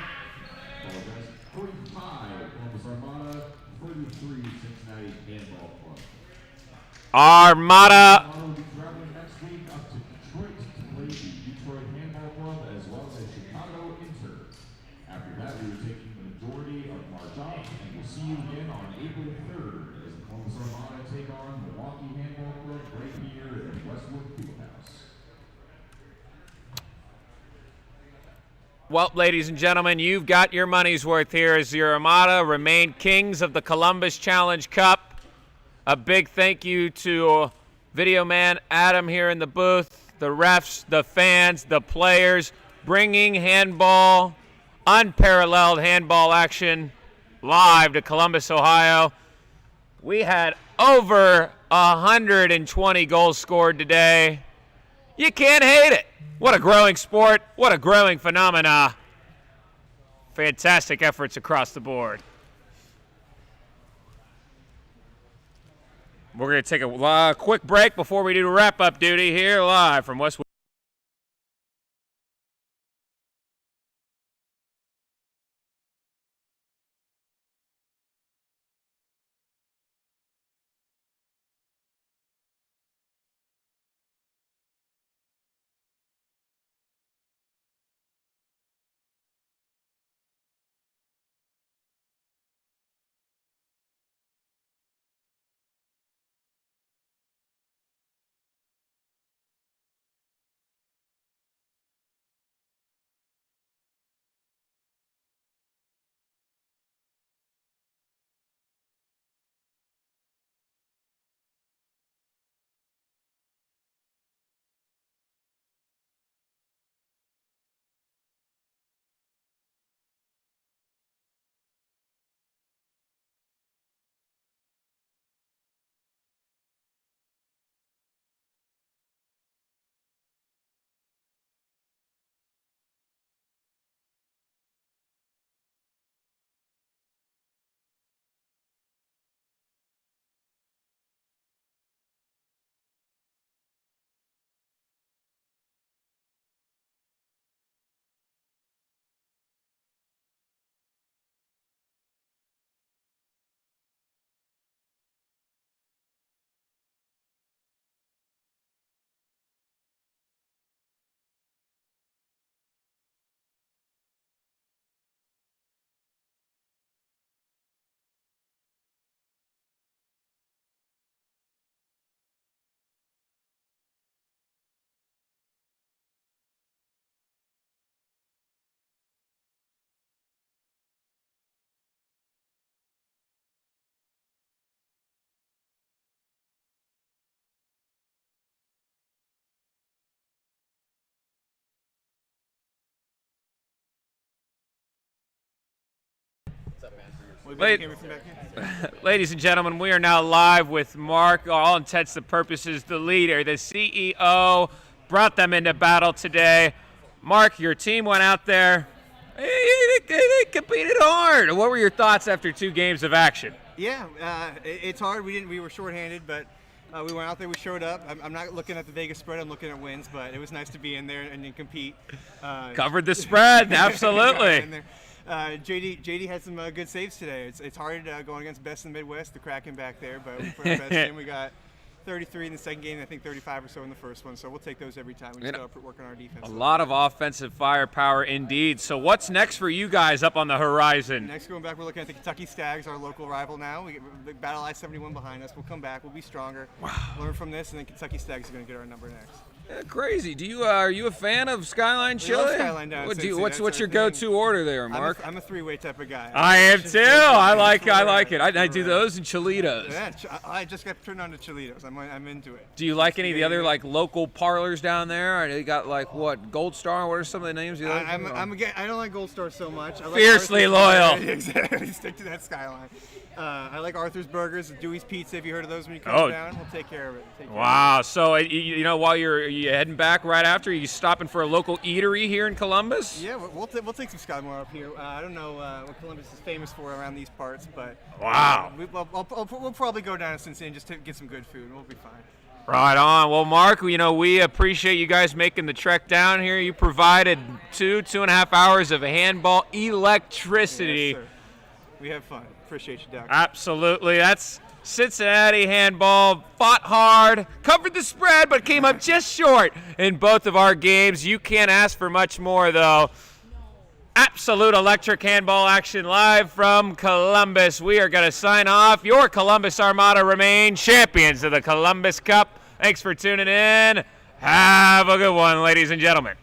apologize, 45 Columbus Armada, 33 Cincinnati Handball Club. Armada. Armada will be traveling next week up to Detroit to play the Detroit Handball Club as well as Chicago Inter. After that, we are taking the majority of March off, and we'll see you again on April 3rd as the Columbus Armada take on Milwaukee Handball Club right here at Westwood Fieldhouse. Well, ladies and gentlemen, you've got your money's worth here as your Armada remain kings of the Columbus Challenge Cup. A big thank you to video man Adam here in the booth, the refs, the fans, the players, bringing handball, unparalleled handball action live to Columbus, Ohio. We had over 120 goals scored today. You can't hate it. What a growing sport. What a growing phenomena. Fantastic efforts across the board. We're going to take a quick break before we do wrap-up duty here live from Westwood. Ladies and gentlemen, we are now live with Mark. All intents and purposes, the leader, the CEO, brought them into battle today. Mark, your team went out there. They competed hard. What were your thoughts after 2 games of action? Yeah, it's hard. We were shorthanded, but we went out there. We showed up. I'm not looking at the Vegas spread. I'm looking at wins, but it was nice to be in there and compete. Covered the spread, absolutely. JD had some good saves today. It's hard going against best in the Midwest, the Kraken back there, but we put our best in. We got 33 in the second game, I think 35 or so in the first one, so we'll take those every time. We just got to work on our defense. A lot of offensive firepower indeed. So what's next for you guys up on the horizon? Next, going back, we're looking at the Kentucky Stags, our local rival now. We battle I-71 behind us. We'll come back. We'll be stronger. Wow. Learn from this, and then Kentucky Stags are going to get our number next. Crazy. Are you a fan of Skyline Chili? We love Skyline down in Cincinnati. What's your go-to order there, Mark? I'm a 3-way type of guy. I am too. I like it. I do those and Cholitos. Yeah, I just got turned on to Cholitos. I'm into it. Do you like any of the other local parlors down there? They got Gold Star. What are some of the names you like? I don't like Gold Star so much. I like Fiercely loyal. Exactly. Stick to that Skyline. I like Arthur's Burgers, Dewey's Pizza. Have you heard of those when you come down? We'll take care of it. Wow. So, while you're heading back right after, you stopping for a local eatery here in Columbus? Yeah, we'll take some Skymore up here. I don't know what Columbus is famous for around these parts, but wow. We'll probably go down to Cincinnati just to get some good food, and we'll be fine. Right on. Well, Mark, we appreciate you guys making the trek down here. You provided 2.5 hours of handball electricity. Yes, sir. We have fun. Appreciate you, Doc. Absolutely. That's Cincinnati handball. Fought hard, covered the spread, but came up just short in both of our games. You can't ask for much more, though. Absolute electric handball action live from Columbus. We are going to sign off. Your Columbus Armada remain champions of the Columbus Cup. Thanks for tuning in. Have a good one, ladies and gentlemen.